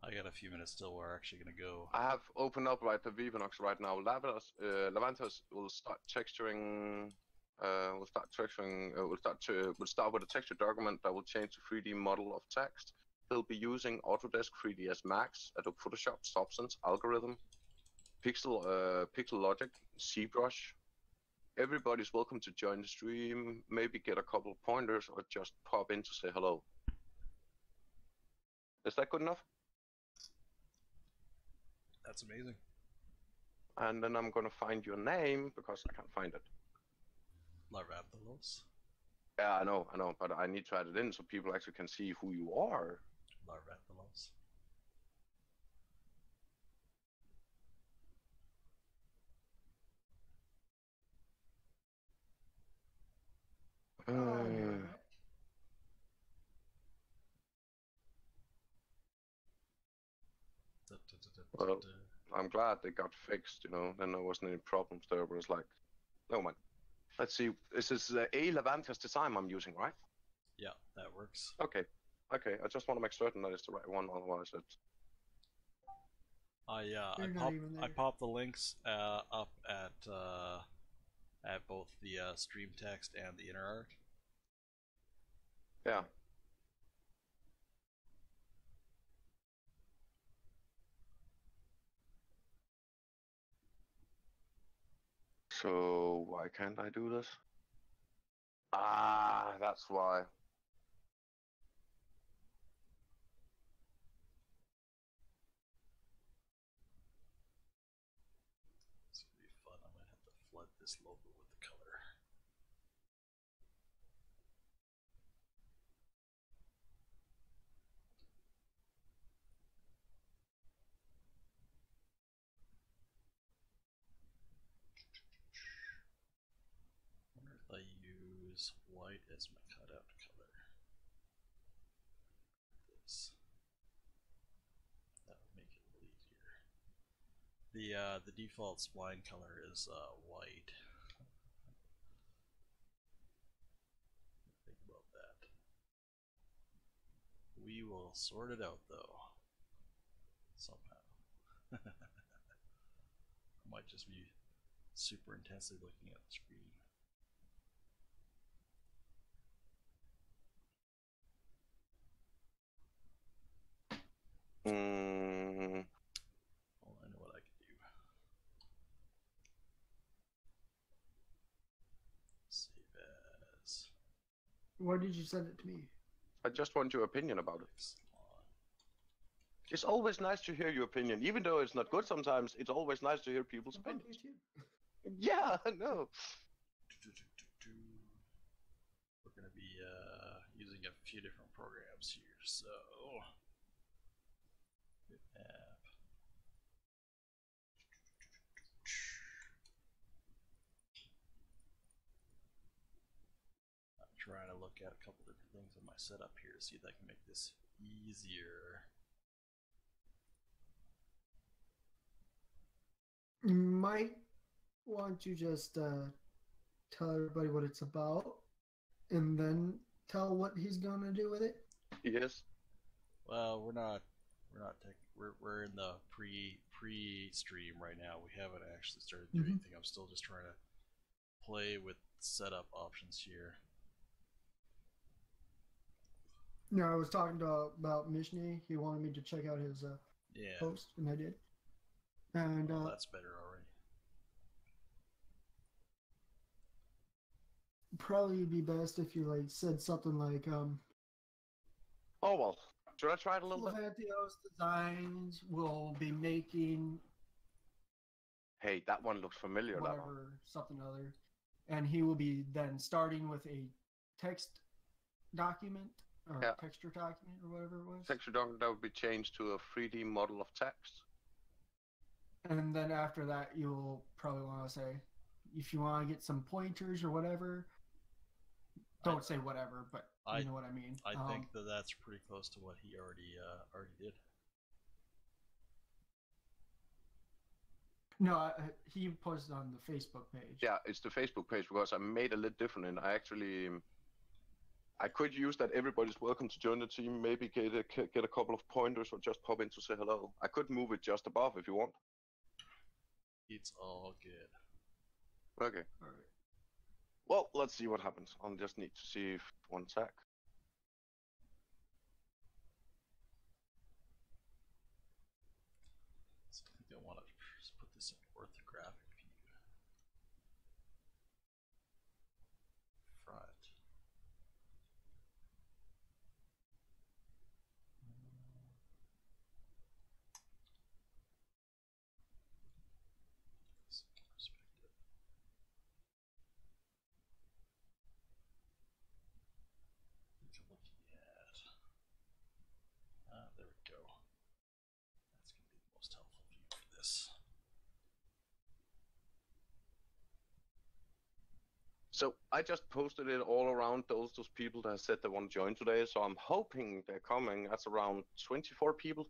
I got a few minutes still. We're actually gonna go. I have opened up the Vivinox right now. Larvantholos will start texturing. We'll start with a texture document that will change the 3D model of text. He'll be using Autodesk 3ds Max, Adobe Photoshop, Substance, Algorithm, Pixel Logic, ZBrush. Everybody's welcome to join the stream. Maybe get a couple of pointers or just pop in to say hello. Is that good enough? That's amazing. And then I'm gonna find your name because I can't find it. Larvantholos. Yeah, I know, but I need to add it in so people actually can see who you are. Larvantholos. Well, I'm glad they got fixed, you know, then there wasn't any problems there, but it's like, no man. Let's see, this is a Larvantholos design I'm using, right? Yeah, that works. Okay, I just want to make certain that it's the right one, otherwise it's... I popped the links up at both the stream text and the inner art. Yeah. So why can't I do this? Ah, that's why. It's gonna be fun. I might have to flood this logo with the color. I wonder if I use white as my cutout color. This. That would make it a little easier. The default spline color is white. Think about that. We will sort it out though. Somehow. I might just be super intensely looking at the screen. Well, I know what I can do. Save as. Why did you send it to me? I just want your opinion about it. It's always nice to hear your opinion, even though it's not good sometimes. It's always nice to hear people's opinions. Yeah, I know. We're going to be using a few different programs here, so app. I'm trying to look at a couple different things in my setup here to see if I can make this easier. You might want to just tell everybody what it's about and then tell what he's gonna do with it. Yes. Well, we're in the pre-stream right now. We haven't actually started doing anything. I'm still just trying to play with setup options here. No, I was talking about Mishni. He wanted me to check out his post, and I did. And that's better already. Probably be best if you like said something like oh well, should I try it a little bit? Larvantholos Designs will be making Hey, that one looks familiar. whatever, something other, and he will be then starting with a text document or texture document or whatever it was. Texture document that would be changed to a 3D model of text. And then after that, you'll probably want to say, if you want to get some pointers or whatever, don't say whatever, but you know what I mean. I think that's pretty close to what he already did. No, he posted on the Facebook page. Yeah, it's the Facebook page because I made a little different, and I I could use that everybody's welcome to join the team, maybe get a couple of pointers or just pop in to say hello. I could move it just above if you want. It's all good. Okay. Alright. Well, let's see what happens. I'll just need to see if one sec. So I think I want to just put this in orthographic view. Front. Perspective. Looking at. There we go. That's going to be the most helpful view for this. So I just posted it all around those people that said they want to join today. So I'm hoping they're coming. That's around 24 people.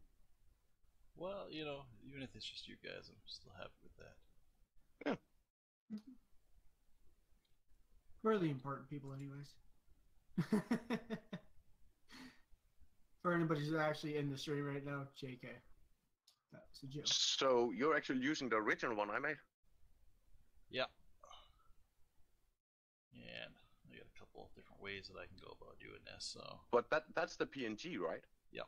Well, you know, even if it's just you guys, I'm still happy with that. Yeah. We're the important people, anyways. For anybody who's actually in the stream right now, JK. That was a joke. So you're actually using the original one I made? Yeah. And I got a couple of different ways that I can go about doing this. So. But that's the PNG, right? Yeah.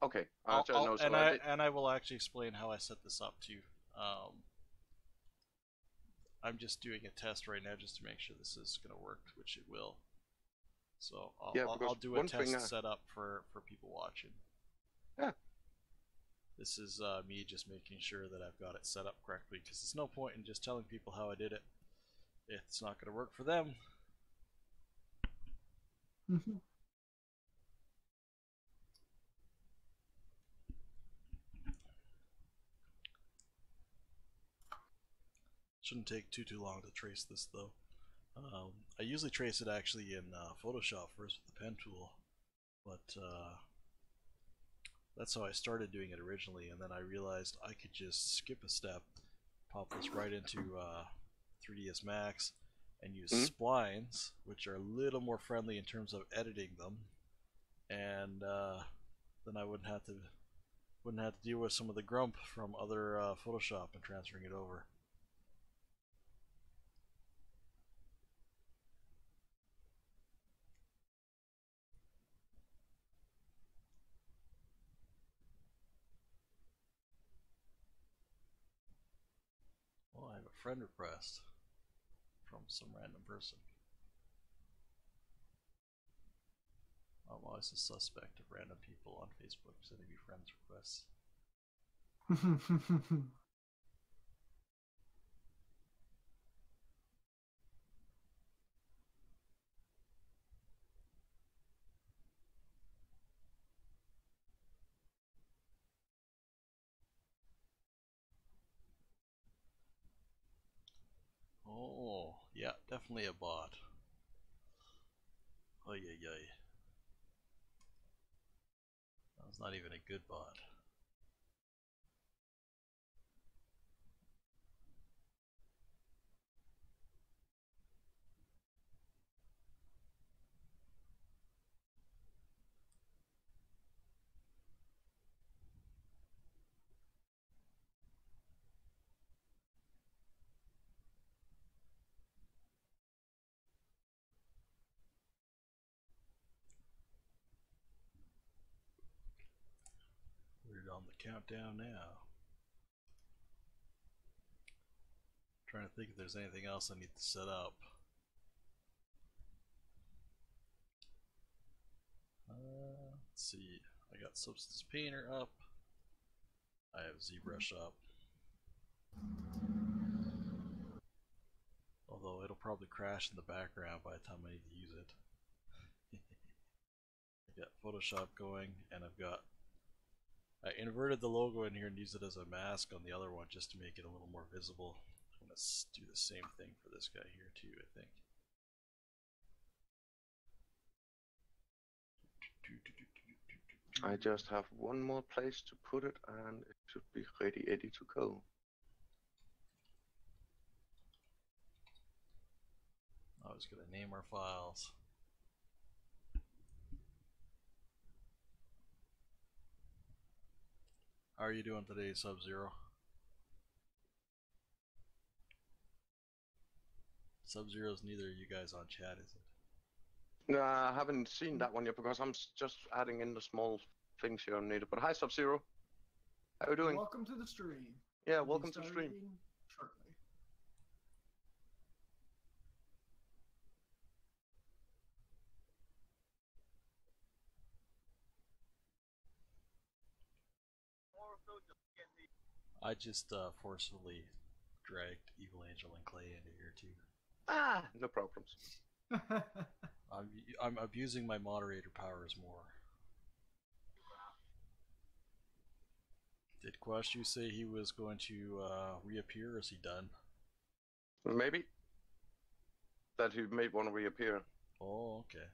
Okay. And I will actually explain how I set this up too. I'm just doing a test right now just to make sure this is going to work, which it will. So I'll do a test setup for people watching. Yeah. This is me just making sure that I've got it set up correctly, because there's no point in just telling people how I did it. It's not going to work for them. Mm-hmm. Shouldn't take too long to trace this though. I usually trace it actually in Photoshop first with the pen tool, but that's how I started doing it originally, and then I realized I could just skip a step, pop this right into 3ds Max, and use splines, which are a little more friendly in terms of editing them, and then I wouldn't have to deal with some of the grump from other Photoshop and transferring it over. Well, I have a friend request from some random person. I'm always a suspect of random people on Facebook sending me friends requests. Oh, yeah, definitely a bot. Oy, oy, oy. That was not even a good bot. We're on the countdown now. Trying to think if there's anything else I need to set up. Let's see. I got Substance Painter up. I have ZBrush up. Although it'll probably crash in the background by the time I need to use it. I got Photoshop going, and I inverted the logo in here and used it as a mask on the other one just to make it a little more visible. I'm going to do the same thing for this guy here too, I think. I just have one more place to put it, and it should be ready to go. I was going to name our files. How are you doing today, Sub-Zero? Sub-Zero's neither of you guys on chat, is it? No, I haven't seen that one yet because I'm just adding in the small things here needed. But hi, Sub-Zero. How are you doing? Welcome to the stream. Yeah, welcome to the stream. Shortly. I just forcefully dragged Evil Angel and Clay into here too. Ah, no problems. I'm abusing my moderator powers more. Did Quashu say he was going to reappear, or is he done? Maybe. That he may want to reappear. Oh, okay.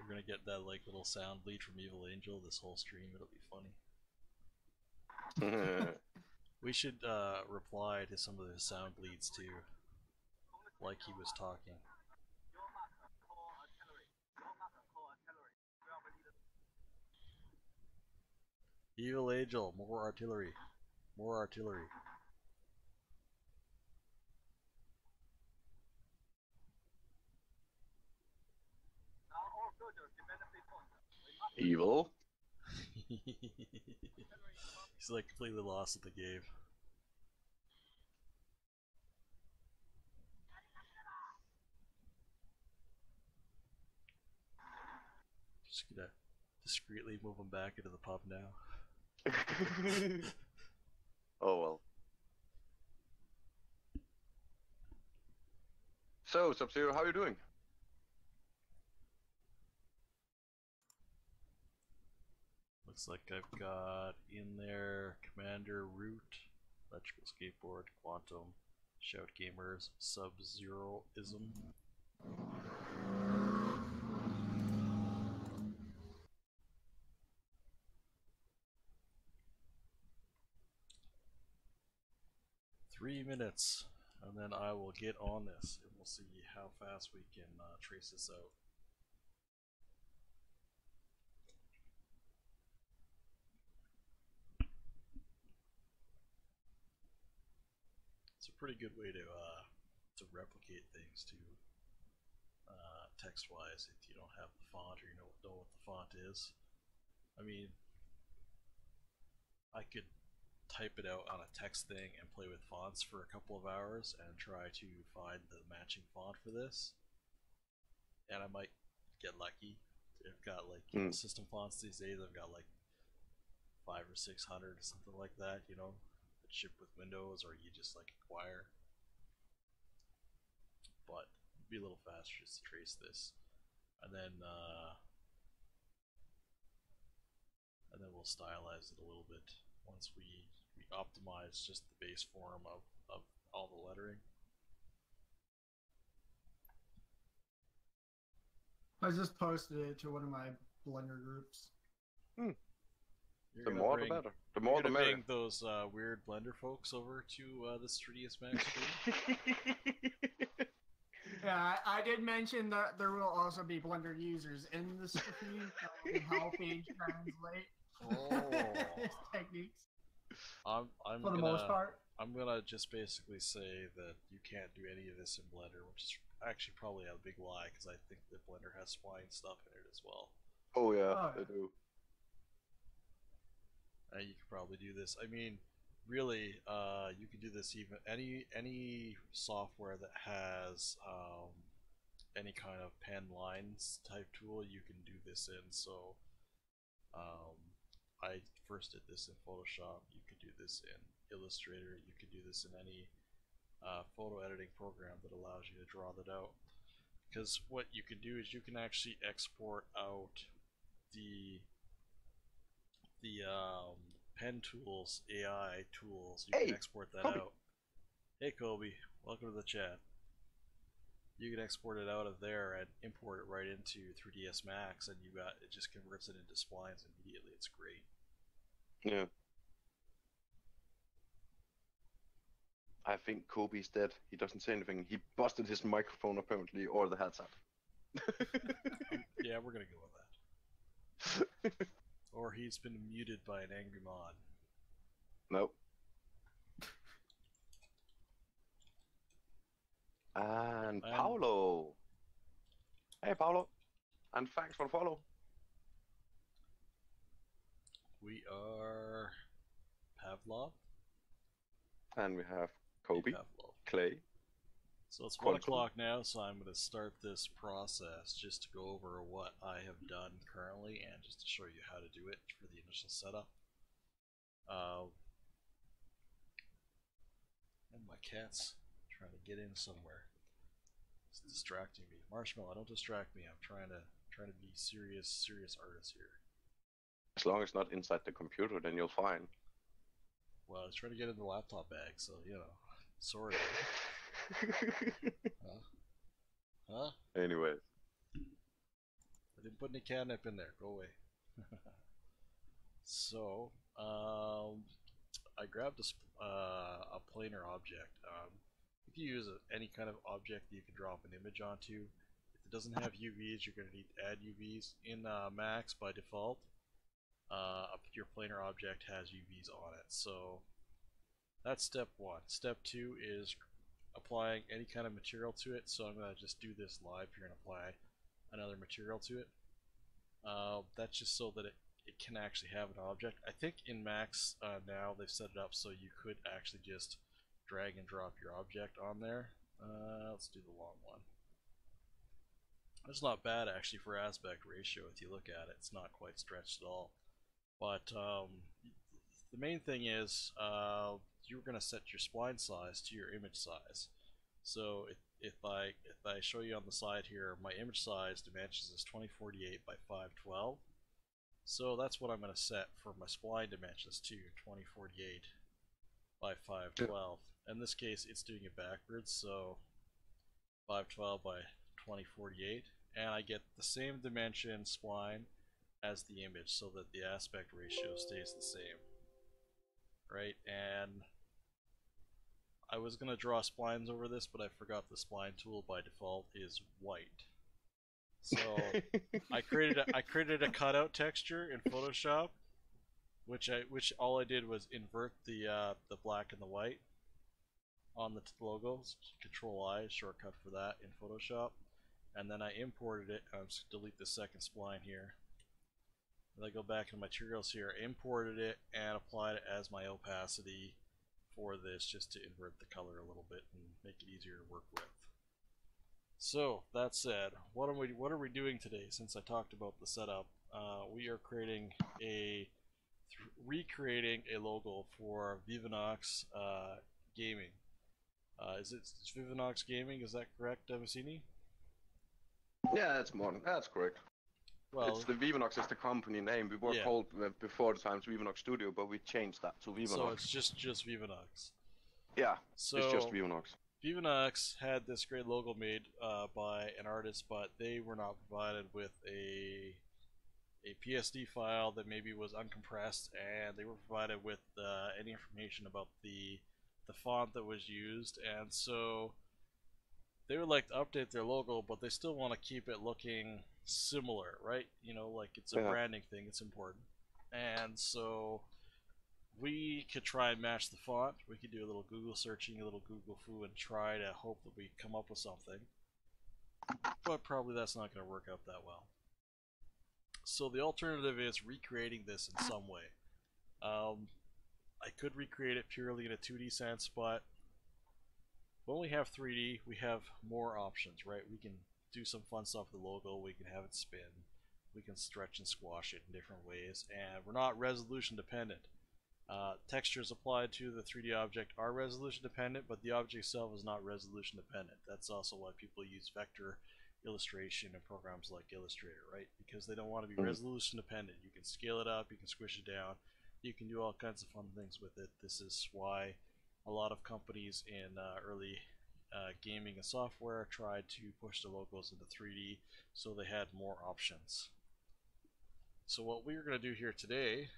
We're gonna get that like little sound bleed from Evil Angel this whole stream. It'll be funny. We should reply to some of the sound bleeds too, like he was talking. Evil Angel, more artillery, more artillery. Evil. He's like completely lost at the game. Just gonna discreetly move him back into the pub now. Oh well. So, Sub-Zero, how are you doing? Looks like I've got in there Commander Root, Electrical Skateboard, Quantum, Shout Gamers, Sub-Zero-ism. Three minutes, and then I will get on this, and we'll see how fast we can trace this out. It's a pretty good way to replicate things too, text-wise, if you don't have the font or you know what the font is. I mean, I could type it out on a text thing and play with fonts for a couple of hours and try to find the matching font for this, and I might get lucky. I've got like system fonts these days. I've got like 500 or 600 or something like that, you know, that ship with Windows or you just like acquire. But it'd be a little faster just to trace this, and then we'll stylize it a little bit once we optimize just the base form of all the lettering. I just posted it to one of my Blender groups. The more the better. The more the merrier. Bring those weird Blender folks over to this 3ds Max stream. Yeah, I did mention that there will also be Blender users in the stream that will be helping translate techniques. I'm for the most part. I'm gonna just basically say that you can't do any of this in Blender, which is actually probably a big lie because I think that Blender has spline stuff in it as well. Oh yeah, they do. And you could probably do this. I mean, really, you can do this even any software that has any kind of pen lines type tool. You can do this in. So, I first did this in Photoshop. You could do this in Illustrator. You could do this in any photo editing program that allows you to draw that out. Because what you can do is you can actually export out the pen tools, AI tools. You can export that out. Hey Kobe, welcome to the chat. You can export it out of there and import it right into 3ds Max, and it just converts it into splines immediately. It's great. Yeah. I think Kobe's dead. He doesn't say anything. He busted his microphone apparently, or the headset. Yeah, we're gonna go with that. Or he's been muted by an angry mod. Nope. And Paolo. Hey, Paolo. And thanks for the follow. We are Pavlov. And we have Kobe, Pavlov. Clay. So it's 1 o'clock now, so I'm going to start this process just to go over what I have done currently and just to show you how to do it for the initial setup. And my cat's trying to get in somewhere. It's distracting me. Marshmallow, don't distract me. I'm trying to be serious artist here. As long as it's not inside the computer, then you'll find. Well, I was trying to get in the laptop bag, so you know, sorry. Huh? Anyways. I didn't put any catnip in there. Go away. So, I grabbed a planar object. If you use any kind of object that you can drop an image onto, if it doesn't have UVs, you're going to need to add UVs. In Max, by default, your planar object has UVs on it. So that's step one. Step two is applying any kind of material to it. So I'm going to just do this live here and apply another material to it. That's just so that it can actually have an object. I think in Max now they've set it up so you could actually just drag and drop your object on there. Let's do the long one. It's not bad actually for aspect ratio if you look at it. It's not quite stretched at all. But the main thing is you're going to set your spline size to your image size. So if I show you on the side here, my image size dimensions is 2048 by 512. So that's what I'm going to set for my spline dimensions to 2048 by 512. In this case, it's doing it backwards, so 512 by 2048, and I get the same dimension spline as the image, so that the aspect ratio stays the same. Right, and I was going to draw splines over this, but I forgot the spline tool by default is white. So I created a cutout texture in Photoshop, which all I did was invert the black and the white on the logos. Control I, shortcut for that in Photoshop, and then I imported it. I'm just delete the second spline here. And I go back to materials here, imported it, and applied it as my opacity for this, just to invert the color a little bit and make it easier to work with. So that said, what are we doing today? Since I talked about the setup, we are recreating a logo for Vivinox Gaming. Is it Vivinox Gaming? Is that correct, Davicini? Yeah, that's correct. Well, it's the Vivinox is the company name. We were called before the times Vivinox Studio, but we changed that to Vivinox. So it's just Vivinox. Yeah, so it's just Vivinox. Vivinox had this great logo made by an artist, but they were not provided with a PSD file that maybe was uncompressed, and they were provided with any information about the font that was used, and so they would like to update their logo, but they still want to keep it looking similar, right? You know, like it's a branding thing, it's important. And so we could try and match the font. We could do a little Google searching, a little Google foo, and try to hope that we come up with something. But probably that's not going to work out that well. So the alternative is recreating this in some way. I could recreate it purely in a 2D sense, but when we have 3D, we have more options, right? We can do some fun stuff with the logo, we can have it spin, we can stretch and squash it in different ways, and we're not resolution dependent. Textures applied to the 3D object are resolution dependent, but the object itself is not resolution dependent. That's also why people use vector illustration in programs like Illustrator, right? Because they don't want to be resolution dependent. You can scale it up, you can squish it down, you can do all kinds of fun things with it. This is why a lot of companies in early gaming and software tried to push the logos into 3D so they had more options. So what we're going to do here today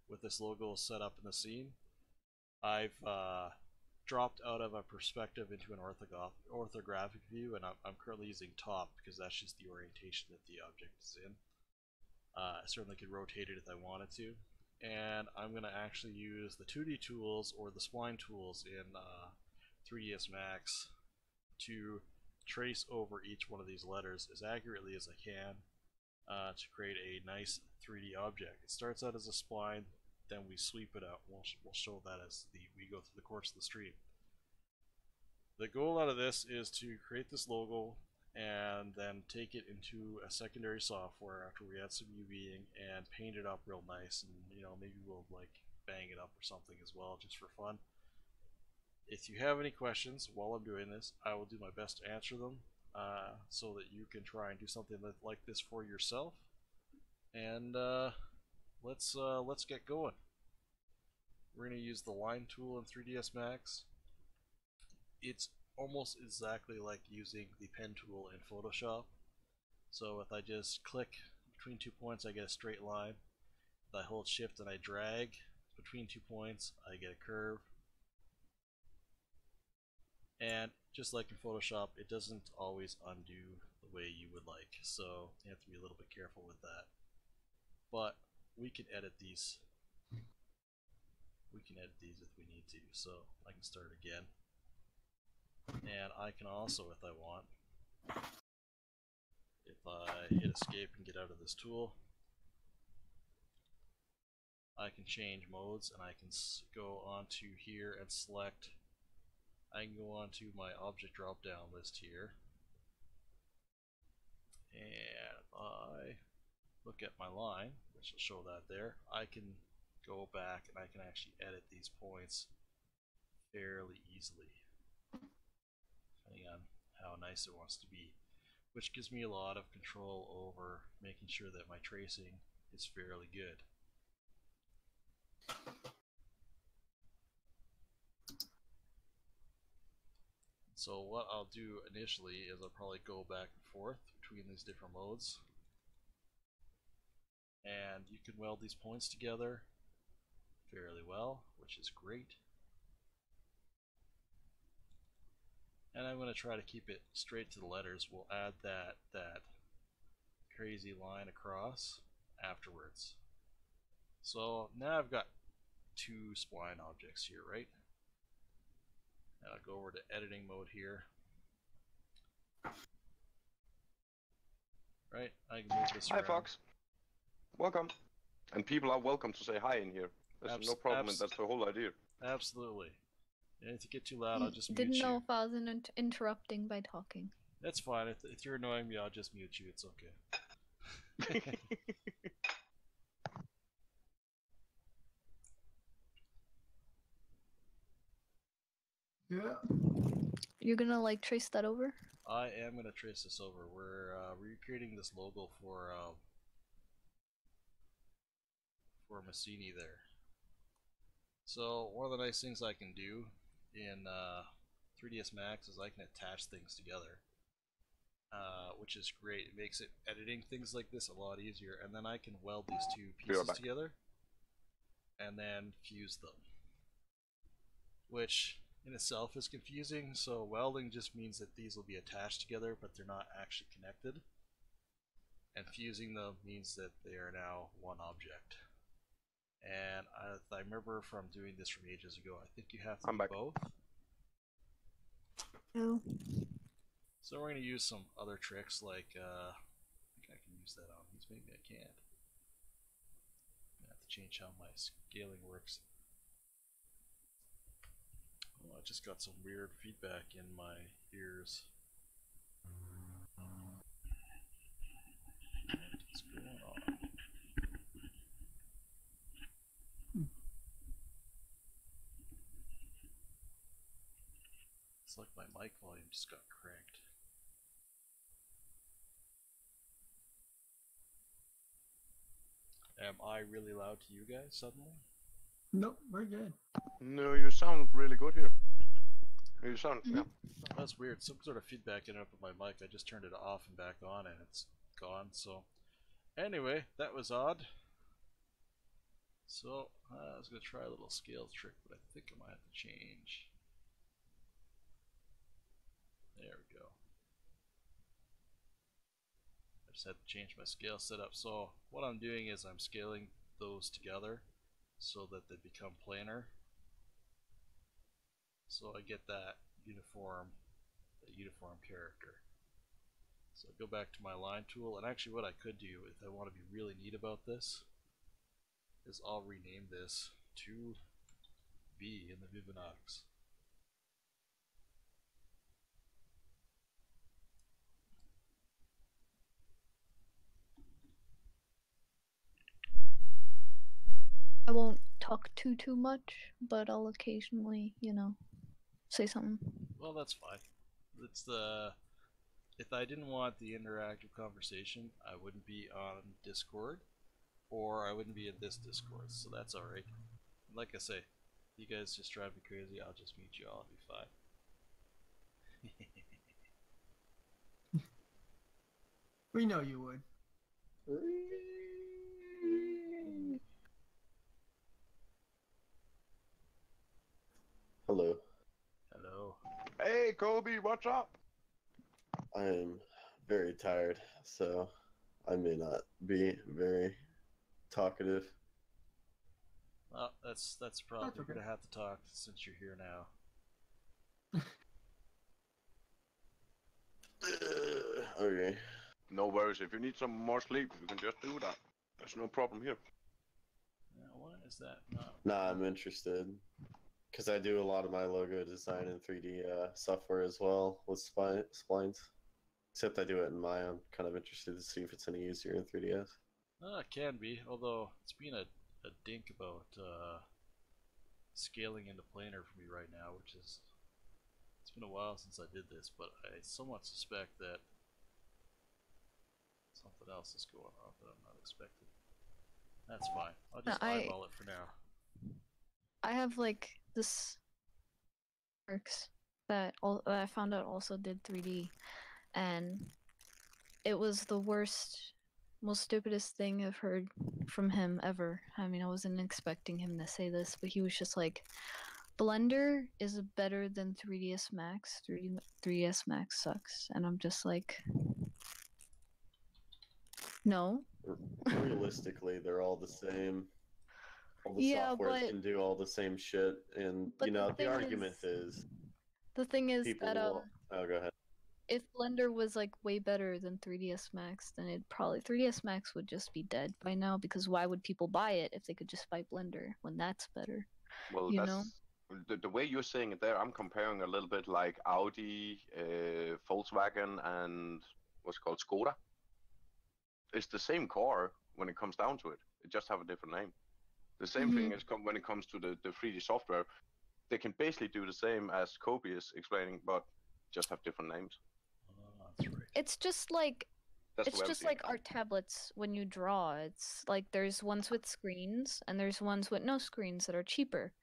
with this logo set up in the scene, I've dropped out of a perspective into an orthographic view, and I'm currently using top because that's just the orientation that the object is in. I certainly could rotate it if I wanted to. And I'm going to actually use the 2D tools or the spline tools in 3ds Max to trace over each one of these letters as accurately as I can to create a nice 3D object. It starts out as a spline, then we sweep it out. We'll show that as we go through the course of the stream. The goal out of this is to create this logo and then take it into a secondary software after we add some UVing and paint it up real nice, and maybe we'll like bang it up or something as well just for fun. If you have any questions while I'm doing this, I will do my best to answer them so that you can try and do something like this for yourself. And let's get going. We're going to use the line tool in 3ds Max. It's almost exactly like using the pen tool in Photoshop. So if I just click between 2 points, I get a straight line. If I hold shift and I drag between 2 points, I get a curve. And just like in Photoshop, it doesn't always undo the way you would like, so you have to be a little bit careful with that. But we can edit these. We can edit these if we need to, so I can start again. And I can also, if I want, if I hit escape and get out of this tool, I can change modes, and I can go onto here and select. I can go onto my object drop down list here, and I look at my line, which will show that there. I can go back and I can actually edit these points fairly easily, depending on how nice it wants to be, which gives me a lot of control over making sure that my tracing is fairly good. So what I'll do initially is I'll probably go back and forth between these different modes, and you can weld these points together fairly well, which is great. And I'm going to try to keep it straight to the letters. We'll add that crazy line across afterwards. So now I've got two spline objects here, right? And I'll go over to editing mode here. Right, I can move this around. Hi, Fox. Welcome. And people are welcome to say hi in here. There's no problem, and that's the whole idea. Absolutely. And if you get too loud, I'll just mute you. Didn't know if I was interrupting by talking. That's fine. If you're annoying me, I'll just mute you. It's okay. Yeah. You're gonna like trace that over? I am gonna trace this over. We're recreating this logo for Massini there. So one of the nice things I can do in 3ds Max is I can attach things together, which is great. It makes it editing things like this a lot easier, and then I can weld these two pieces together and then fuse them, which in itself is confusing. So welding just means that these will be attached together, but they're not actually connected, and fusing them means that they are now one object. And I remember from doing this from ages ago, I think you have to do both. No. So we're going to use some other tricks, like I think I can use that on these, maybe I can't. I have to change how my scaling works. Oh, I just got some weird feedback in my ears. What is going on? It's like my mic volume just got cranked. Am I really loud to you guys suddenly? Nope, we're good. No, you sound really good here. You sound, yeah. That's weird. Some sort of feedback ended up with my mic. I just turned it off and back on and it's gone. So anyway, that was odd. So I was going to try a little scale trick, but I think I might have to change There we go. I just had to change my scale setup. So what I'm doing is I'm scaling those together so that they become planar. So I get that uniform character. So I go back to my line tool, and actually what I could do, if I want to be really neat about this, is I'll rename this to B in the Vivinox. I won't talk too much, but I'll occasionally, say something. Well, that's fine. It's the if I didn't want the interactive conversation, I wouldn't be on Discord, or I wouldn't be in this Discord. So that's all right. Like I say, you guys just drive me crazy. I'll just mute you all and be fine. We know you would. Hello. Hello. Hey, Kobe, what's up? I am very tired, so I may not be very talkative. Well, that's probably That's okay. gonna have to talk since you're here now. Okay. No worries. If you need some more sleep, you can just do that. There's no problem here. Why is that not? Nah, I'm interested. Because I do a lot of my logo design in 3D software as well with splines. Except I do it in Maya. I'm kind of interested to see if it's any easier in 3DS. It can be, although it's been a dink about scaling into planar for me right now, which is, it's been a while since I did this, but I somewhat suspect that something else is going on that I'm not expecting. That's fine. I'll just eyeball it for now. I have like this works that I found out also did 3D, and it was the worst, most stupidest thing I've heard from him ever. I mean, I wasn't expecting him to say this, but he was just like, Blender is better than 3ds Max. 3ds Max sucks. And I'm just like, no. Realistically, they're all the same. All the Yeah, softwares but can do all the same shit, and but you know the thing argument is the thing is people that will. Oh, go ahead. if Blender was like way better than 3ds Max, then it probably 3ds Max would just be dead by now, because why would people buy it if they could just buy Blender when that's better? Well, You that's know? the way you're saying it there. I'm comparing a little bit like Audi, Volkswagen, and what's it called Skoda. It's the same car when it comes down to it. It just have a different name. The same thing is when it comes to the 3D software. They can basically do the same as Kobe is explaining, but just have different names. That's right. It's just like That's it's just like art tablets when you draw. It's like there's ones with screens and there's ones with no screens that are cheaper.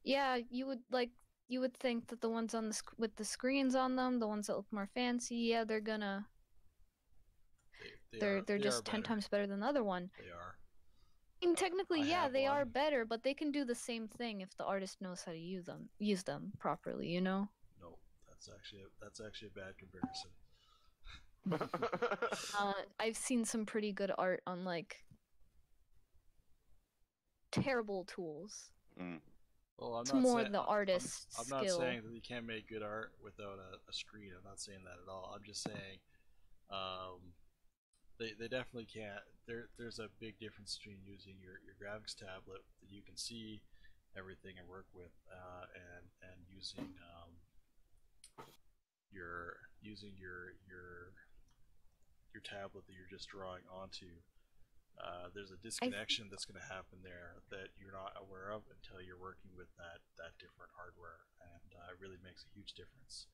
Yeah, you would think that the ones on with the screens on them, the ones that look more fancy, yeah, they're gonna they're just 10 times better than the other one. They are. I mean, technically, yeah, they one. are better, but they can do the same thing if the artist knows how to use them properly, you know? No, that's actually a bad comparison. I've seen some pretty good art on like terrible tools. Well, I'm it's not more saying, the artist's I'm skill. not saying that you can't make good art without a screen. I'm not saying that at all. I'm just saying they definitely can't. There's a big difference between using your graphics tablet that you can see everything and work with, and using your tablet that you're just drawing onto. There's a disconnection that's going to happen there that you're not aware of until you're working with that different hardware, and it really makes a huge difference.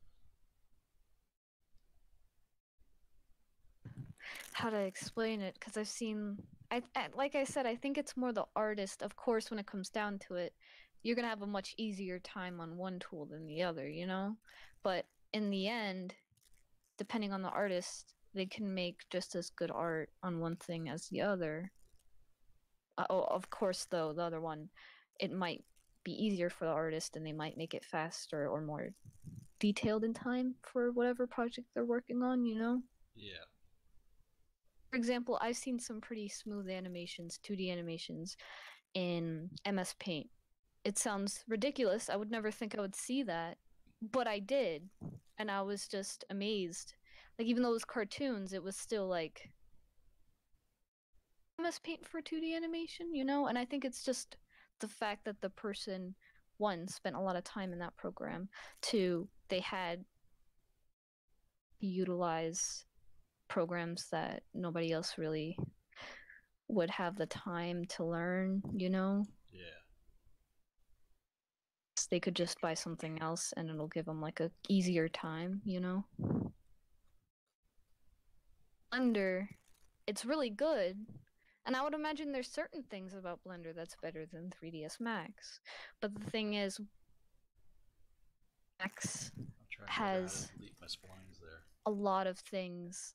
How to explain it? Because I've seen, like I said, I think it's more the artist. Of course, when it comes down to it, you're gonna have a much easier time on one tool than the other, you know. But in the end, depending on the artist, they can make just as good art on one thing as the other. Of course, though, the other one, it might be easier for the artist and they might make it faster or more detailed in time for whatever project they're working on, you know? Yeah. For example, I've seen some pretty smooth animations, 2D animations, in MS Paint. It sounds ridiculous. I would never think I would see that, but I did, and I was just amazed. Like, even though it was cartoons, it was still like MS Paint for 2D animation, you know? And I think it's just the fact that the person, one, spent a lot of time in that program, two, they had to utilize programs that nobody else really would have the time to learn, you know? Yeah. They could just buy something else and it'll give them like a easier time, you know? Blender, it's really good. And I would imagine there's certain things about Blender that's better than 3ds Max. But the thing is, Max has delete my splines there. A lot of things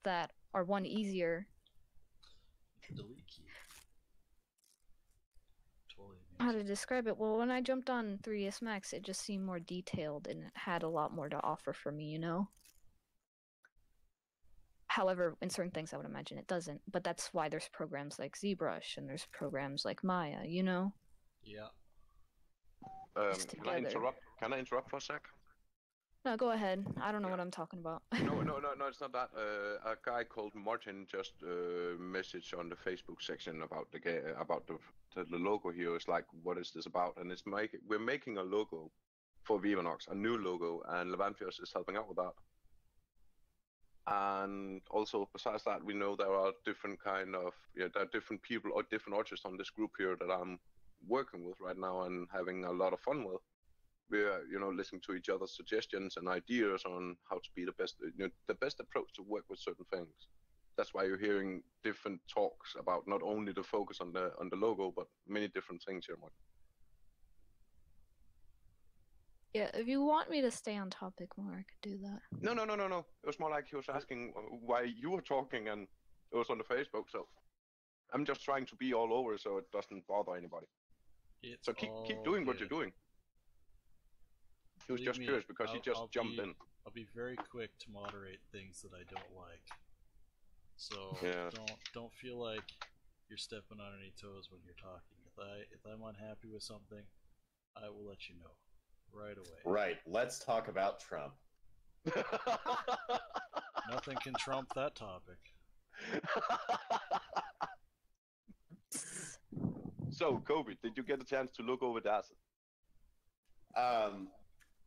that are, one, easier. The delete key. Totally amazing. How to describe it? Well, when I jumped on 3ds Max, it just seemed more detailed and it had a lot more to offer for me, you know? However, in certain things, I would imagine it doesn't. But that's why there's programs like ZBrush and there's programs like Maya, you know? Yeah. Can I interrupt for a sec? No, go ahead. I don't know what I'm talking about. No, it's not that. A guy called Martin just messaged on the Facebook section about the logo here. It's like, what is this about? And we're making a logo for Vivanox, a new logo, and Larvantholos is helping out with that. And also, besides that, we know there are different there are different people or different artists on this group here that I'm working with right now and having a lot of fun with. We're, listening to each other's suggestions and ideas on how to be the best approach to work with certain things. That's why you're hearing different talks about not only the focus on the logo, but many different things here, Mark. Yeah, if you want me to stay on topic more, I could do that. No. It was more like he was asking why you were talking, and it was on the Facebook, so I'm just trying to be all over so it doesn't bother anybody. So keep doing what you're doing. He was just curious because he just jumped in. I'll be very quick to moderate things that I don't like. So yeah. don't feel like you're stepping on any toes when you're talking. If I'm unhappy with something, I will let you know right away. Right. Let's talk about Trump. Nothing can trump that topic. So, Kobe, did you get a chance to look over the asset?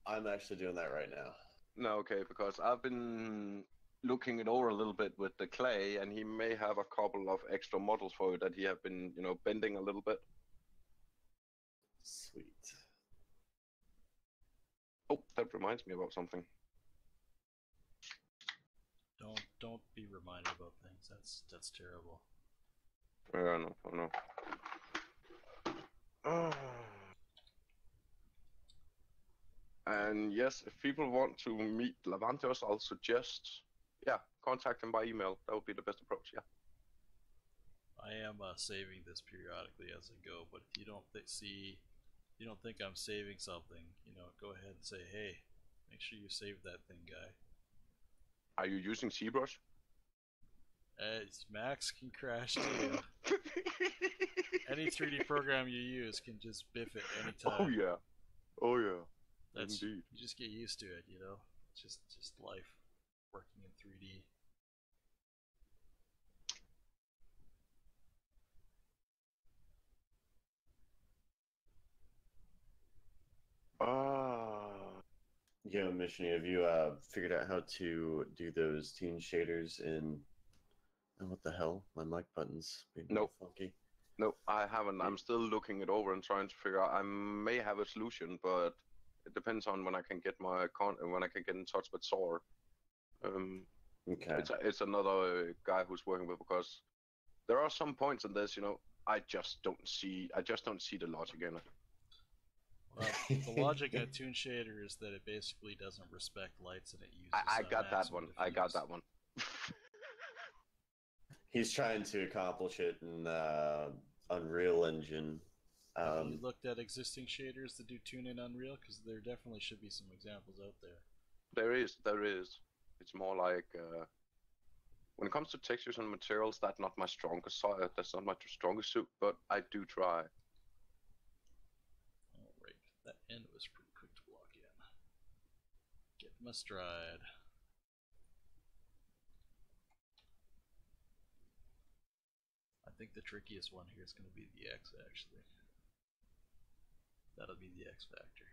I'm actually doing that right now. No, okay, because I've been looking it over a little bit with the clay, and he may have a couple of extra models for you that he have been, bending a little bit. Sweet. Oh, that reminds me about something. Don't be reminded about things. That's terrible. I know. And yes, if people want to meet Larvantholos, I'll suggest, contact him by email. That would be the best approach, yeah. I am saving this periodically as I go, but if you don't think I'm saving something, go ahead and say, hey, make sure you save that thing, guy. Are you using ZBrush? Max can crash too. Any 3D program you use can just biff it anytime. Oh yeah. That's, indeed. You just get used to it, Just life working in 3D. Yeah, Mission, have you figured out how to do those teen shaders in... Oh, what the hell? My mic button's being funky. No, I haven't. I'm still looking it over and trying to figure out. I may have a solution, but it depends on when I can get when I can get in touch with Sor. Okay. It's another guy who's working with, because there are some points in this, I just don't see the logic in it. Well, the logic at Toon Shader is that it basically doesn't respect lights and it uses. I got that one. Diffuse. I got that one. He's trying to accomplish it in Unreal Engine Have you looked at existing shaders that do tune in Unreal? Because there definitely should be some examples out there. There is. It's more like when it comes to textures and materials, that's not my strongest suit, but I do try. Alright, that end was pretty quick to walk in. Get my stride. I think the trickiest one here is going to be the X, actually. That'll be the X factor.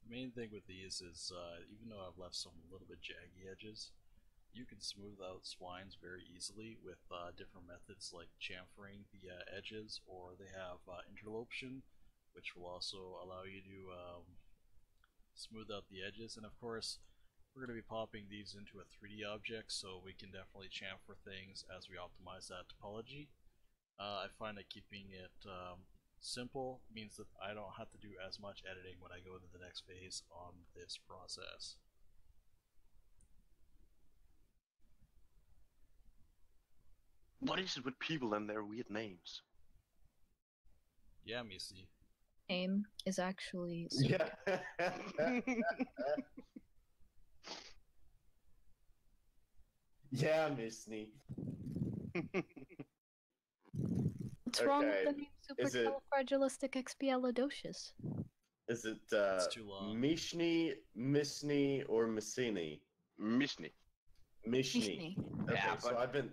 The main thing with these is, even though I've left some little bit jaggy edges, you can smooth out splines very easily with different methods like chamfering the edges, or they have interloption, which will also allow you to smooth out the edges. And of course, we're going to be popping these into a 3D object, so we can definitely chamfer things as we optimize that topology. I find that keeping it simple means that I don't have to do as much editing when I go into the next phase on this process. What is it with people and their weird names? Yeah, Missy. Name is actually Yeah. Yeah, Missy. What's wrong with the Okay, name is it- supercalifragilisticexpialidocious? Is it It's too long. Mishni, Misni, or Missini? Mishni. Mishni. Okay, Yeah, so but-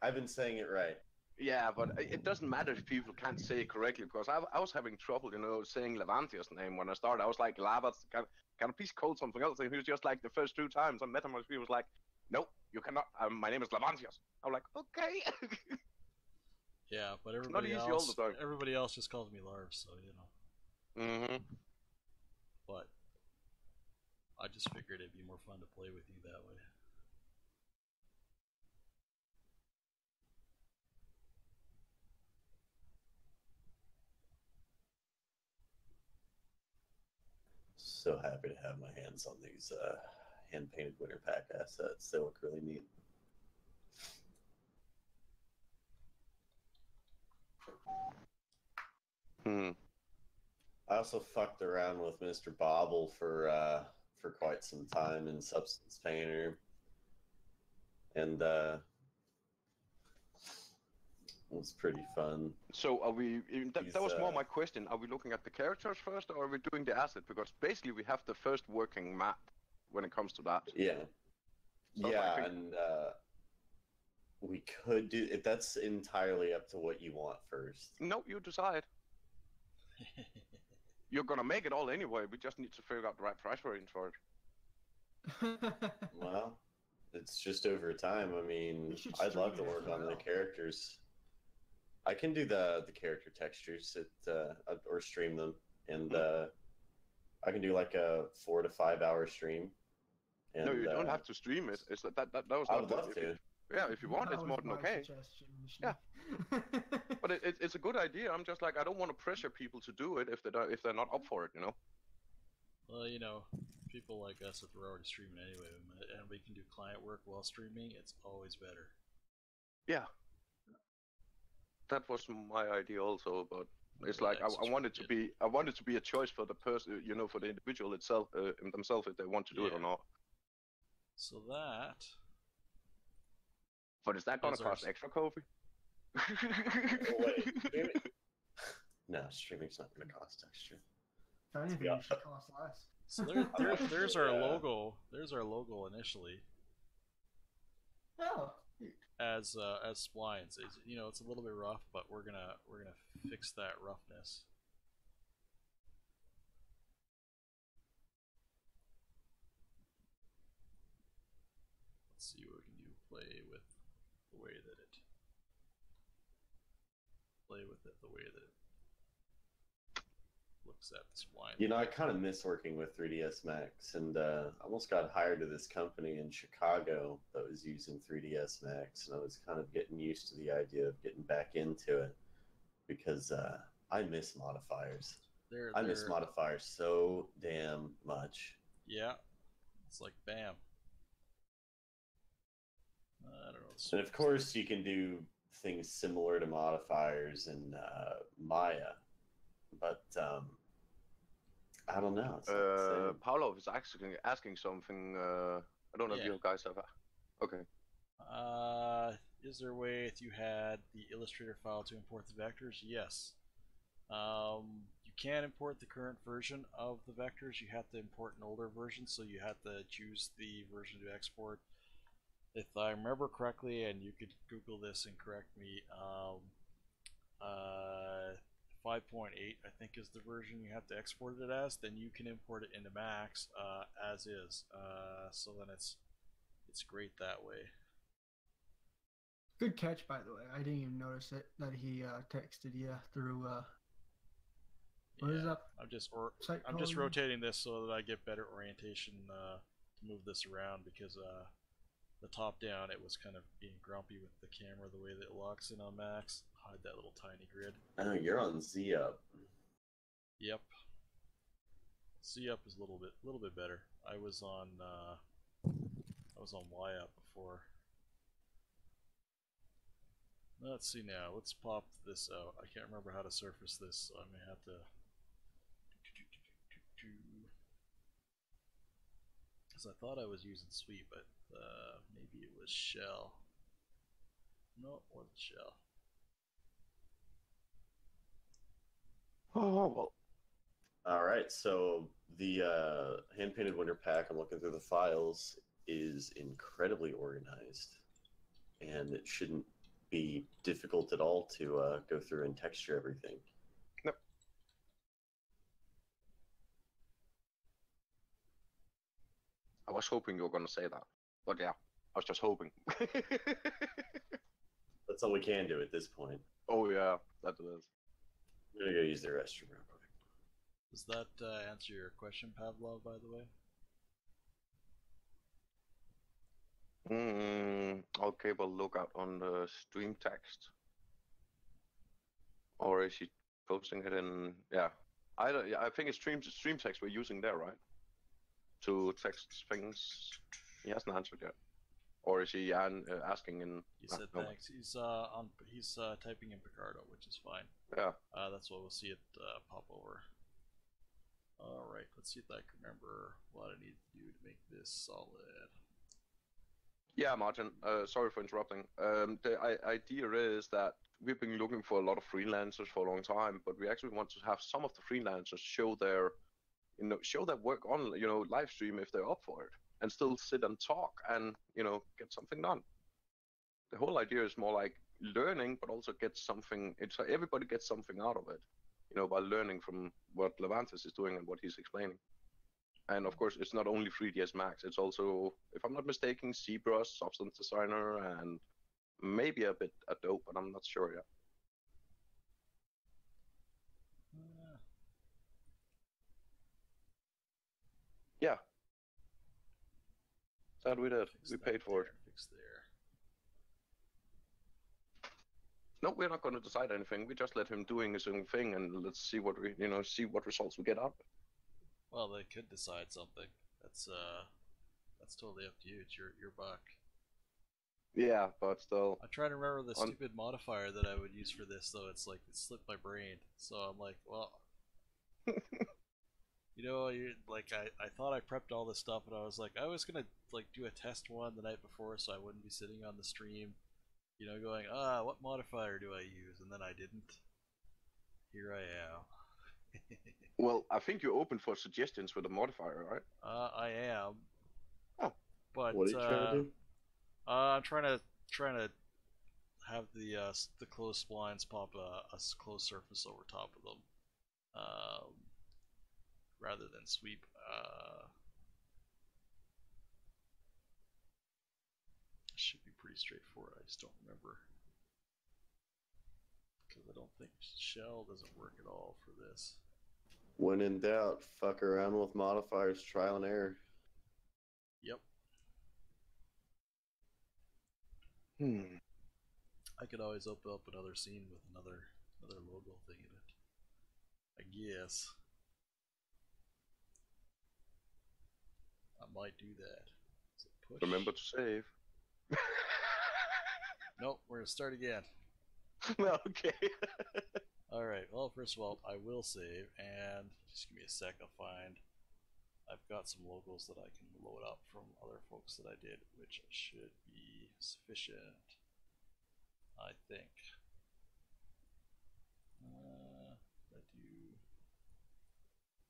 I've been saying it right. Yeah, but it doesn't matter if people can't say it correctly, because I was having trouble, saying Larvantholos' name when I started. I was like, Lavas, can I please call something else? And he was just like, the first 2 times I met him, he was like, nope, you cannot. My name is Larvantholos. I'm like, okay. Yeah, but not everybody easy all else, the time. everybody else just calls me Larv, so Mm-hmm. But I just figured it'd be more fun to play with you that way. So happy to have my hands on these hand-painted winter pack assets. They look really neat. I also fucked around with Mr. Bobble for quite some time in Substance Painter, and it was pretty fun. So are we? That was more my question. Are we looking at the characters first, or are we doing the asset? Because basically we have the first working map when it comes to that. Yeah, So yeah, and we could do it. That's entirely up to what you want first. No, you decide. You're gonna make it all anyway. We just need to figure out the right price range for it. Well, it's just over time. I mean, You should I'd love to stream it work as on the well. characters. I can do the character textures or stream them, and I can do like a 4 to 5 hour stream. And, No, you don't have to stream it. It's that was. I would love to. Yeah, if you want, That it's was more than my okay. suggestion, Yeah. But it's a good idea. I'm just like, I don't want to pressure people to do it if they're not up for it, Well, people like us, if we're already streaming anyway, and we can do client work while streaming, it's always better. Yeah. That was my idea also, but it's like I want it to be a choice for the person, for the individual itself, themselves, if they want to do it or not. So that. But is that gonna cost extra, Kofi? Wait, no, streaming's not going to cost extra. If anything, it should cost less. So there's our logo. There's our logo initially. Oh. As splines. It's a little bit rough, but we're gonna fix that roughness. see what we can do. Play with the way that it looks at the spline. You know, I kind of miss working with 3ds Max, and I almost got hired to this company in Chicago that was using 3ds Max, and I was kind of getting used to the idea of getting back into it because I miss modifiers. I miss modifiers so damn much. Yeah, it's like bam. I don't know. And of course, you can do things similar to modifiers in Maya, but I don't know. Paolo is actually asking something. I don't know if you guys have. Okay. Is there a way if you had the Illustrator file to import the vectors? Yes. You can import the current version of the vectors. You have to import an older version, so you have to choose the version to export. If I remember correctly, and you could Google this and correct me, 5.8 I think is the version you have to export it as. Then you can import it into Max as is. So then it's great that way. Good catch, by the way. I didn't even notice it that he texted you through. What is up? I'm just rotating this so that I get better orientation to move this around, because the top down it was kind of being grumpy with the camera the way that it locks in on Max. Hide that little tiny grid. Oh, you're on Z up. Yep. Z up is a little bit better. I was on Y up before. Let's see now. Let's pop this out. I can't remember how to surface this, so I may have to. Because I thought I was using sweep, but maybe it was shell. No, it wasn't shell. Oh well. All right, so the hand-painted winter pack, I'm looking through the files, is incredibly organized, and it shouldn't be difficult at all to go through and texture everything. Nope. I was hoping you were going to say that, but yeah, I was just hoping. That's all we can do at this point. Oh yeah, that is. I'm gonna go use the restroom real quick. Does that answer your question, Pavlov, by the way? Okay, we'll look out on the stream text. Or is he posting it in? Yeah, I think it's stream text we're using there, right? To text things. He hasn't answered yet. Or is he asking in? He said thanks. He's typing in Picardo, which is fine. Yeah. That's what we'll see it pop over. All right, let's see if I can remember what I need to do to make this solid. Yeah, Martin. Sorry for interrupting. The idea is that we've been looking for a lot of freelancers for a long time, but we actually want to have some of the freelancers show their work on, live stream if they're up for it, and still sit and talk and, get something done. The whole idea is more like learning, but also get something. So everybody gets something out of it, by learning from what Larvantholos is doing and what he's explaining. And of course, it's not only 3ds Max. It's also, if I'm not mistaken, ZBrush, Substance Designer, and maybe a bit Adobe, but I'm not sure yet. Yeah. That we did. We paid for it. Fix there. No, we're not going to decide anything. We just let him doing his own thing, and let's see what see what results we get out of it. Well, they could decide something. That's totally up to you. It's your buck. Yeah, but still. I'm trying to remember the stupid modifier that I would use for this, though. It slipped my brain. So I'm like, well, I thought I prepped all this stuff, and I was like, I was gonna do a test one the night before, so I wouldn't be sitting on the stream, going, what modifier do I use? And then I didn't. Here I am. Well, I think you're open for suggestions with the modifier, right? I am. Oh. But what are you trying to do? I'm trying to have the closed splines pop a closed surface over top of them, rather than sweep. pretty straightforward. I just don't remember. Because I don't think shell doesn't work at all for this. When in doubt, fuck around with modifiers, trial and error. Yep. I could always open up another scene with another logo thing in it. I guess. I might do that. So push. Remember to save. Nope, we're gonna start again. Okay. Alright, well, first of all, I will save, and just give me a sec, I've got some logos that I can load up from other folks that I did, which should be sufficient, I think.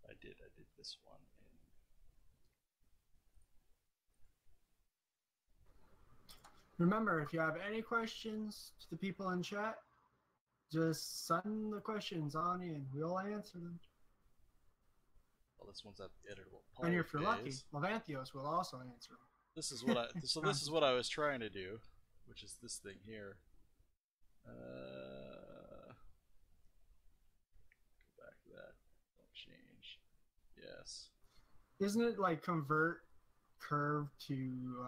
I did this one in. Remember, if you have any questions to the people in chat, just send the questions on in. We'll answer them. Well, this one's at the editable. And if you're lucky, Larvantholos will also answer them. This is what this is what I was trying to do, which is this thing here. Go back to that. Don't change. Yes. Isn't it like convert curve to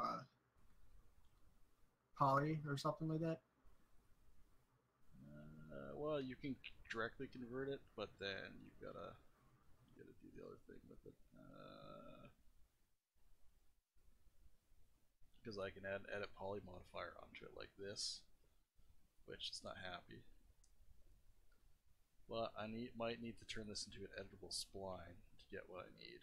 poly or something like that? Well, you can directly convert it, but then you gotta do the other thing with it. Because I can add an edit poly modifier onto it like this, which is not happy. But I might need to turn this into an editable spline to get what I need.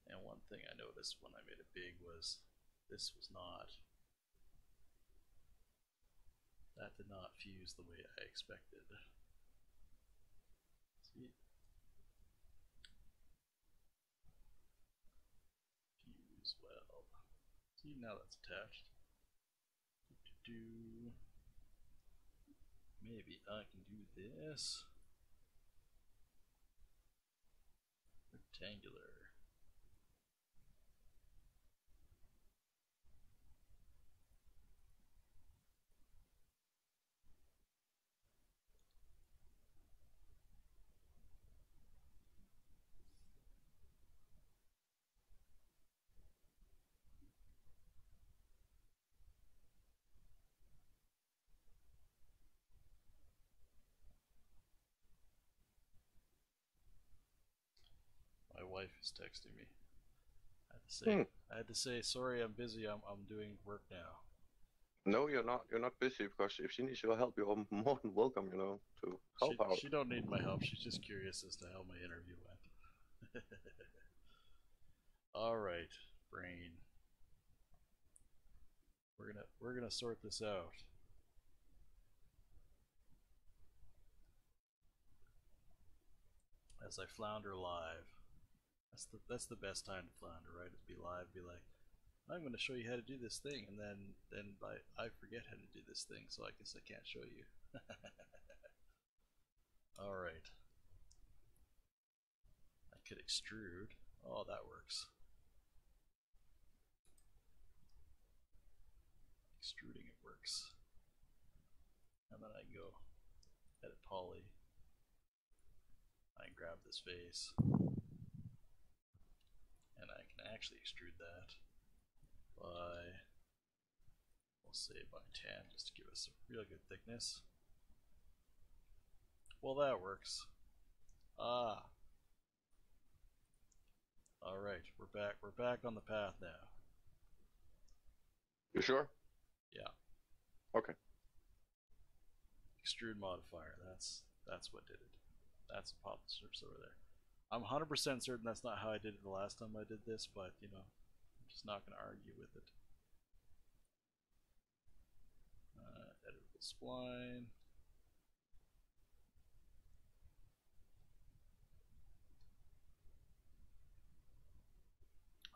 And one thing I noticed when I made it big was this was not. That did not fuse the way I expected. See? Fuse well. See, now that's attached. Maybe I can do this. Rectangular. My wife is texting me. I had to say, sorry, I'm busy. I'm doing work now. No, you're not. You're not busy, because if she needs your help, you're more than welcome. To help out. She don't need my help. She's just curious as to how my interview went. All right, brain. We're gonna sort this out. As I flounder live. That's the best time to flounder, right? Is be live, be like, I'm going to show you how to do this thing, and then I forget how to do this thing, so I guess I can't show you. All right. I could extrude. Oh, that works. Extruding it works. And then I can go edit poly. I can grab this face. And I can actually extrude that by, we'll say by 10, just to give us a real good thickness. Well, that works. Ah. Alright, we're back on the path now. You sure? Yeah. Okay. Extrude modifier, that's what did it. That's pop strips over there. I'm 100% certain that's not how I did it the last time I did this, but you know, I'm just not going to argue with it. Editable spline.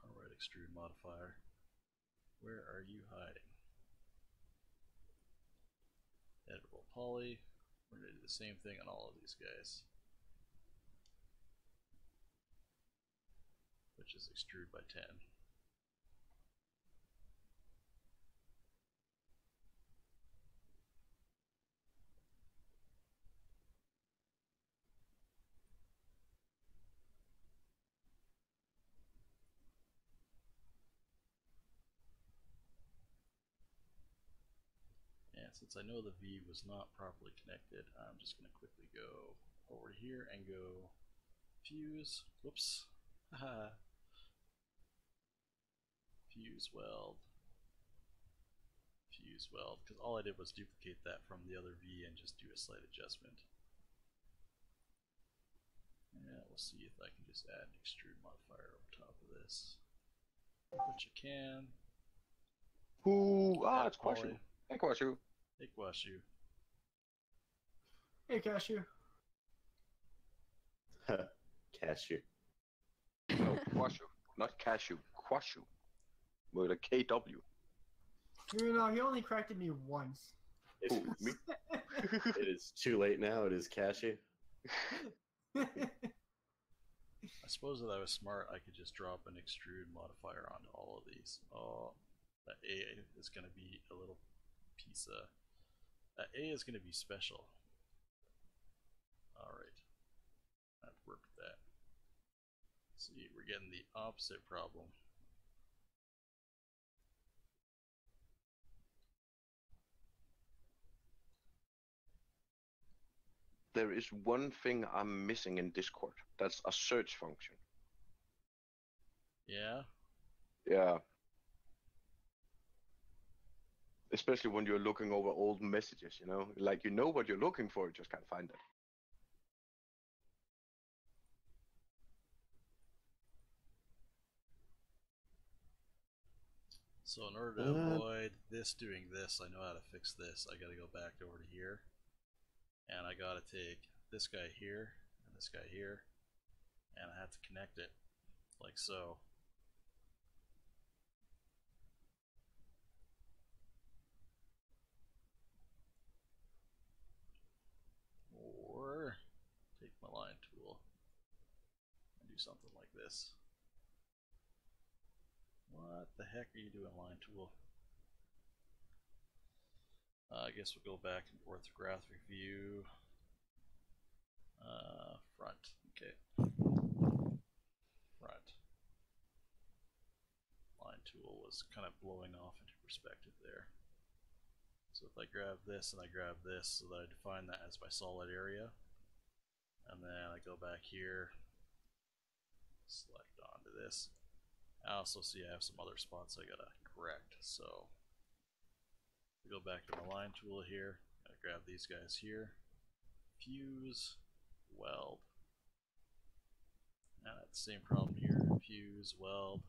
Alright, extrude modifier. Where are you hiding? Editable poly. We're going to do the same thing on all of these guys. which is extrude by 10. And since I know the V was not properly connected, I'm just going to quickly go over here and go fuse. Whoops. Haha. Fuse weld. Fuse weld. Because all I did was duplicate that from the other V and just do a slight adjustment. Yeah, we'll see if I can just add an extrude modifier over top of this. Which I can. Ooh, it's Quashu. Hey, Quashu. Hey, Quashu. Hey, Cashew. Cashew. No, Quashu. Not Cashew. Quashu. With a KW. You know, he only corrected me once. Ooh, me? It is too late now. It is Cashew. I suppose if I was smart, I could just drop an extrude modifier onto all of these. Oh, that A is going to be a little piece of... That A is going to be special. Alright. I have to work with that. See, we're getting the opposite problem. There is one thing I'm missing in Discord. That's a search function. Yeah? Yeah. Especially when you're looking over old messages, you know? Like, you know what you're looking for, you just can't find it. So in order to avoid this doing this, I know how to fix this. I gotta go back over to here. And I gotta take this guy here, and this guy here, and I have to connect it, like so. Or take my line tool and do something like this. What the heck are you doing, line tool? I guess we'll go back to orthographic view. Front. Okay. Front. Line tool was kind of blowing off into perspective there. So if I grab this and I grab this, so that I define that as my solid area, and then I go back here, select onto this. I also see I have some other spots I gotta correct, so I go back to my line tool here, I grab these guys here, fuse, weld. Now that's the same problem here, fuse, weld.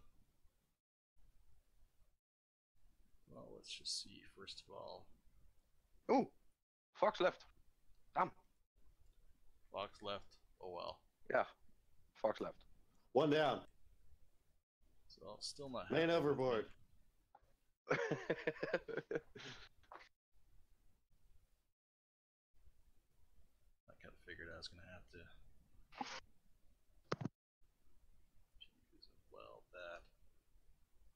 Well, let's just see first of all. Ooh, Fox left. Damn. Fox left. Oh well. Yeah, Fox left. One down. So I'll still not Man happy with overboard. me. I kind of figured I was going to have to use weld that.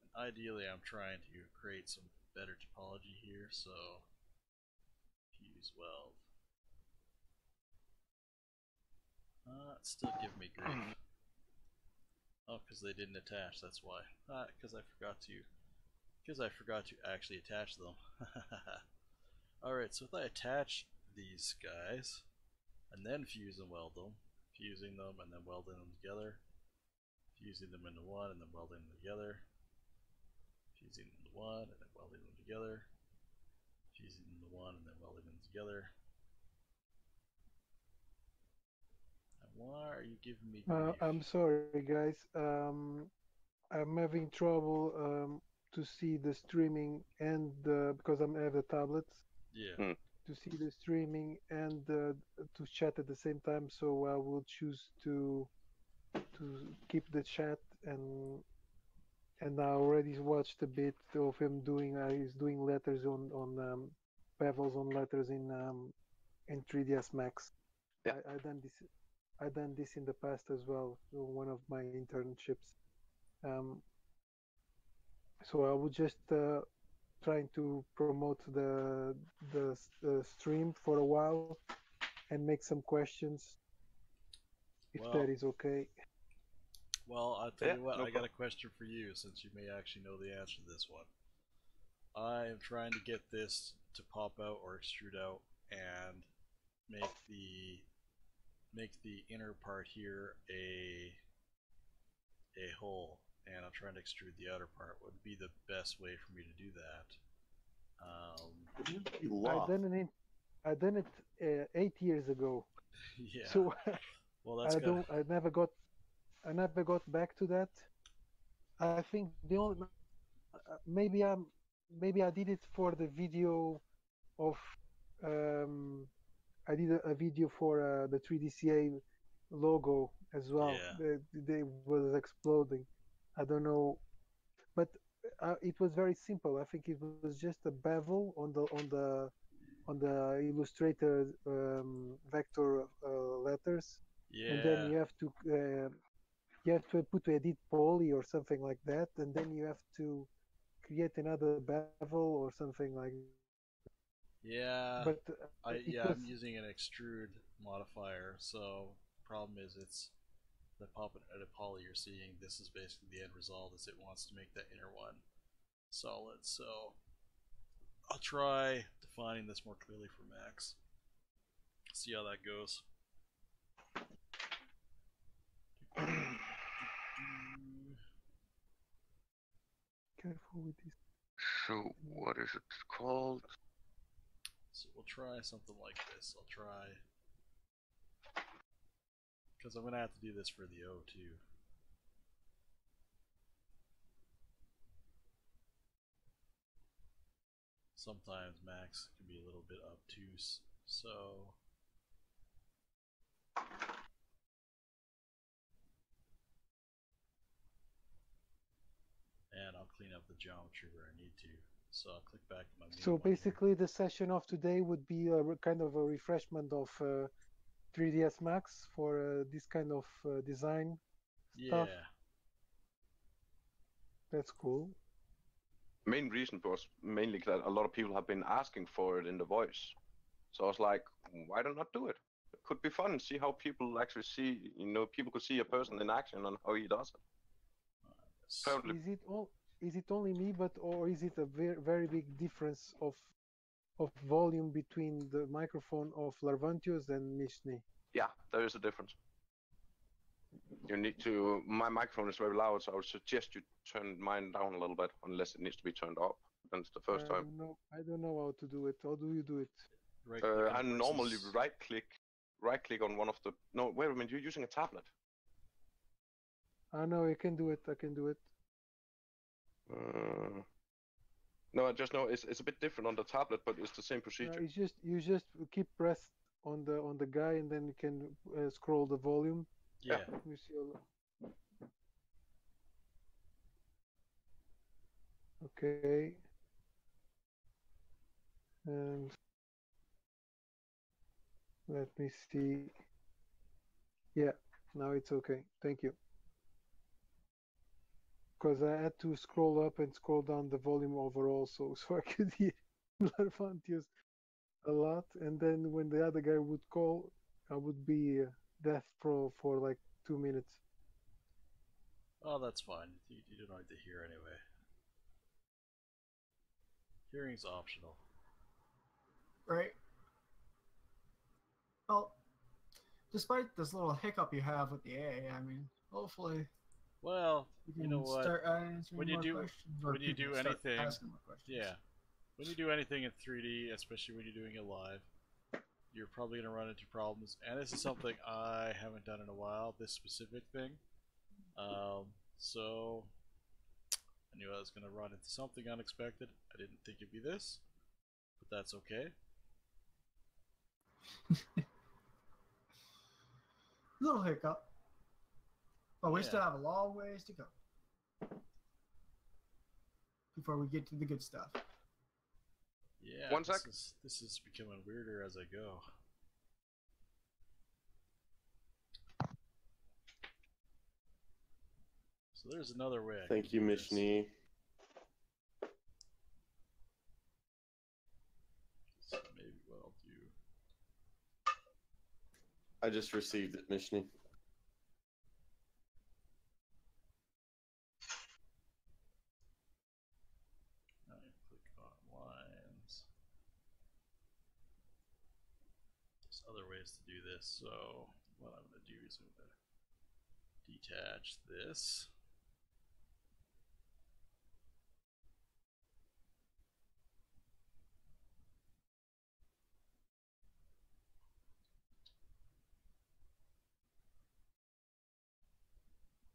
And ideally, I'm trying to create some better topology here, so fuse weld. It's still giving me grief. Oh, because they didn't attach. That's why. Because I forgot to actually attach them. Alright, so if I attach these guys and then fuse and weld them, fusing them and then welding them together, fusing them into one and then welding them together, fusing them into one and then welding them together, fusing them into one and then welding them together. And why are you giving me grief? I'm sorry, guys. I'm having trouble to see the streaming and because I have the tablets. Yeah. To see the streaming and to chat at the same time, so I will choose to keep the chat and I already watched a bit of him doing. He's doing letters on bevels on letters in 3ds Max. Yeah. I done this in the past as well. One of my internships. Um, so I would just trying to promote the stream for a while and make some questions, if Well, that is okay. well, I'll tell you what. no I got a problem. question for you, since you may actually know the answer to this one. I am trying to get this to pop out or extrude out and make the inner part here a hole, and I'm trying to extrude the outer part. What would be the best way for me to do that? I done it 8 years ago. Yeah. So Well, that's good. I never got back to that. I think the only maybe I did it for the video of I did a video for the 3DCA logo as well. Yeah. They was exploding. I don't know, but it was very simple. I think it was just a bevel on the Illustrator vector letters, and then Yeah. you have to put to edit poly or something like that, and then you have to create another bevel or something like that. Yeah. But I'm using an extrude modifier, so problem is it's the pop at a poly you're seeing. This is basically the end result, is it wants to make that inner one solid. So I'll try defining this more clearly for Max. See how that goes. careful with this. So what is it called? So we'll try something like this. I'll try, because I'm gonna have to do this for the O too. Sometimes Max can be a little bit obtuse, so and I'll clean up the geometry where I need to. So I'll click back to my main So one basically, the session of today would be a kind of a refreshment of 3ds Max for this kind of design stuff. Yeah. That's cool. Main reason was mainly that a lot of people have been asking for it in the voice. So I was like, why not do it? It could be fun. See how people actually see, people could see a person in action and how he does it. Apparently, Is it only me, or is it a very big difference of volume between the microphone of Larvantholos and Mishni? yeah, there is a difference. You need to. My microphone is very loud, so I would suggest you turn mine down a little bit, unless it needs to be turned up. And it's the first time. I don't know how to do it. How do you do it? I normally right click on one of the. No, wait a minute. You're using a tablet. I know I can do it. I can do it. No, I just know it's a bit different on the tablet, but it's the same procedure. You just keep press on the guy, and then you can scroll the volume. Yeah. You see okay. And let me see. Yeah, now it's okay. Thank you. Because I had to scroll up and scroll down the volume overall, so I could hear Larvantholos a lot. And then when the other guy would call, I would be deaf for like 2 minutes. Oh, that's fine. You don't need to hear anyway. Hearing's optional. Right. Well, despite this little hiccup you have with the A, I mean, hopefully. Well, you know what? Start answering when you more do questions, when you do anything, asking more questions. yeah, when you do anything in 3D, especially when you're doing it live, you're probably gonna run into problems. And this is something I haven't done in a while. This specific thing. So I knew I was gonna run into something unexpected. I didn't think it'd be this, but that's okay. Little hiccup. But we still have a long ways to go before we get to the good stuff. Yeah, One sec. This is becoming weirder as I go. So there's another way. Thank you, Mishni. So maybe what I'll do. I just received it, Mishni. Now I click on lines. There's other ways to do this. So what I'm going to do is I'm going to detach this.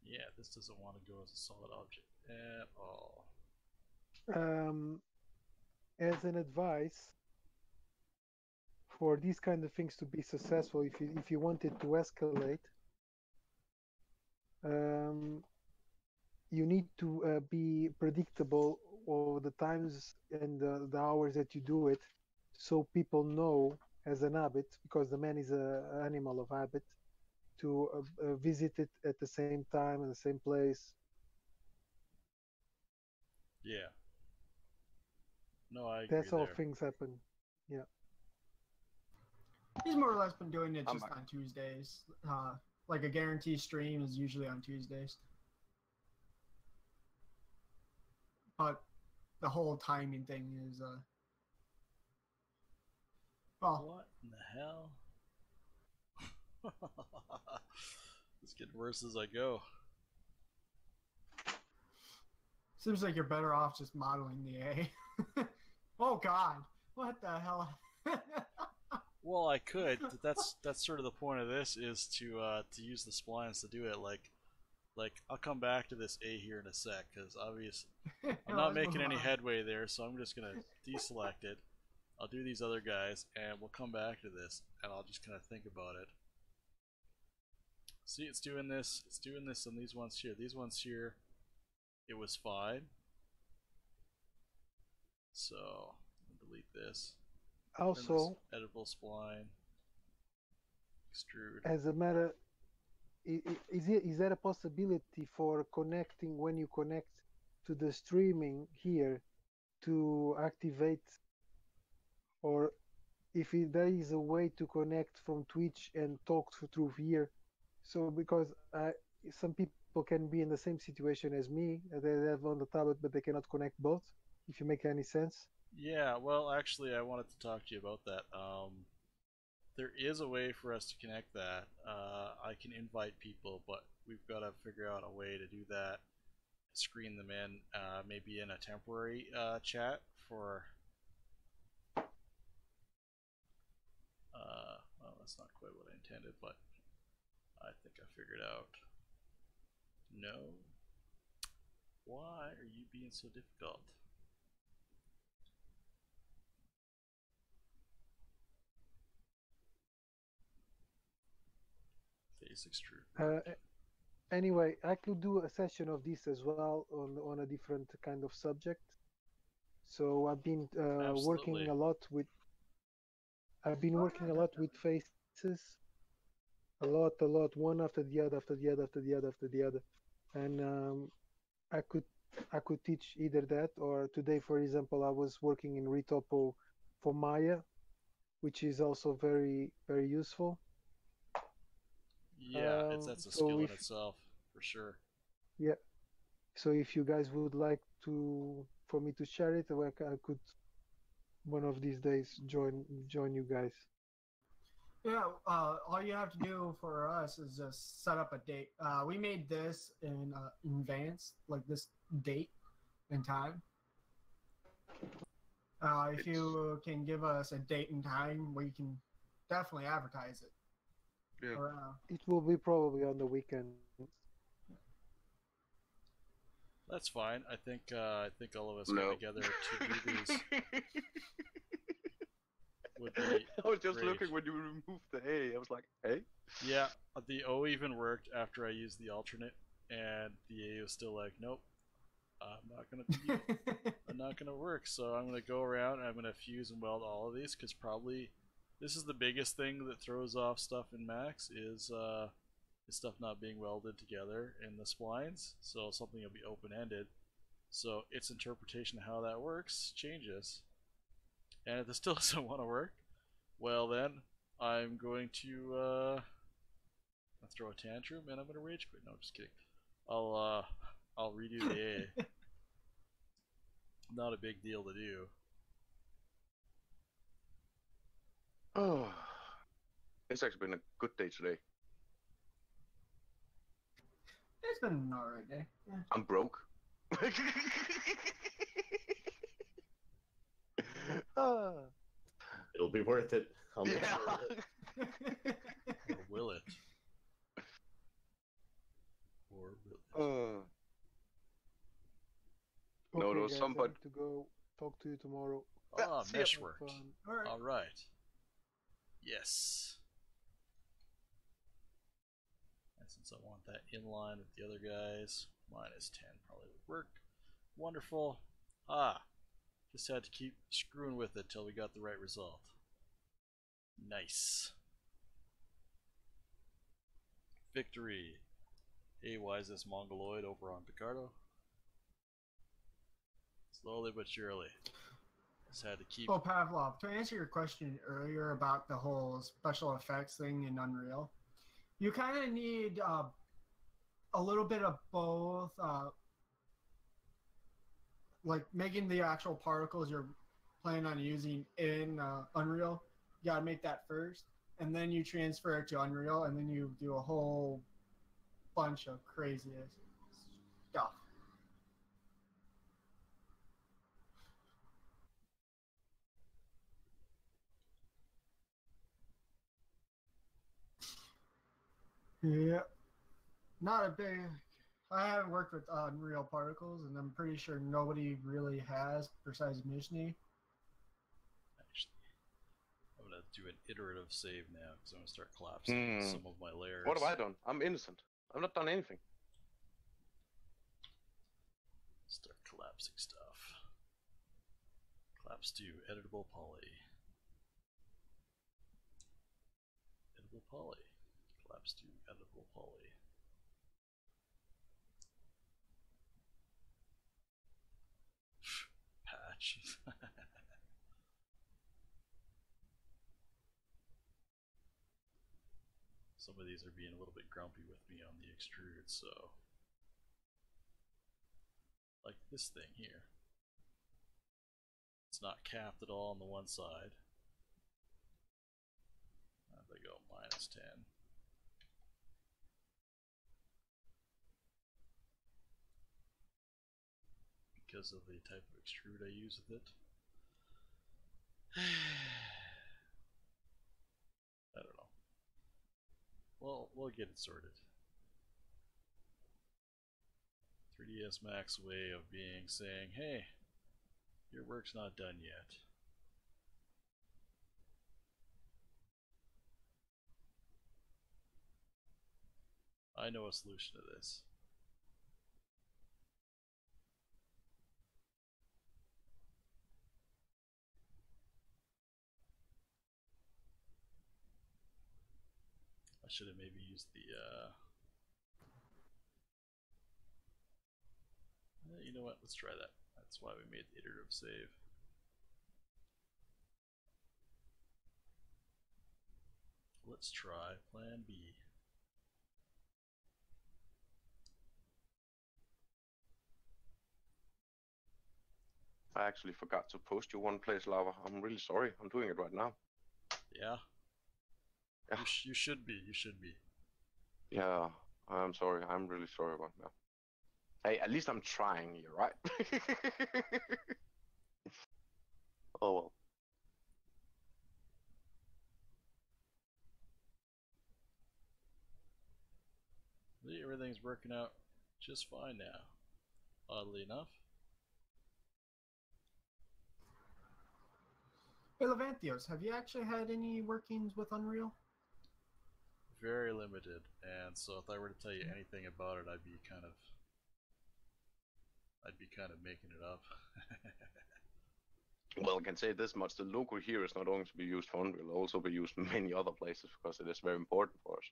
Yeah, this doesn't want to go as a solid object at all. As an advice for these kind of things to be successful, if you want it to escalate, you need to be predictable over the times and the hours that you do it, so people know as an habit, because the man is an animal of habit, to visit it at the same time in the same place. Yeah. No, I agree. That's how there. things happen. Yeah. He's more or less been doing it I'm just back. on Tuesdays. Like a guarantee stream is usually on Tuesdays. But the whole timing thing is well, What in the hell? It's getting worse as I go. seems like you're better off just modeling the A. Oh God, what the hell? Well, I could. But that's sort of the point of this, is to use the splines to do it. Like I'll come back to this A here in a sec, because obviously I'm not making any headway there, so I'm just gonna deselect it. I'll do these other guys, and we'll come back to this, and I'll just kind of think about it. See, it's doing this on these ones here. These ones here, it was fine. So I'll delete this. Also, editable spline, extrude. as a matter, is there a possibility for connecting, when you connect to the streaming here, to activate, or if there is a way to connect from Twitch and talk through here? So because some people can be in the same situation as me, they have on the tablet but they cannot connect both, if you make any sense. Yeah, well, actually, I wanted to talk to you about that. There is a way for us to connect that. I can invite people, but we've got to figure out a way to do that. Screen them in, maybe in a temporary chat for. Well, that's not quite what I intended, but I think I figured out. No. Why are you being so difficult? Face extrude. Anyway, I could do a session of this as well on a different kind of subject. So I've been working a lot with. I've been working a lot with faces, a lot, one after the other, after the other, after the other, after the other, and I could teach either that, or today, for example, I was working in Retopo for Maya, which is also very, very useful. Yeah, that's a skill in itself, for sure. Yeah. So if you guys would like for me to share it, I could one of these days join you guys. Yeah, all you have to do for us is just set up a date. We made this in advance, like this date and time. If you can give us a date and time, we can definitely advertise it. Yeah. It will be probably on the weekend. That's fine. I think all of us get together to do these. Would be I was just great. looking when you removed the A. I was like, hey? Yeah, the O even worked after I used the alternate, and the A was still like, nope, I'm not gonna work. So I'm gonna go around and I'm gonna fuse and weld all of these, because probably this is the biggest thing that throws off stuff in Max is is stuff not being welded together in the splines, so something will be open-ended. So its interpretation of how that works changes. And if this still doesn't want to work, well then, I'm going to throw a tantrum and I'm gonna rage quit. No, I'm just kidding. I'll redo the A. Not a big deal to do. Oh, it's actually been a good day today. It's been an alright day. Yeah. I'm broke. It'll be worth it. I'll make Yeah. sure of it. Or will it? Or will it? No, Okay, there was guys, somebody. I have to go. Talk to you tomorrow. Ah, See ya. meshwork. Alright. Alright. Yes. And since I want that in line with the other guys, minus 10 probably would work. Wonderful. Ah, just had to keep screwing with it till we got the right result. Nice. Victory. Hey, why is this Mongoloid over on Picardo? Slowly but surely. Just had to keep. So Pavlov, to answer your question earlier about the whole special effects thing in Unreal, you kind of need a little bit of both, like making the actual particles you're planning on using in Unreal. You gotta make that first, and then you transfer it to Unreal, and then you do a whole bunch of crazy stuff. Yeah, not a big. I haven't worked with Unreal Particles, and I'm pretty sure nobody really has besides Mishni. Actually, I'm gonna do an iterative save now because I'm gonna start collapsing some of my layers. What have I done? I'm innocent. I've not done anything. Start collapsing stuff. Collapse to editable poly. Editable poly. Collapse to editable poly. Patch. Some of these are being a little bit grumpy with me on the extrude, so like this thing here. It's not capped at all on the one side. If I go minus 10. Because of the type of extrude I use with it. I don't know. Well, we'll get it sorted. 3ds Max way of being saying, hey, your work's not done yet. I know a solution to this. I should have maybe used the you know what, let's try that. That's why we made the iterative save. Let's try plan B. I actually forgot to post you one place, Lava. I'm really sorry. I'm doing it right now. Yeah? Yeah. You should be. You should be. Yeah, I'm sorry. I'm really sorry about that. Hey, at least I'm trying here, right? Oh well. Everything's working out just fine now, oddly enough. Hey, Larvantholos, have you actually had any workings with Unreal? Very limited, and so if I were to tell you anything about it, I'd be kind of making it up. Well, I can say this much: the logo here is not only to be used for Unreal, it'll also be used in many other places because it is very important for us.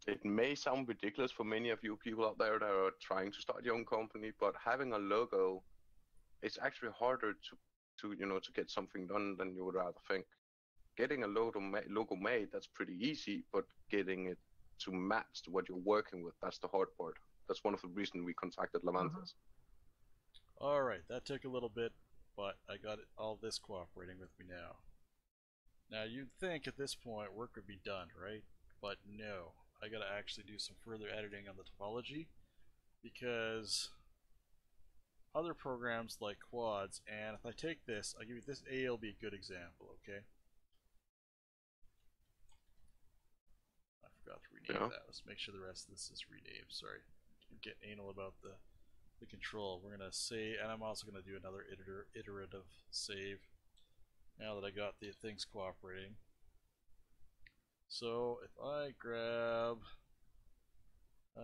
It may sound ridiculous for many of you people out there that are trying to start your own company, but having a logo, it's actually harder to get something done than you would rather think. Getting a logo made, that's pretty easy, but getting it to match to what you're working with, that's the hard part. That's one of the reasons we contacted Larvantholos. Alright, that took a little bit, but I got all this cooperating with me now. Now you'd think at this point work would be done, right? But no, I gotta actually do some further editing on the topology, because other programs like quads, and if I take this, I'll give you this. A will be a good example, okay? I forgot to rename that. Let's make sure the rest of this is renamed. Sorry, I'm getting anal about the control. We're gonna say, and I'm also gonna do another iterative save now that I got the things cooperating. So if I grab, we're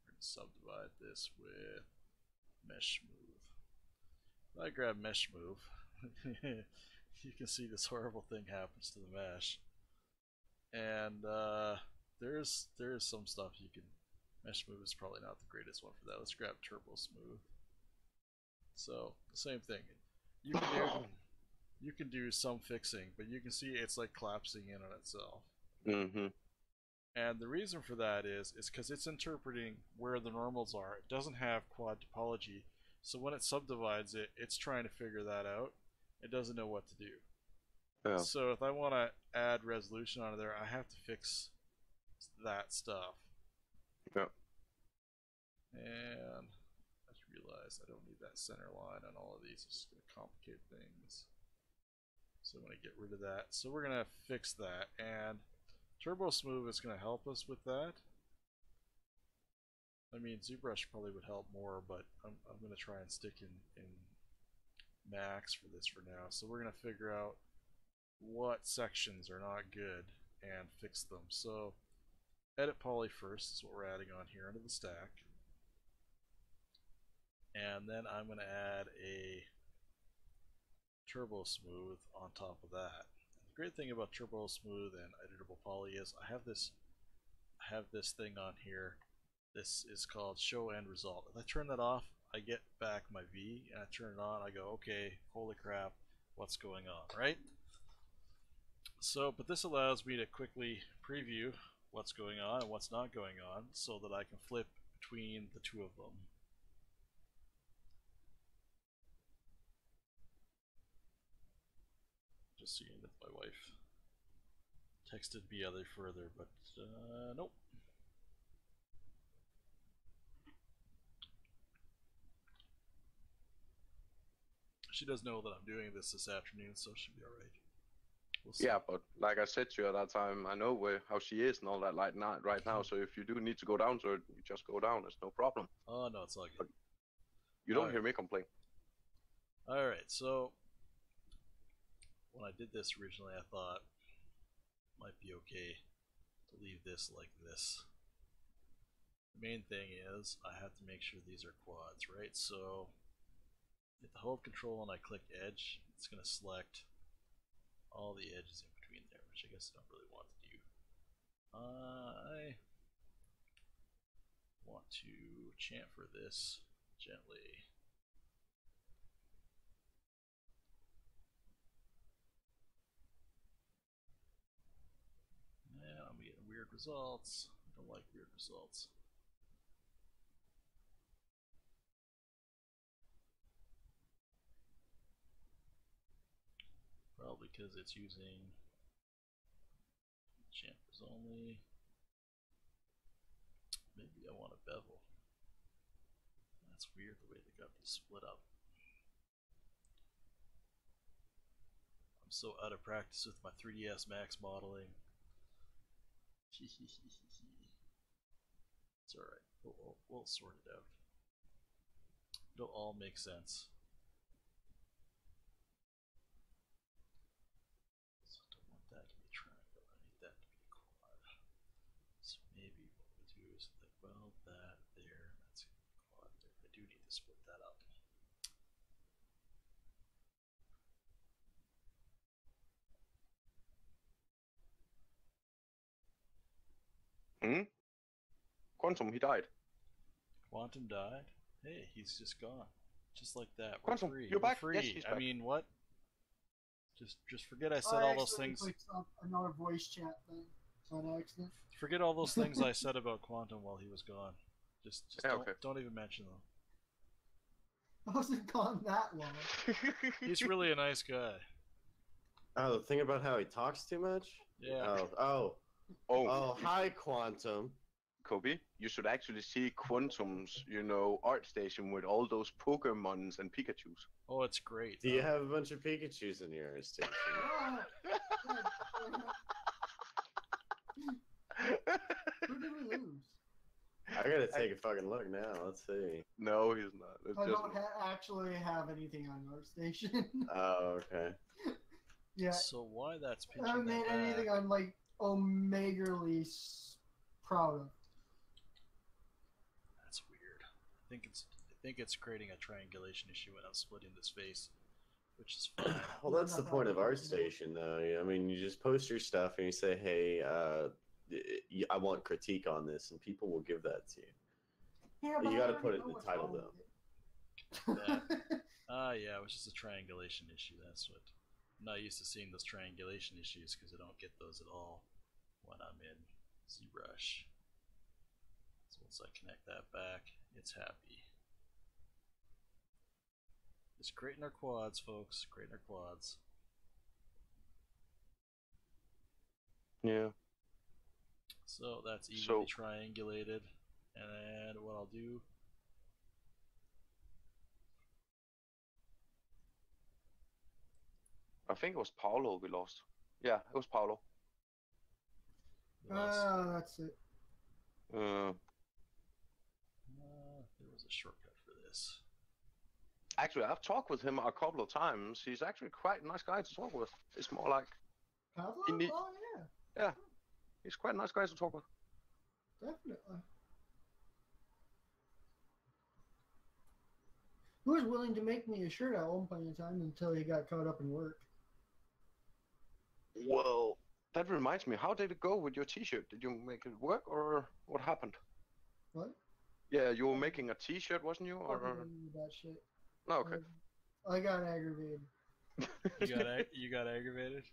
gonna subdivide this with mesh move. If I grab mesh move, you can see this horrible thing happens to the mesh. And there's some stuff you can. Mesh move is probably not the greatest one for that. Let's grab turbo smooth. So the same thing. You can do some fixing, but you can see it's like collapsing in on itself. And the reason for that is because it's interpreting where the normals are. It doesn't have quad topology, so when it subdivides it, it's trying to figure that out. It doesn't know what to do. Yeah. So if I want to add resolution onto there, I have to fix that stuff. Yeah. And I just realized I don't need that center line on all of these. It's just going to complicate things. So I'm going to get rid of that. So we're going to fix that. And Turbo Smooth is going to help us with that. I mean, ZBrush probably would help more, but I'm going to try and stick in Max for this for now. So we're going to figure out what sections are not good and fix them. So edit poly first is what we're adding on here into the stack. And then I'm going to add a Turbo Smooth on top of that. And the great thing about Turbo Smooth and editable poly is I have this thing on here. This is called show end result. If I turn that off, I get back my V, and I turn it on, I go, okay, holy crap, what's going on, right? So, but this allows me to quickly preview what's going on and what's not going on so that I can flip between the two of them. Just seeing if my wife texted me other further, but nope. She does know that I'm doing this afternoon, so she'll be alright. We'll see. Yeah, but like I said to you at that time, I know how she is and all that right now, so if you do need to go down to her, you just go down, it's no problem. Oh, no, it's all good. But you don't hear me complain. Alright, so when I did this originally, I thought it might be okay to leave this like this. The main thing is I have to make sure these are quads, right? So if I hold control and I click edge, it's going to select all the edges in between there, which I guess I don't really want to do. I want to chamfer this gently. Yeah, I'm getting weird results. I don't like weird results. Probably because it's using chamfers only. Maybe I want a bevel. That's weird the way they got these split up. I'm so out of practice with my 3ds Max modeling. It's alright. We'll sort it out. It'll all make sense. So I don't want that to be a triangle. I need that to be a quad. So maybe what we do is like, well, that there, that's a quad there. I do need to split that up. Hmm? Quantum, he died. Quantum died. Hey, he's just gone. Just like that. We're Quantum, free. you're We're back? free. Yes, he's I back. mean, what? Just forget I said I all those accidentally things. clicked up another voice chat thing on accident. Forget all those things I said about Quantum while he was gone. Just Yeah, don't okay. don't even mention them. I wasn't gone that long. He's really a nice guy. Oh, the thing about how he talks too much? Yeah. Oh, hi, Quantum. Kobe, you should actually see Quantum's, art station with all those Pokemons and Pikachus. Oh, it's great. Do you have a bunch of Pikachus in your station? Who did we lose? I gotta take a fucking look now. Let's see. No, he's not. It's I just don't actually have anything on our station. Oh, okay. Yeah, So why that's I pinching haven't made that anything back? I'm like omegarly proud of. That's weird. I think it's creating a triangulation issue when I'm splitting this face, which is fine. Well, that's the point of our station, though. I mean, you just post your stuff and you say, "Hey, I want critique on this," and people will give that to you. Yeah, You but gotta I put already it in know the what's title, wrong though. with it. Yeah, it was just a triangulation issue. That's what. I'm not used to seeing those triangulation issues because I don't get those at all when I'm in ZBrush. So once I connect that back, it's happy. Just creating our quads, folks. Creating our quads. yeah. So that's So- evenly triangulated. And what I'll do. I think it was Paolo we lost. Yeah, it was Paolo. That's it. Uh, There was a shortcut for this. Actually, I've talked with him a couple of times. He's actually quite a nice guy to talk with. It's more like Pavlov? Indeed. Oh yeah, he's quite a nice guy to talk with. definitely. Who was willing to make me a shirt at one point in time until he got caught up in work? Well, that reminds me. How did it go with your T-shirt? Did you make it work, or what happened? What? Yeah, you were making a T-shirt, wasn't you? Fucking Or with that shit. no? Okay. I got aggravated. You got aggravated.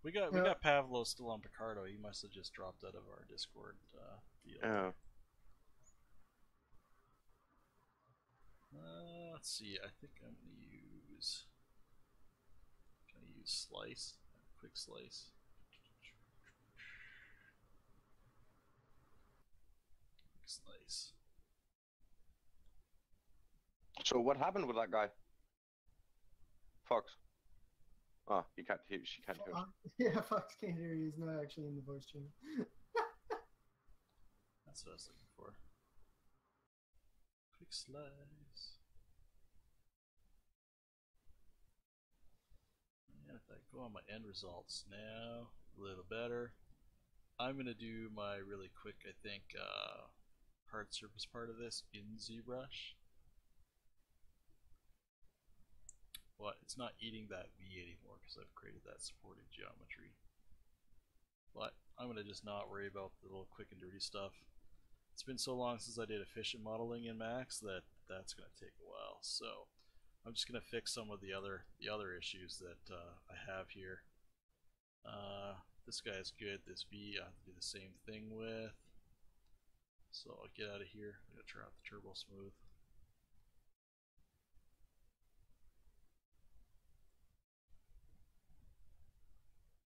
We got Pavlo still on Picardo. He must have just dropped out of our Discord deal. Yeah. Let's see. I think I'm gonna use slice, quick slice. Quick slice. So what happened with that guy? Fox. Oh, you can't hear. She can't hear. Yeah, Fox can't hear you. He's not actually in the voice channel. That's what I was looking for. Quick slice. And if I go on my end results now, a little better. I'm gonna do my really quick, I think, hard surface part of this in ZBrush. But it's not eating that V anymore because I've created that supported geometry. But I'm gonna just not worry about the little quick and dirty stuff. It's been so long since I did efficient modeling in Max that that's gonna take a while. So I'm just gonna fix some of the other issues that I have here. This guy's good. This V I have to do the same thing with. So I'll get out of here. I'm gonna turn off the turbo smooth.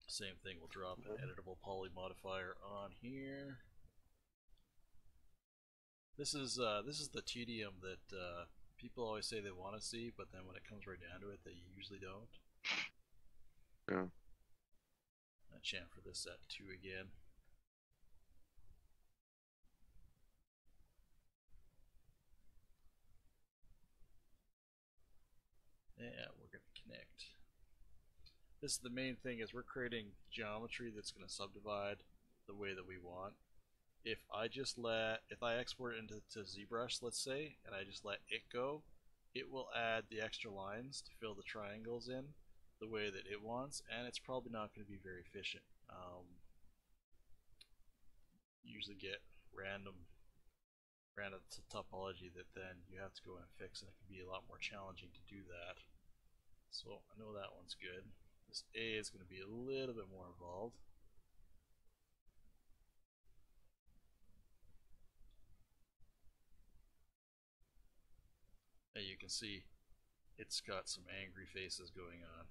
Same thing, we'll drop an editable poly modifier on here. This is the tedium that people always say they want to see, but then when it comes right down to it, they usually don't. Yeah. I chamfer this at 2 again. And we're going to connect. This is the main thing, is we're creating geometry that's going to subdivide the way that we want. If I export it into ZBrush, let's say, and I just let it go, it will add the extra lines to fill the triangles in the way that it wants, and it's probably not going to be very efficient. you usually get random topology that then you have to go and fix, and it can be a lot more challenging to do that. So I know that one's good. This A is going to be a little bit more involved. And you can see it's got some angry faces going on.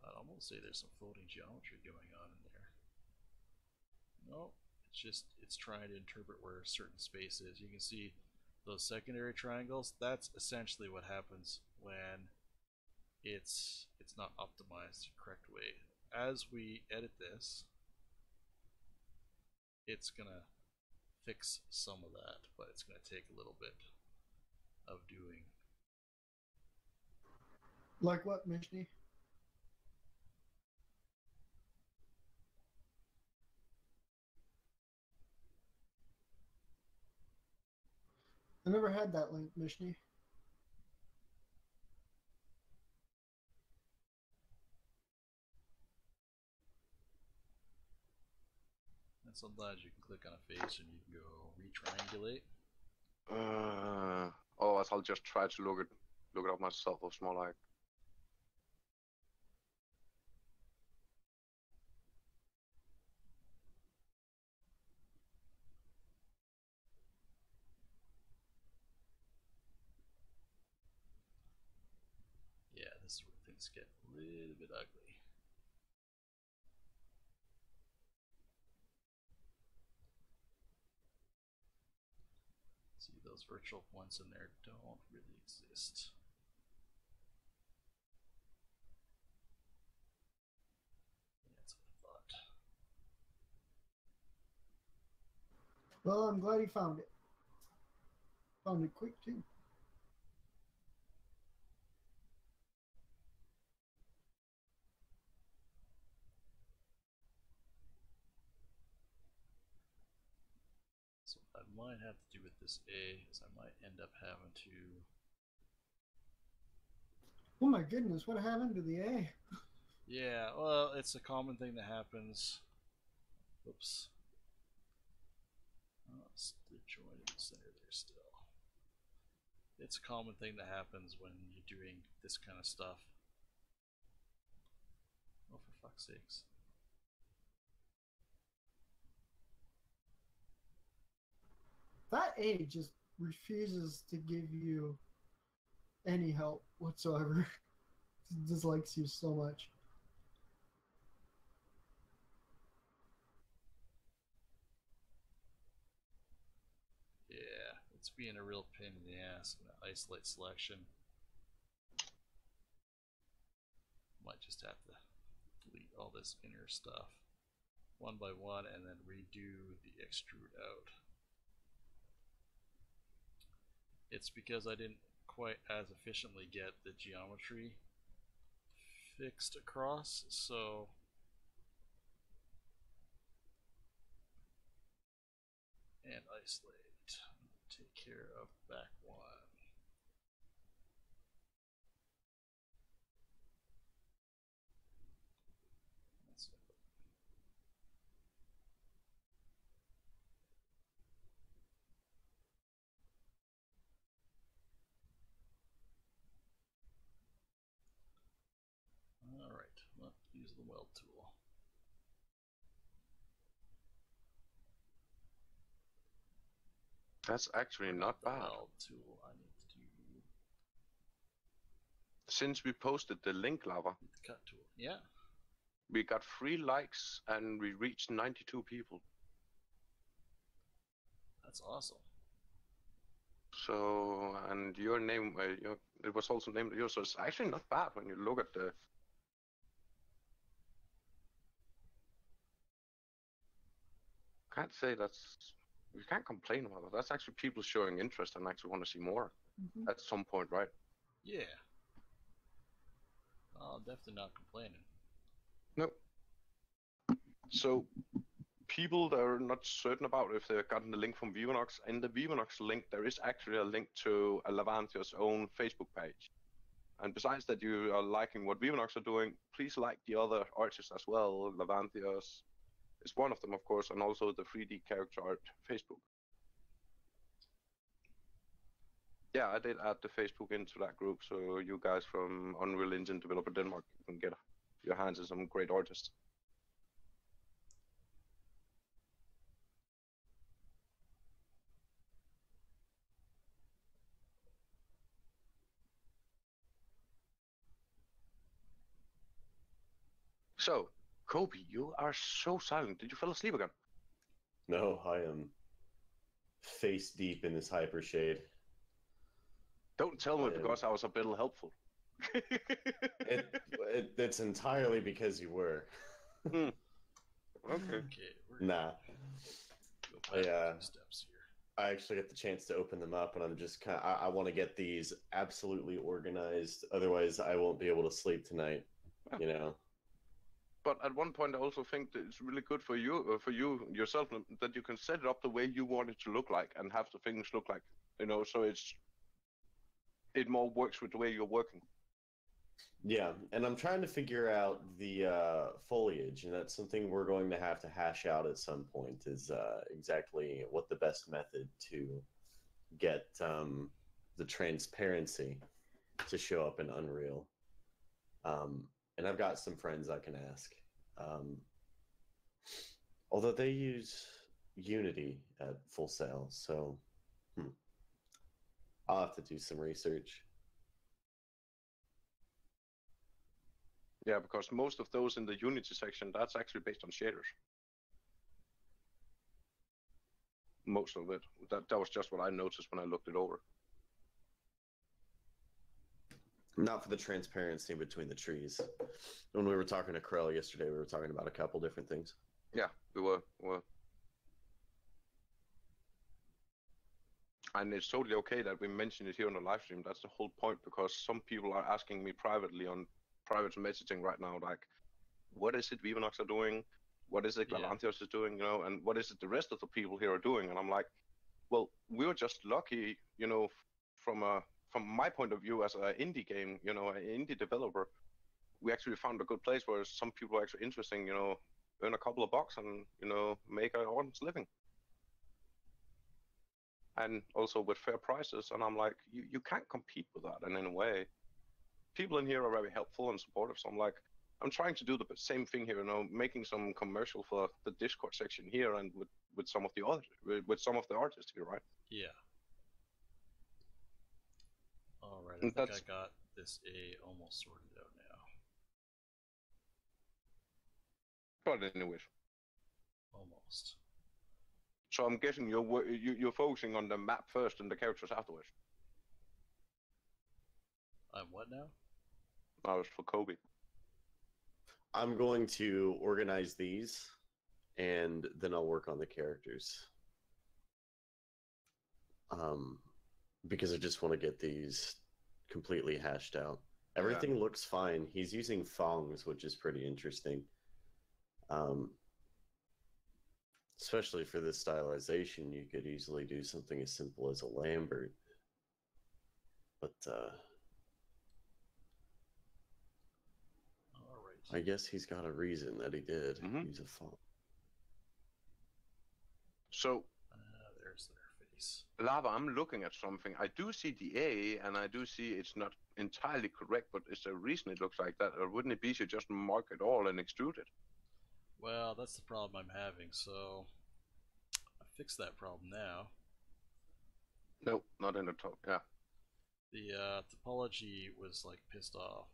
I'd almost say there's some floating geometry going on in there. No, it's trying to interpret where a certain space is. You can see those secondary triangles. That's essentially what happens when it's not optimized the correct way. As we edit this, it's gonna fix some of that, but it's gonna take a little bit of doing. Like what, Mishni? I never had that link, Mishni. And sometimes you can click on a face and you can go re-triangulate. Otherwise, I'll just try to look it up myself. It's more like. Yeah, this is where things get a little bit ugly. See, those virtual points in there don't really exist. Yeah, that's what I thought. Well, I'm glad he found it. Found it quick, too. So what I might have to do with this A is I might end up having to. Oh my goodness, what happened to the A? Yeah, well, it's a common thing that happens. Oops. Oh, it's the joint in the center there still. It's a common thing that happens when you're doing this kind of stuff. Oh, for fuck's sakes. That A just refuses to give you any help whatsoever. It dislikes you so much. Yeah, it's being a real pain in the ass in the isolate selection. Might just have to delete all this inner stuff one by one and then redo the extrude out. It's because I didn't quite as efficiently get the geometry fixed across, so and isolate. Take care of back one. That's it. Alright, well, use the weld tool. That's actually not bad. Weld tool I need to do. Since we posted the link, Lava, The cut tool. Yeah. we got 3 likes and we reached 92 people. That's awesome. So, and your name, it was also named yours, so it's actually not bad when you look at the. Can't say that's. We can't complain about it. That's actually people showing interest and actually want to see more at some point, right? Yeah. I'm definitely not complaining. No. So, people that are not certain about if they've gotten the link from Vivonox, in the Vivonox link there is actually a link to a Larvantholos own Facebook page. And besides that, you are liking what Vivinox are doing, please like the other artists as well. Larvantholos is one of them, of course, and also the 3D character art Facebook. Yeah, I did add the Facebook into that group, so you guys from Unreal Engine Developer Denmark can get your hands on some great artists. So, Kobe, you are so silent. Did you fall asleep again? No, I am face deep in this hyper shade. Don't tell me because I was a bit helpful. It's entirely because you were. Okay. Okay, we're Nah. go back a few steps here. I actually get the chance to open them up, and I'm just kind of, I want to get these absolutely organized. Otherwise, I won't be able to sleep tonight. Yeah. You know. But at one point, I also think that it's really good for you yourself, that you can set it up the way you want it to look like and have the things look like, so it more works with the way you're working. Yeah, and I'm trying to figure out the foliage, and that's something we're going to have to hash out at some point, is exactly what the best method to get the transparency to show up in Unreal. And I've got some friends I can ask. Although they use Unity at Full Sail, so I'll have to do some research. Yeah, because most of those in the Unity section, that's actually based on shaders. Most of it. That was just what I noticed when I looked it over. Not for the transparency between the trees. When we were talking to Krell yesterday, we were talking about a couple different things. Yeah, we were. And it's totally okay that we mention it here on the live stream. That's the whole point, because some people are asking me privately on private messaging right now, like, what is it Vivinox are doing? What is it Larvantholos is doing? And what is it the rest of the people here are doing? And I'm like, well, we were just lucky, from my point of view as an indie game, an indie developer, we actually found a good place where some people are actually interesting, earn a couple of bucks and, make an honest living. And also with fair prices. And I'm like, you can't compete with that in any way. People in here are very helpful and supportive. So I'm like, I'm trying to do the same thing here, making some commercial for the Discord section here and with some of the artists here, right? Yeah. All right, I think I got this A almost sorted out now. But anyways, Almost. So I'm guessing you're focusing on the map first and the characters afterwards. I'm what now? That was for Kobe. I'm going to organize these, and then I'll work on the characters. Because I just want to get these completely hashed out. Everything looks fine. He's using thongs, which is pretty interesting. Especially for this stylization, you could easily do something as simple as a Lambert. But, I guess he's got a reason that he did use a font. So, there's their face. Lava, I'm looking at something. I do see the A, and I do see it's not entirely correct, but is there a reason it looks like that? Or wouldn't it be to just mark it all and extrude it? Well, that's the problem I'm having, so I fixed that problem now. No, not in the top, yeah. The topology was like pissed off.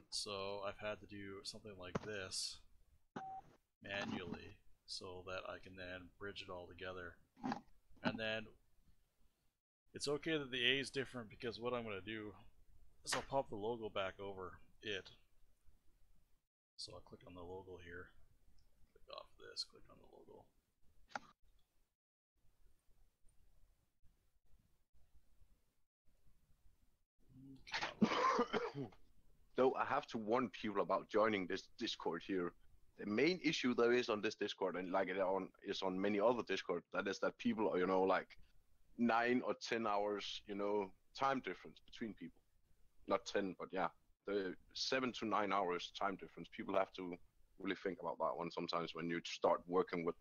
So I've had to do something like this manually so that I can then bridge it all together. And then it's okay that the A is different, because what I'm going to do is I'll pop the logo back over it. So I'll click on the logo here, click off this, click on the logo. Though I have to warn people about joining this Discord here. The main issue there is on this Discord, and like it is on many other Discord, that is that people are, like 9 or 10 hours, time difference between people. not 10, but yeah, the 7 to 9 hours time difference. People have to really think about that one sometimes when you start working with,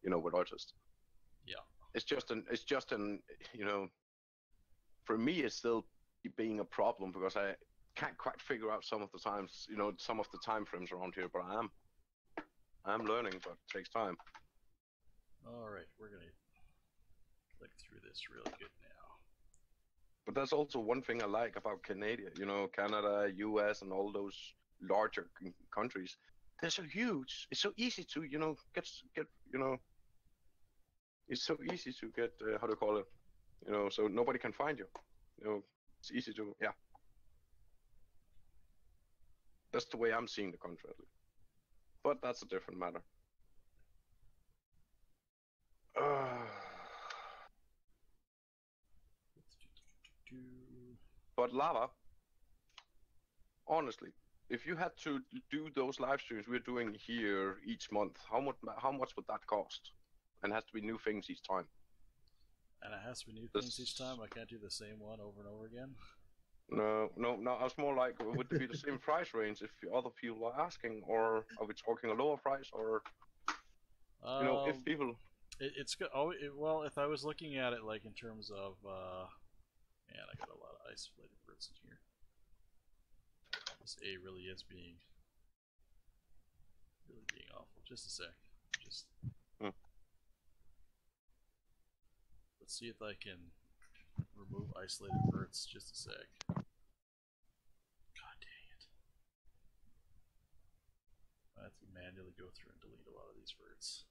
with artists. Yeah. It's just an, for me, it's still being a problem because I can't quite figure out some of the times, some of the time frames around here, but I'm learning, but it takes time. All right, we're gonna click through this really good now. But that's also one thing I like about Canada, Canada, US, and all those larger countries. They're so huge. It's so easy to, get, it's so easy to get, how do you call it? So nobody can find you. It's easy to, yeah. That's the way I'm seeing the country, at least. But that's a different matter. But Lava, honestly, if you had to do those live streams we're doing here each month, how much would that cost? And it has to be new things each time. And it has to be new things each time. I can't do the same one over and over again. No. I was more like, would it be the same price range if other people are asking, or are we talking a lower price, or if people? It's good. Oh, well, if I was looking at it like in terms of, man, I got a lot of isolated birds in here. This A really is being awful. Just a sec. Just. Let's see if I can remove isolated birds. Just a sec. God dang it. I have to manually go through and delete a lot of these birds.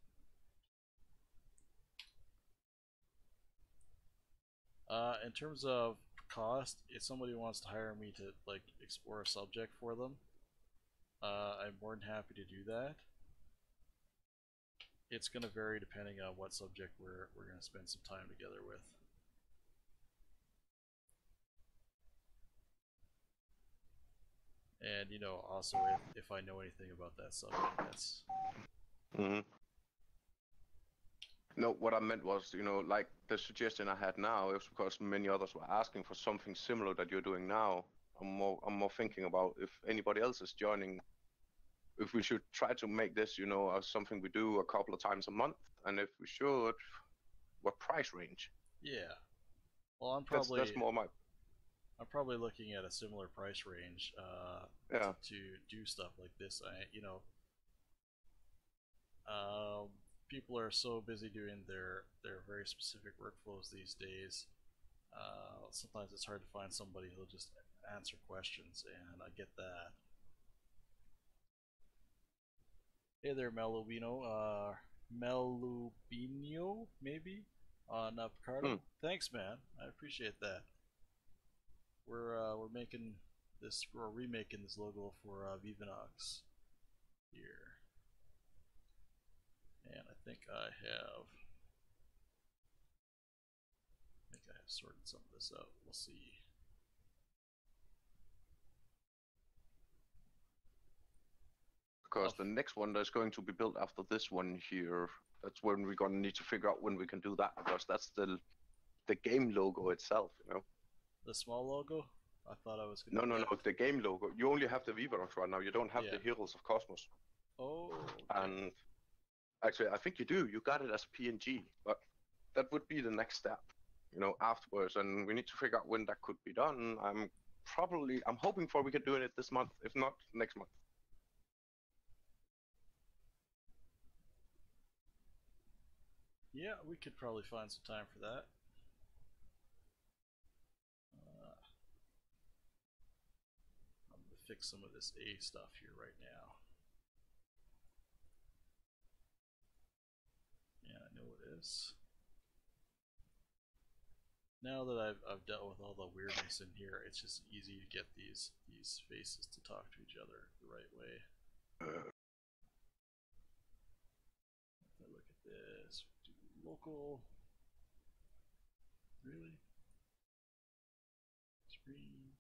In terms of cost, if somebody wants to hire me to like explore a subject for them, I'm more than happy to do that. It's going to vary depending on what subject we're going to spend some time together with. And also if I know anything about that subject, that's. No, what I meant was, like the suggestion I had now is because many others were asking for something similar that you're doing now. I'm more thinking about if anybody else is joining, if we should try to make this, something we do a couple of times a month, and if we should, what price range? Yeah. Well, I'm probably that's more my. I'm probably looking at a similar price range to do stuff like this. People are so busy doing their very specific workflows these days. Sometimes it's hard to find somebody who'll just answer questions, and I get that. Hey there, Melubino. Melubino, maybe? Not Picardo? Thanks, man. I appreciate that. We're making this, we're remaking this logo for Vivinox here. And I think I have sorted some of this out. We'll see. Because the next one that's going to be built after this one here, that's when we're gonna need to figure out when we can do that, because that's the game logo itself, The small logo? I thought I was gonna. No, the game logo. You only have the Vivinox right now. You don't have the Heroes of Cosmos. Oh. Okay. And actually, I think you do. You got it as a PNG, but that would be the next step, afterwards. And we need to figure out when that could be done. I'm hoping for we can do it this month, if not next month. Yeah, we could probably find some time for that. I'm gonna fix some of this A stuff here right now. Yeah, I know it is. Now that I've dealt with all the weirdness in here, it's just easy to get these faces to talk to each other the right way. If I look at this, do local. Really? Screen.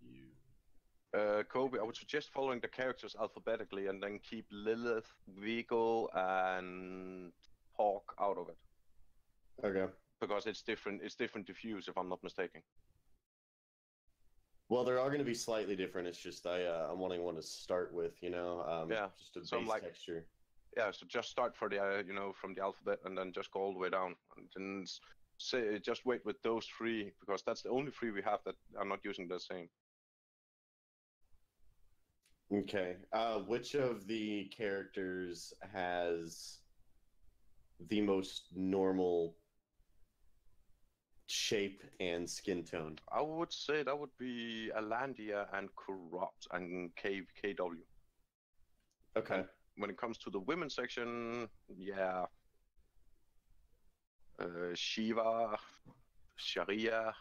View. Kobe, I would suggest following the characters alphabetically and then keep Lilith, Vigo, and Hawk out of it. Okay. Because it's different diffuse, if I'm not mistaken. Well, they're all going to be slightly different. It's just I'm wanting one to start with, Yeah, just a so I'm base like- texture. Yeah, so just start for the from the alphabet and then just go all the way down, and then say just wait with those 3 because that's the only 3 we have that are not using the same. Okay. Which of the characters has the most normal shape and skin tone? I would say that would be Alandia and Corrupt and KW. Okay. And when it comes to the women's section, yeah, Shiva, Sharia.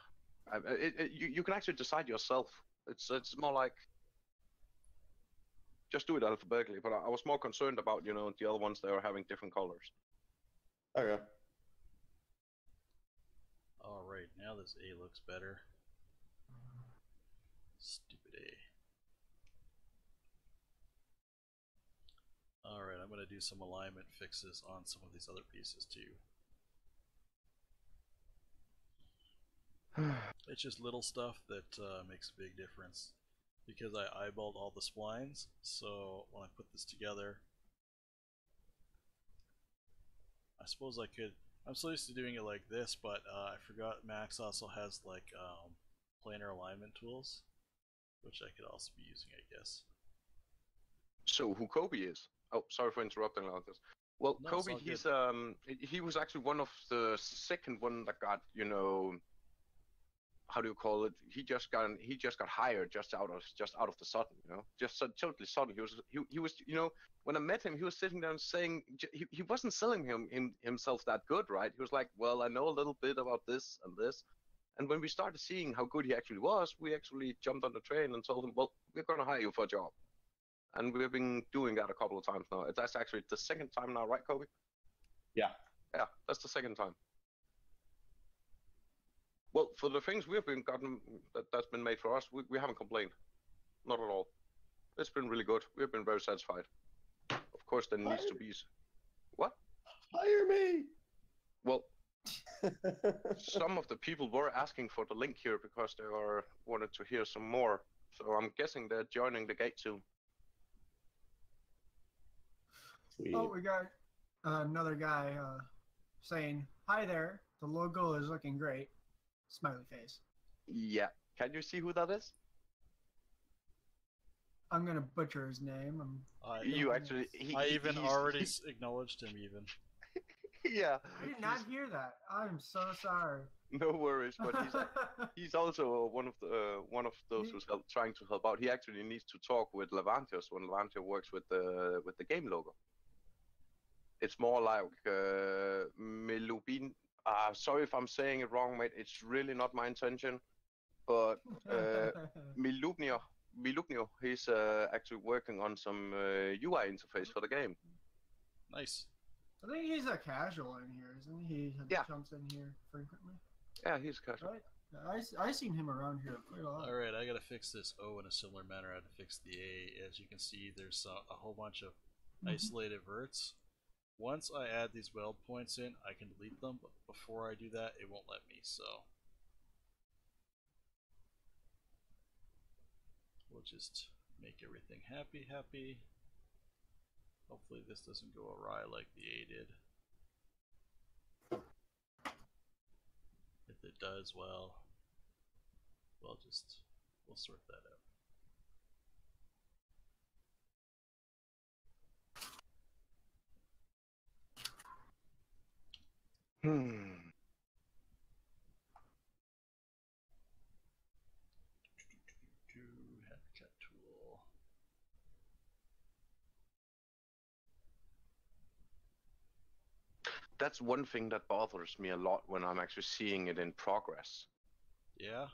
You can actually decide yourself. It's more like just do it alphabetically. But I was more concerned about the other ones that are having different colors. Okay. All right, now this A looks better. Stupid A. All right, I'm gonna do some alignment fixes on some of these other pieces too. It's just little stuff that makes a big difference because I eyeballed all the splines. So when I put this together, I suppose I could. I'm so used to doing it like this, but I forgot Max also has like planar alignment tools, which I could also be using, I guess. So who Kobe is? Oh, sorry for interrupting like this. Well, No, it's Kobe, all good. he's he was actually one of the second one that got how do you call it? He just got hired just out of the sudden, just so, totally sudden. He was when I met him, he was sitting there and saying he wasn't selling himself that good, right? He was like, well, I know a little bit about this and this. And when we started seeing how good he actually was, we actually jumped on the train and told him, well, we're going to hire you for a job. And we've been doing that a couple of times now. That's actually the second time now, right, Kobe? Yeah. Yeah, that's the second time. Well, for the things we've been gotten that's been made for us, we haven't complained. Not at all. It's been really good. We've been very satisfied. Of course, there needs to be... What? Hire me! Well, some of the people were asking for the link here because they wanted to hear some more. So I'm guessing they're joining the gate soon. Sweet. Oh, we got another guy saying, "Hi there. The logo is looking great." Smiley face. Yeah. Can you see who that is? I'm gonna butcher his name. You actually... I even already acknowledged him even. Yeah. I did not hear that. I'm so sorry. No worries, but he's also one of those who's trying to help out. He actually needs to talk with Larvantholos when Larvantholos works with the game logo. It's more like Melubin. Sorry if I'm saying it wrong, mate. It's really not my intention. But Milubnio, he's actually working on some UI interface for the game. Nice. I think he's a casual in here, isn't he? He jumps in here frequently. Yeah, he's casual. Right? I seen him around here quite a lot. Alright, I gotta fix this O in a similar manner I had to fix the A. As you can see, there's a whole bunch of isolated verts. Once I add these weld points in, I can delete them, but before I do that, it won't let me, so... We'll just make everything happy. Hopefully this doesn't go awry like the A did. If it does, well, we'll sort that out. Habitat tool. That's one thing that bothers me a lot when I'm actually seeing it in progress. Yeah.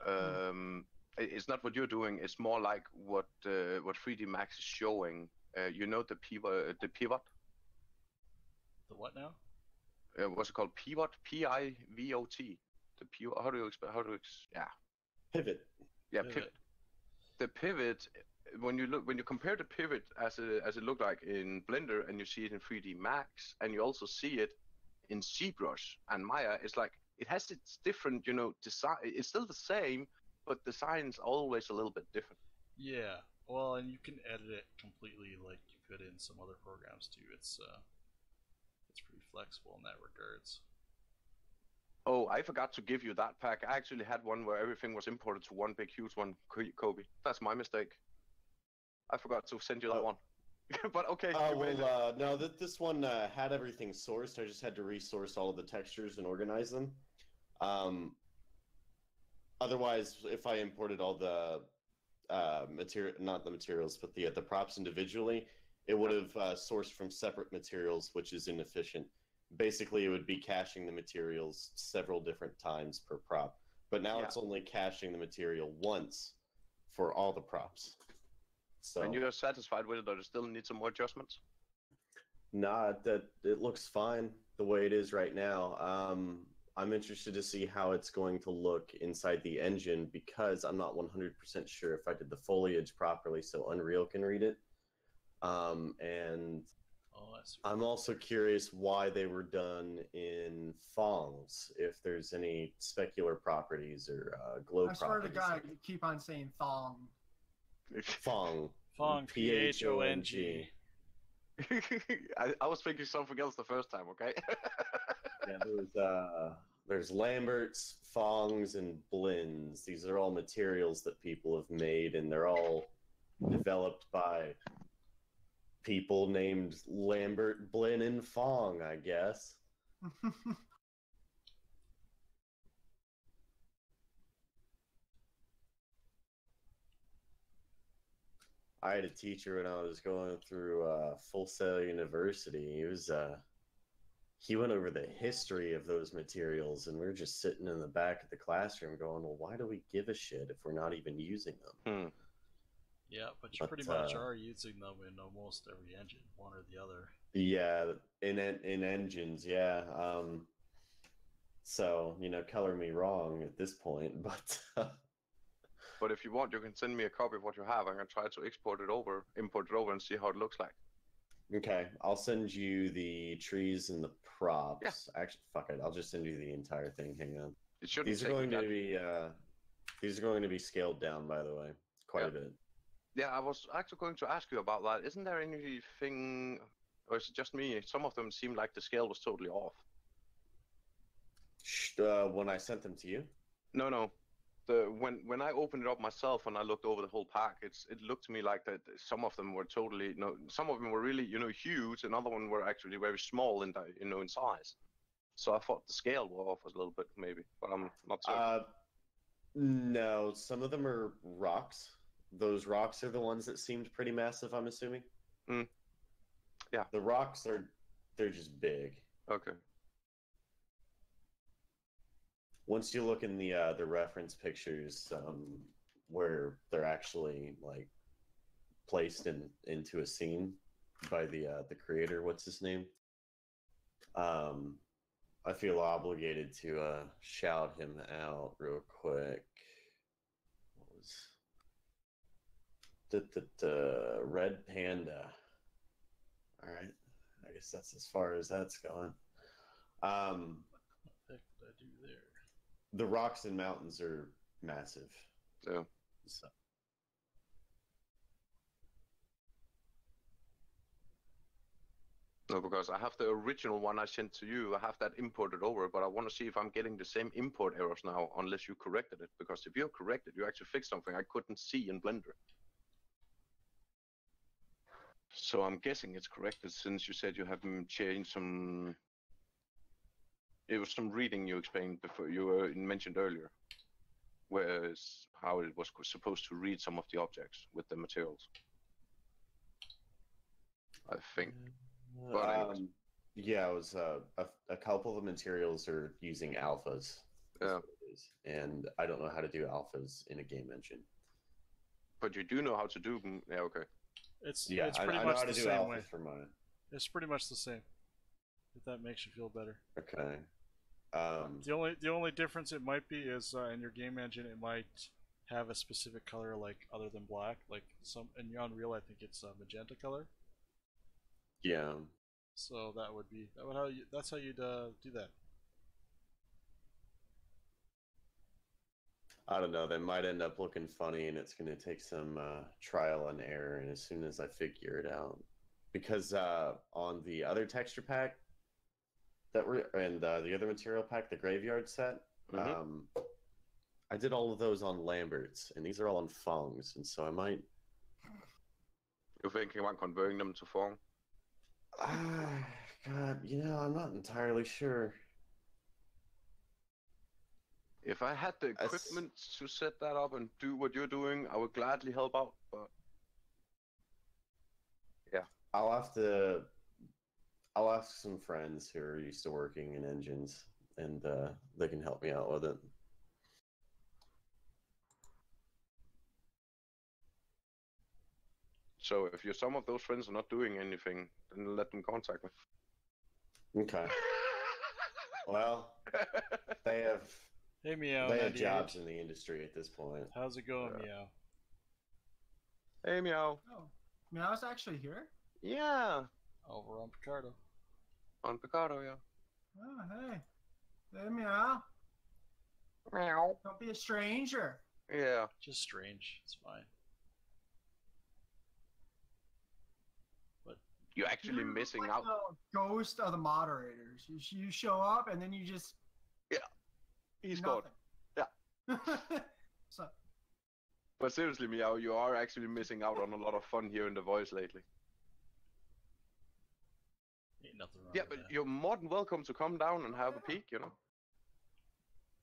It's not what you're doing. It's more like what 3D Max is showing. The pivot. The what now? What's it called? Pivot. P-I-V-O-T. The pivot. How do you explain? Yeah. Pivot. Yeah, pivot. The pivot. When you compare the pivot as it looked like in Blender, and you see it in 3D Max, and you also see it in ZBrush and Maya, it's like it has its different, design. It's still the same, but design's always a little bit different. Yeah. Well, and you can edit it completely like you could in some other programs too. It's pretty flexible in that regards. Oh, I forgot to give you that pack. I actually had one where everything was imported to one big huge one, Kobe. That's my mistake. I forgot to send you that one. But okay. No, this one had everything sourced. I just had to resource all of the textures and organize them. Otherwise, if I imported all the not the materials, but the props individually, it would have sourced from separate materials, which is inefficient. Basically, it would be caching the materials several different times per prop. But now it's only caching the material once for all the props. So, and you're satisfied with it, or do you still need some more adjustments? Nah, that it looks fine the way it is right now. I'm interested to see how it's going to look inside the engine because I'm not 100% sure if I did the foliage properly so Unreal can read it. And I'm also curious why they were done in Fongs, if there's any specular properties or glow properties. I swear to God, you keep on saying thong. Fong. Fong, Phong. I was thinking something else the first time, okay? Yeah, there's Lamberts, Fongs, and Blins. These are all materials that people have made, and they're all developed by people named Lambert, Blinn, and Fong, I guess. I had a teacher when I was going through Full Sail University. He went over the history of those materials, and we're just sitting in the back of the classroom going, well, why do we give a shit if we're not even using them? Yeah, but you pretty much are using them in almost every engine, one or the other. Yeah, in engines, yeah. So, color me wrong at this point, but... But if you want, you can send me a copy of what you have. I'm going to try to import it over, and see how it looks like. Okay, I'll send you the trees and the props. Yeah. Actually, fuck it. I'll just send you the entire thing. Hang on. These are going to be scaled down, by the way, quite a bit. Yeah, I was actually going to ask you about that. Isn't there anything, or is it just me? Some of them seem like the scale was totally off. When I sent them to you? No. When I opened it up myself and I looked over the whole pack, it looked to me like that some of them were totally some of them were really huge, and other ones were actually very small in in size. So I thought the scale was off a little bit maybe, but I'm not certain. No, some of them are rocks. Those rocks are the ones that seemed pretty massive, I'm assuming. Yeah. The rocks they're just big. Okay. Once you look in the reference pictures, where they're actually like placed into a scene by the creator, what's his name? I feel obligated to shout him out real quick. What was the Red Panda? All right, I guess that's as far as that's going. What the heck did I do there? The rocks and mountains are massive. Yeah. So. No, because I have the original one I sent to you. I have that imported over, but I want to see if I'm getting the same import errors now, unless you corrected it. Because if you corrected, you actually fixed something I couldn't see in Blender. So I'm guessing it's corrected, since you said you haven't changed some. It was some reading you explained before, you mentioned earlier, whereas how it was supposed to read some of the objects with the materials. I think. But yeah, it was a couple of the materials are using alphas. Yeah. And I don't know how to do alphas in a game engine. But you do know how to do them. Yeah, okay. It's pretty I much know how the to do same alphas way. for mine. It's pretty much the same. If that makes you feel better. Okay. The only difference it might be is in your game engine it might have a specific color like other than black, like some in Unreal I think it's magenta color. Yeah. So that's how you'd do that. I don't know. They might end up looking funny, and it's going to take some trial and error. And as soon as I figure it out, because on the other texture pack that were and the other material pack, the graveyard set, I did all of those on Lamberts, and these are all on Fongs, and so I might. You're thinking about converting them to Fong? God, I'm not entirely sure. If I had the equipment to set that up and do what you're doing, I would gladly help out, but... Yeah. I'll ask some friends who are used to working in engines, and they can help me out with it. So if some of those friends are not doing anything, then let them contact me. Okay. Well, they have Hey, Meow. they have jobs in the industry at this point. How's it going, Meow? Hey, Meow. Oh, Meow's actually here? Yeah. Over on Picardo. On Picardo, yeah. Oh, hey. Hey, Meow. Meow. Don't be a stranger. Yeah. Just strange. It's fine. But You're actually missing like out. The ghost of the moderators. You show up and then you just... Yeah. He's gone. Yeah. So, But seriously, Meow, you are actually missing out on a lot of fun here in The Voice lately. ain't nothing wrong Yeah, with but that. you're more than welcome to come down and have a peek,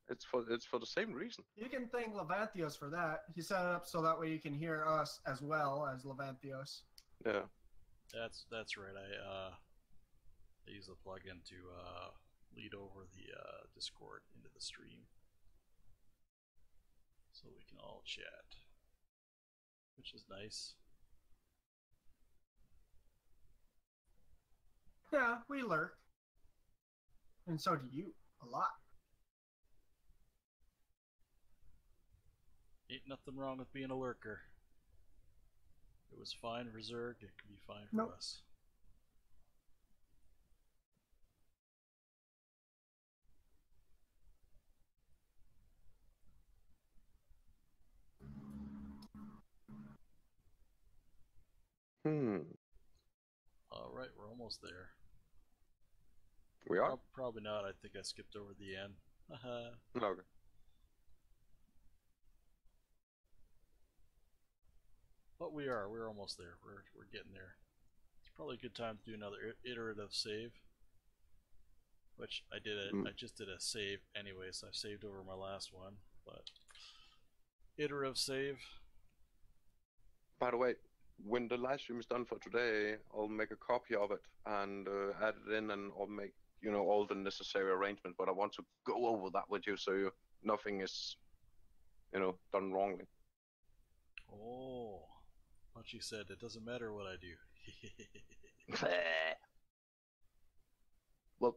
It's for the same reason. you can thank Lavantholos for that. He set it up so that way you can hear us as well as Lavantholos. Yeah. That's right. I use the plugin to lead over the Discord into the stream, so we can all chat, which is nice. Yeah, we lurk. And so do you. A lot. Ain't nothing wrong with being a lurker. It was fine for Zerg, it could be fine for Nope. us. Alright, we're almost there. We are? Probably not. I think I skipped over the end. Haha. Okay. But we're almost there. We're getting there. It's probably a good time to do another iterative save. Which I did I just did a save anyway, so I've saved over my last one, but iterative save. By the way, when the live stream is done for today, I'll make a copy of it and add it in, and I'll make all the necessary arrangements. But I want to go over that with you, so nothing is done wrongly. Oh, what you said. It doesn't matter what I do. Well,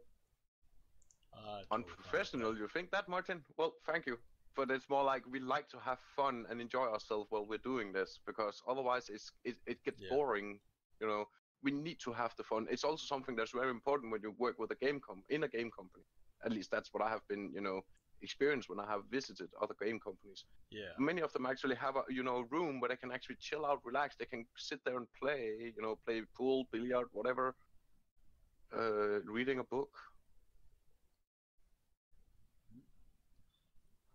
totally unprofessional, you think that, Martin? Well, thank you. But it's more like we like to have fun and enjoy ourselves while we're doing this, because otherwise it gets boring. We need to have the fun. It's also something that's very important when you work with in a game company. At least that's what I have been, experienced when I have visited other game companies. Yeah. Many of them actually have a room where they can actually chill out, relax. They can sit there and play, play pool, billiard, whatever. Reading a book.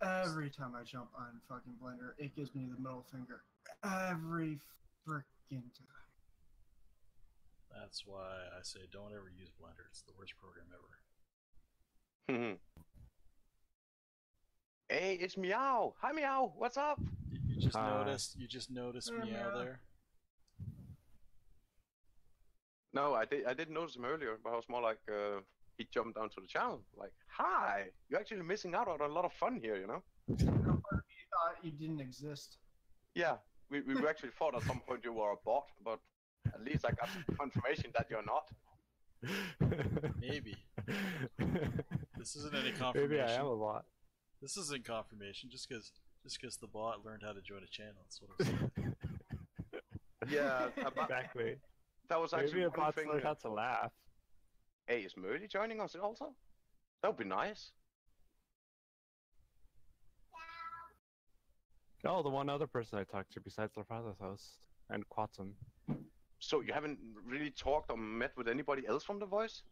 Every time I jump on fucking Blender, it gives me the middle finger. Every freaking time. That's why I say don't ever use Blender. It's the worst program ever. Hey, it's Meow. Hi, Meow. What's up? You just noticed. You just noticed Meow there. No, I didn't notice him earlier, but I was more like he jumped down to the channel. Like, hi, you're actually missing out on a lot of fun here, You thought you didn't exist. Yeah, we actually thought at some point you were a bot, but at least I got confirmation that you're not. Maybe. This isn't any confirmation. Maybe I am a bot. This isn't confirmation. Just because the bot learned how to join a channel. That's what I'm saying. Yeah, Exactly. that was actually Maybe a one bot's thing. learned how to laugh. Hey, is Murdy joining us also? That would be nice. No, the one other person I talked to besides Larvantholos and Quantum. So you haven't really talked or met with anybody else from The Voice?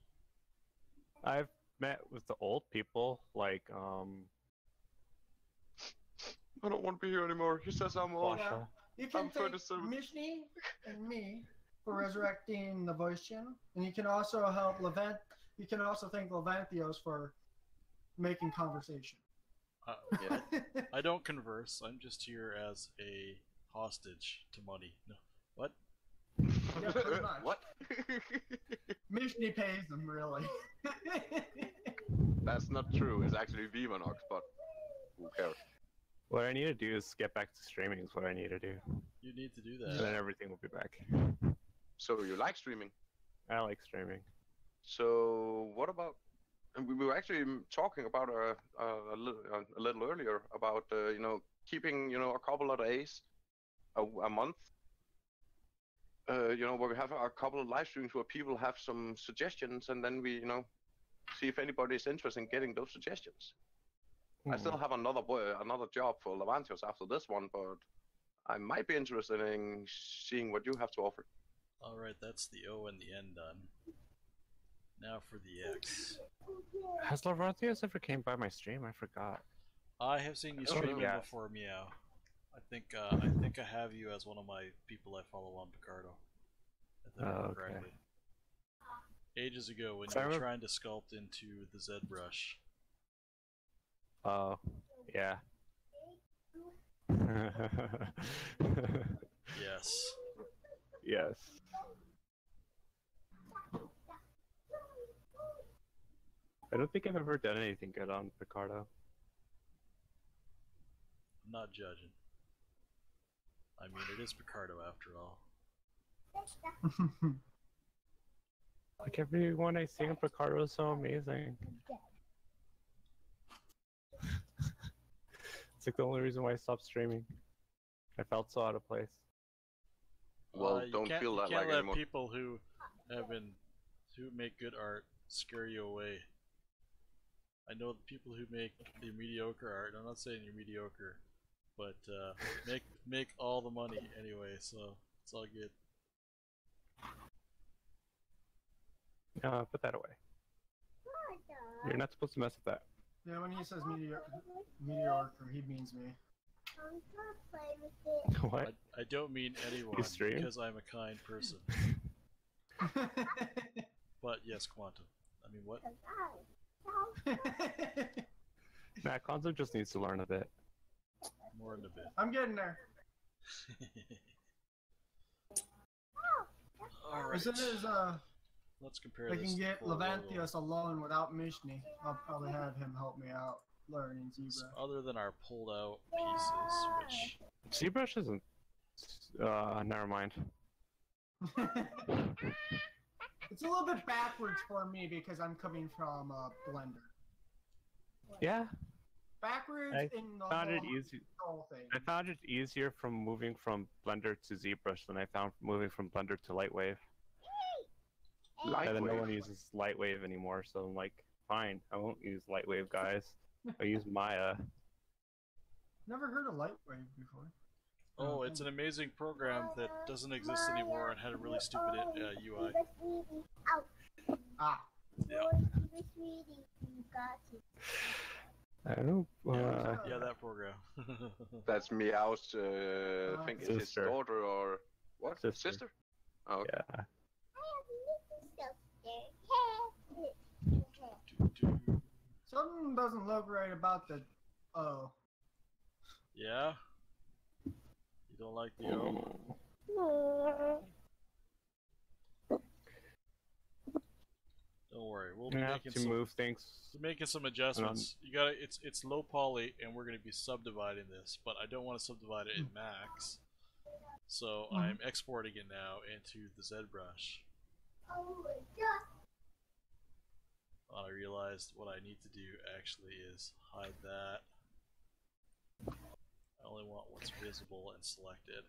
I've met with the old people, like I don't want to be here anymore. He says I'm old. Basha. You can I'm thank 37. Mishni and me for resurrecting the voice channel, and you can also help Levant. You can also thank Lavantholos for making conversation. Yeah. I don't converse. I'm just here as a hostage to money. No, what? Yeah, pretty much. What? Mishni pays them, really. That's not true. It's actually Vivanox, but who cares? What I need to do is get back to streaming. Is what I need to do, You need to do and that. then everything will be back. So you like streaming? I like streaming. So what about? And we were actually talking about a little earlier about keeping a couple of days, a month. Where we have a couple of live streams where people have some suggestions, and then we see if anybody is interested in getting those suggestions. I still have another job for Larvantholos after this one, but I might be interested in seeing what you have to offer. Alright, that's the O and the N done. Now for the X. Has Larvantholos ever came by my stream? I forgot. I have seen you I don't streaming know. before, Meow. I think I have you as one of my people I follow on Picardo. If I remember Oh, okay. correctly. Ages ago when So you I were remember- trying to sculpt into the ZBrush. Oh, yeah. Yes. Yes. I don't think I've ever done anything good on Picardo. I'm not judging. I mean, it is Picardo after all. Like everyone I see on Picardo is so amazing. It's like the only reason why I stopped streaming. I felt so out of place. Well, You don't can't- feel that you can't like let anymore. people who make good art scare you away. I know the people who make the mediocre art. And I'm not saying you're mediocre, but make all the money anyway, so it's all good. Put that away. You're not supposed to mess with that. Yeah, when he says mediocre, he means me. What? I don't mean anyone stream? because I'm a kind person. But yes, Quantum. I mean, what? Nah, Conzo just needs to learn a bit. More in a bit. I'm getting there. Alright. As soon as Let's compare I this can to get full logo. Lavantholos alone without Mishni, I'll probably have him help me out learning So Zebra. other than our pulled out pieces, which ZBrush isn't. Never mind. It's a little bit backwards for me because I'm coming from Blender. Yeah, Backwards I in the found it whole easy. control thing. I found it easier from moving from Blender to ZBrush than I found moving from Blender to Lightwave. And then no one uses Lightwave anymore, so I'm like, fine, I won't use Lightwave, guys. I'll use Maya. Never heard of Lightwave before. oh, it's an amazing program that doesn't exist anymore and had a really stupid UI. Ah, Yeah, I don't. yeah, that program. That's Meow's, I think it's his Sister. daughter or what? Sister. Oh, okay. Yeah. something doesn't look right about the. Oh, Yeah? You don't like the O? Don't worry, we'll be I have making to some, move things. we're making some adjustments. You gotta, it's low poly, and we're gonna be subdividing this, but I don't want to subdivide it in max. So I'm exporting it now into the ZBrush. And I realized what I need to do actually is hide that. I only want what's visible and selected.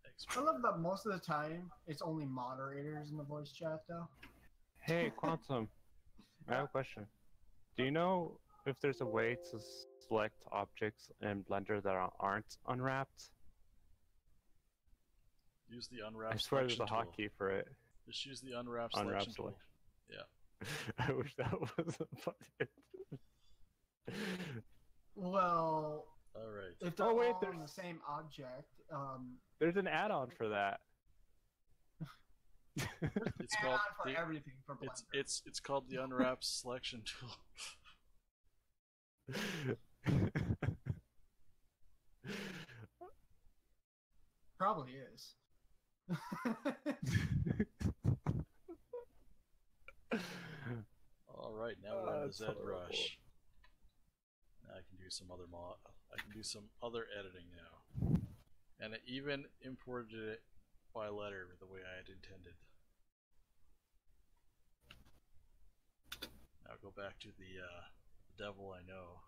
I Export. love that most of the time it's only moderators in the voice chat though. Hey, Quantum. I have a question. Do you know if there's a way to select objects in Blender that aren't unwrapped. Use the unwrap I swear there's selection a tool. hotkey for it. Just use the unwrap Unwrap selection tool. selection. Yeah. I wish that was a button. Well, All right. if they're Oh, wait, all there's- on the same object, There's an add-on for that. It's add called on for the, everything for Blender. it's called the unwrap selection tool. Probably is. All right, now we're in the That's Z horrible. Rush. Now I can do some other I can do some other editing now, and it even imported it by letter the way I had intended. Now go back to the devil I know.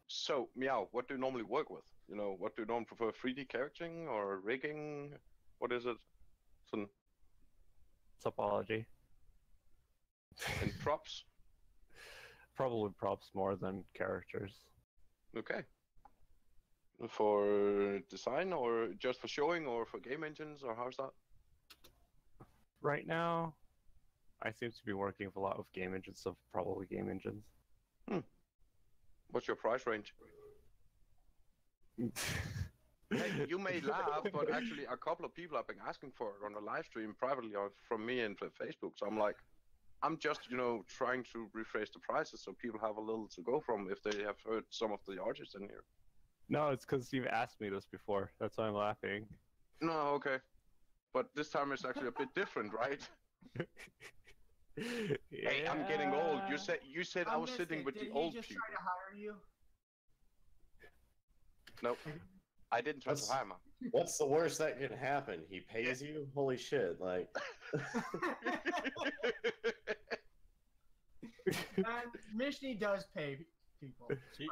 So, Meow, what do you normally work with? You know, what do you normally prefer, 3D charactering or rigging? What is it? Some Topology. and props? Probably props more than characters. Okay. For design or just for showing or for game engines or how's that? Right now, I seem to be working with a lot of game engines, so probably game engines. What's your price range? Hey, you may laugh, but actually a couple of people have been asking for it on the live stream privately or from me and Facebook. So I'm like, I'm just, trying to rephrase the prices so people have a little to go from if they have heard some of the artists in here. No, it's because you've asked me this before. That's why I'm laughing. No, okay. But this time it's actually a bit different, right? Hey, I'm getting old. You said I was missed sitting it. with Did the he old just people. try to hire you? Nope. I didn't try to That's- hire him. What's the worst that can happen? He pays you? Holy shit! Like, And Mishni does pay people.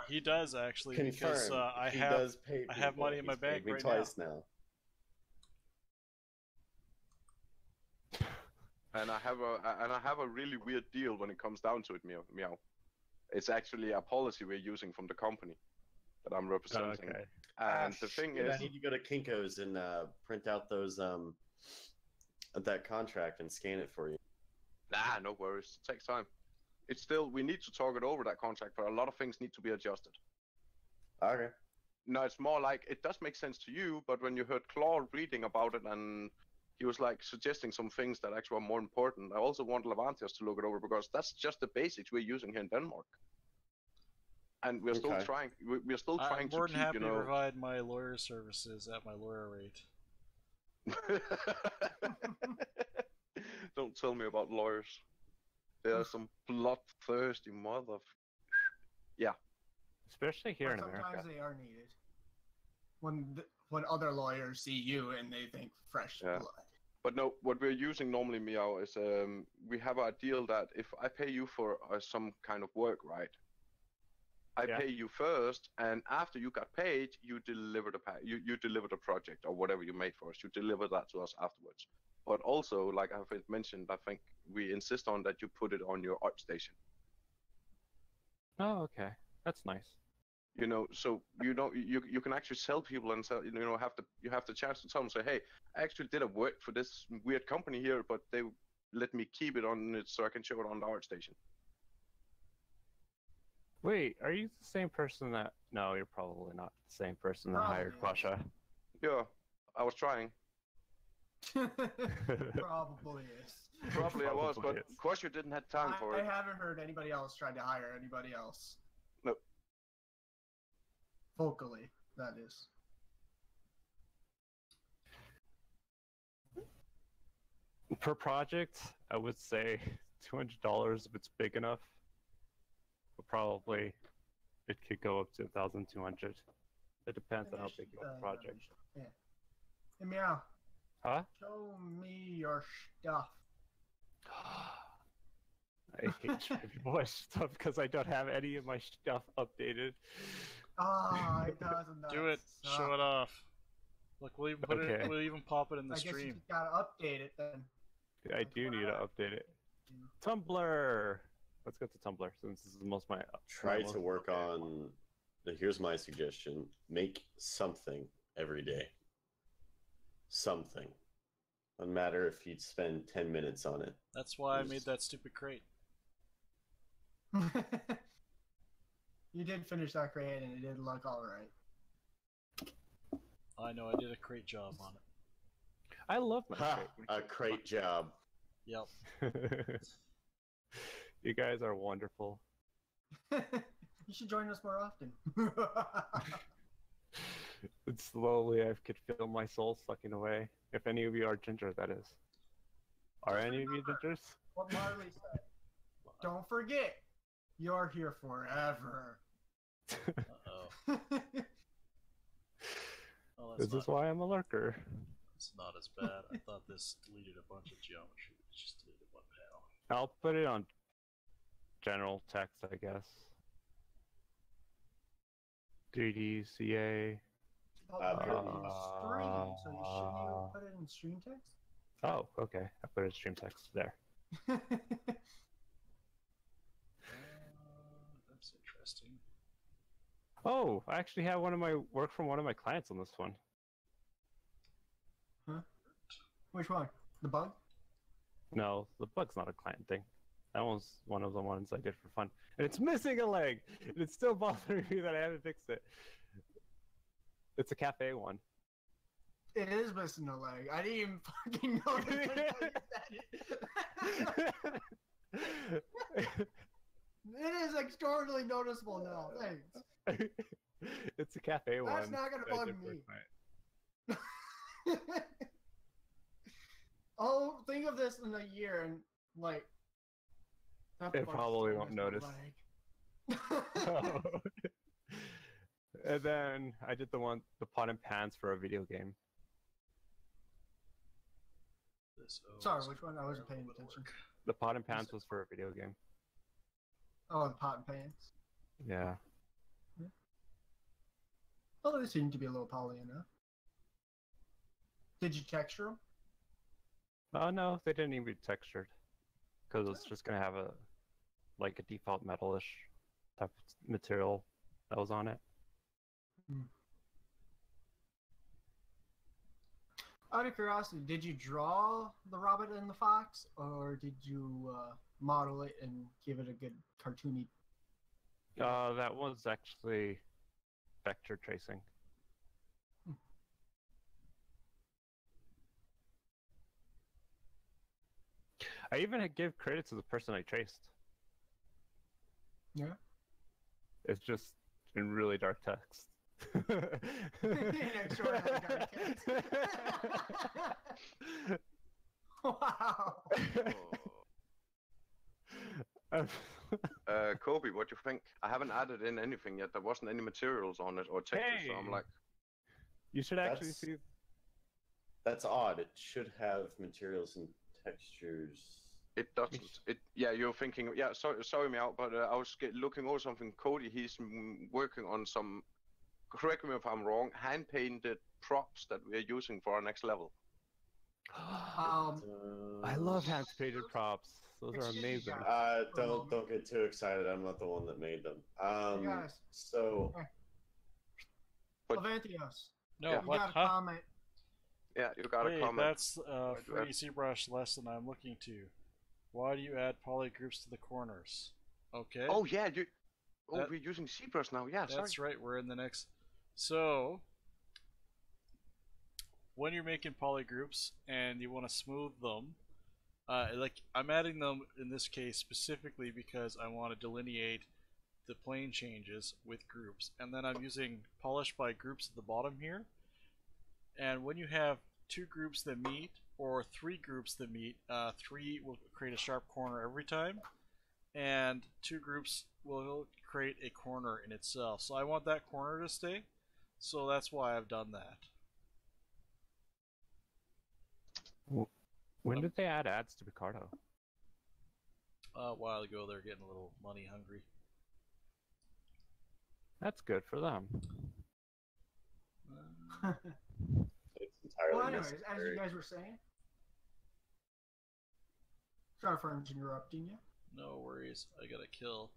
He does actually because confirmed. I he have does pay I have people. money in my He's paid bank me right twice now. And I have a really weird deal when it comes down to it, Meow. It's actually a policy we're using from the company that I'm representing. Okay. And the thing Shit, is, I need to go to Kinko's and print out those that contract and scan it for you. no worries. It takes time. It's still, we need to talk it over, that contract, but a lot of things need to be adjusted. Okay. No, it's more like, it does make sense to you, but when you heard Claude reading about it and he was like suggesting some things that actually are more important, I also want Larvantholos to look it over because that's just the basics we're using here in Denmark. And we're still Okay. trying, we're still trying I'm to more than keep, happy to provide my lawyer services at my lawyer rate. Don't tell me about lawyers. There are some bloodthirsty mother. Yeah. Especially here But in sometimes America. they are needed. When other lawyers see you and they think fresh Yeah. blood. But no, what we're using normally, Meow, is we have a deal that if I pay you for some kind of work, right? I Yeah. pay you first, and after you got paid, you deliver you deliver the project or whatever you made for us. You deliver that to us afterwards. But also, like I've mentioned, I think we insist on that you put it on your art station. Oh, okay. That's nice. So you can actually sell people and sell, you have the chance to tell them, say, hey, I actually did a work for this weird company here, but they let me keep it on it so I can show it on the art station. Wait, are you the same person that... No, you're probably not the same person that hired Probably. Pasha. Yeah, I was trying. Probably is. Probably I was, but Probably is. Quasha didn't have time for I it. haven't heard anybody else try to hire anybody else. Nope. Vocally, that is. Per project, I would say $200 if it's big enough. But probably it could go up to 1,200. It depends on how big you want the project. Yeah. Hey, Meow, Huh? show me your stuff. I hate showing people my stuff because I don't have any of my stuff updated. Ah, it doesn't. Do it. Show it off. Look, we'll even put Okay. it. We'll even pop it in the I guess you stream. just gotta update it then. I do need to update it. Tumblr. Let's go to Tumblr since this is most my. Try to work on. Here's my suggestion: make something every day. Something. Doesn't matter if you'd spend 10 minutes on it. That's why I made that stupid crate. You did finish that crate and it did look alright. I know I did a great job on it. I love my Ha! crate. A great job. Yep. You guys are wonderful. You should join us more often. And slowly I could feel my soul sucking away. If any of you are ginger, that is. Are any of you gingers? What Marley said. Don't forget, you're here forever. Uh-oh. Oh, This is why I'm a lurker. It's not as bad. I thought this deleted a bunch of geometry. It just deleted one panel. I'll put it on general text, I guess. 3D, CA. Oh, you're in stream, so shouldn't you put it in stream text? Oh, okay. I put it in stream text there. That's interesting. Oh, I actually have one of my work from one of my clients on this one. Huh? Which one? The bug? No, the bug's not a client thing. That was one of the ones I did for fun. And it's missing a leg! And it's still bothering me that I haven't fixed it. It's a cafe one. It is missing a leg. I didn't even fucking notice until you said it. It is extraordinarily noticeable now. Thanks. It's a cafe one. That's not gonna that I bug did for me. a client. Oh, think of this in a year and like. that It bug's probably still won't missing a notice. leg. And then I did the pot and pans for a video game. Sorry, which one? I wasn't paying attention. The pot and pans was for a video game. Oh, the pot and pans. Yeah. Oh, they seem to be a little poly enough. Did you texture them? Oh no, they didn't even be textured. Because it's just gonna have a default metalish type of material that was on it. Out of curiosity, did you draw the rabbit and the fox, or did you model it and give it a good cartoony? That was actually vector tracing. I even give credit to the person I traced. Yeah. It's just in really dark text. Wow. Kobe, what do you think? I haven't added in anything yet. There wasn't any materials on it or textures, so I'm Hey! like, You should actually see. That's odd. It should have materials and textures. it doesn't. Yeah, you're thinking. Yeah, sorry me out, but I was looking over something. Cody, he's working on some. Correct me if I'm wrong. Hand painted props that we're using for our next level. I love hand painted props. Those are amazing. Don't get too excited. I'm not the one that made them. Hey guys. So. Lavantholos. No, You what? got a Huh? comment. Yeah, you got a Hey, comment. that's do free add- ZBrush lesson I'm looking to. Why do you add polygroups to the corners? Okay. Oh yeah, you. Oh, That- we're using ZBrush now. Yeah, That's sorry. right, we're in the next. So, when you're making polygroups and you want to smooth them, like I'm adding them in this case specifically because I want to delineate the plane changes with groups, and then I'm using polish by groups at the bottom here. And when you have two groups that meet or three groups that meet, three will create a sharp corner every time, and two groups will create a corner in itself. So I want that corner to stay, so that's why I've done that. When did they add ads to Picardo? A while ago, they're getting a little money hungry. That's good for them. Well, entirely anyways, as you necessary. guys were saying, sorry for interrupting you. No worries. I gotta kill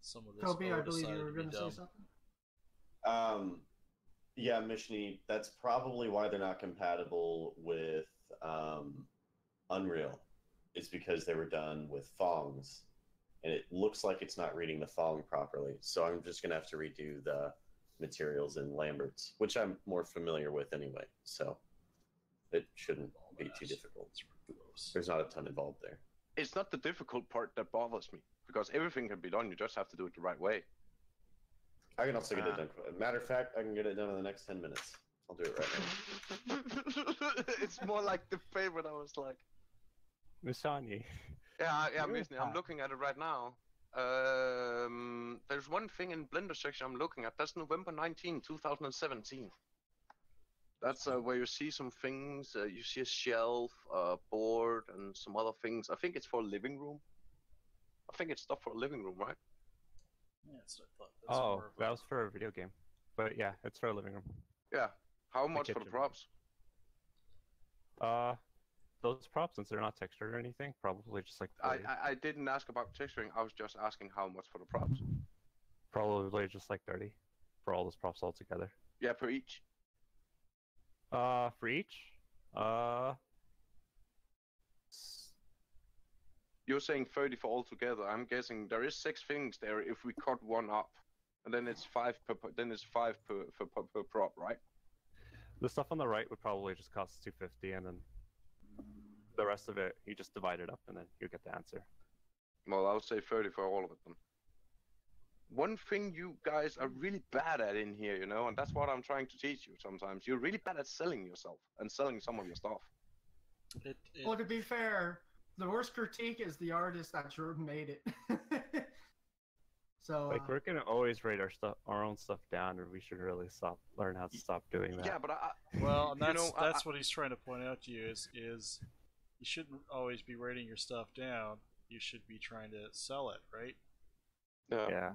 some of this. Toby, I believe you decided were to be going to say dumb. something. Yeah, Mishni, that's probably why they're not compatible with Unreal. It's because they were done with thongs, and it looks like it's not reading the thong properly. So I'm just gonna have to redo the materials in Lambert's, which I'm more familiar with anyway. So it shouldn't be too difficult. There's not a ton involved there. It's not the difficult part that bothers me, because everything can be done. You just have to do it the right way. I can also get it done. Matter of fact, I can get it done in the next 10 minutes. I'll do it right now. It's more like the favorite. I was like, Misani. yeah, You're Misni, I'm looking at it right now. There's one thing in Blender section I'm looking at. That's November 19, 2017. That's where you see some things. You see a shelf, a board, and some other things. I think it's for a living room. I think it's stuff for a living room, right? Yeah, so I thought that was Oh, more of that was for a video game. But yeah, it's for a living room. Yeah. How much for the kitchen. props? Those props, since they're not textured or anything, probably just like 30. I didn't ask about texturing. I was just asking how much for the props. Probably just like 30 for all those props all together. Yeah, per each. For each? You're saying 30 for all together. I'm guessing there is 6 things there if we cut one up. And then it's 5 per per prop, right? The stuff on the right would probably just cost 250, and then the rest of it you just divide it up, and then you get the answer. Well, I'll say 30 for all of it then. One thing you guys are really bad at in here, you know, and that's what I'm trying to teach you sometimes. You're really bad at selling yourself and selling some of your stuff. Well, to be fair, the worst critique is the artist that made it. So Like we're gonna always rate our own stuff down, and we should really learn how to stop doing that. Yeah, but well, and that's you know, that's what he's trying to point out to you is you shouldn't always be rating your stuff down. You should be trying to sell it, right? Yeah.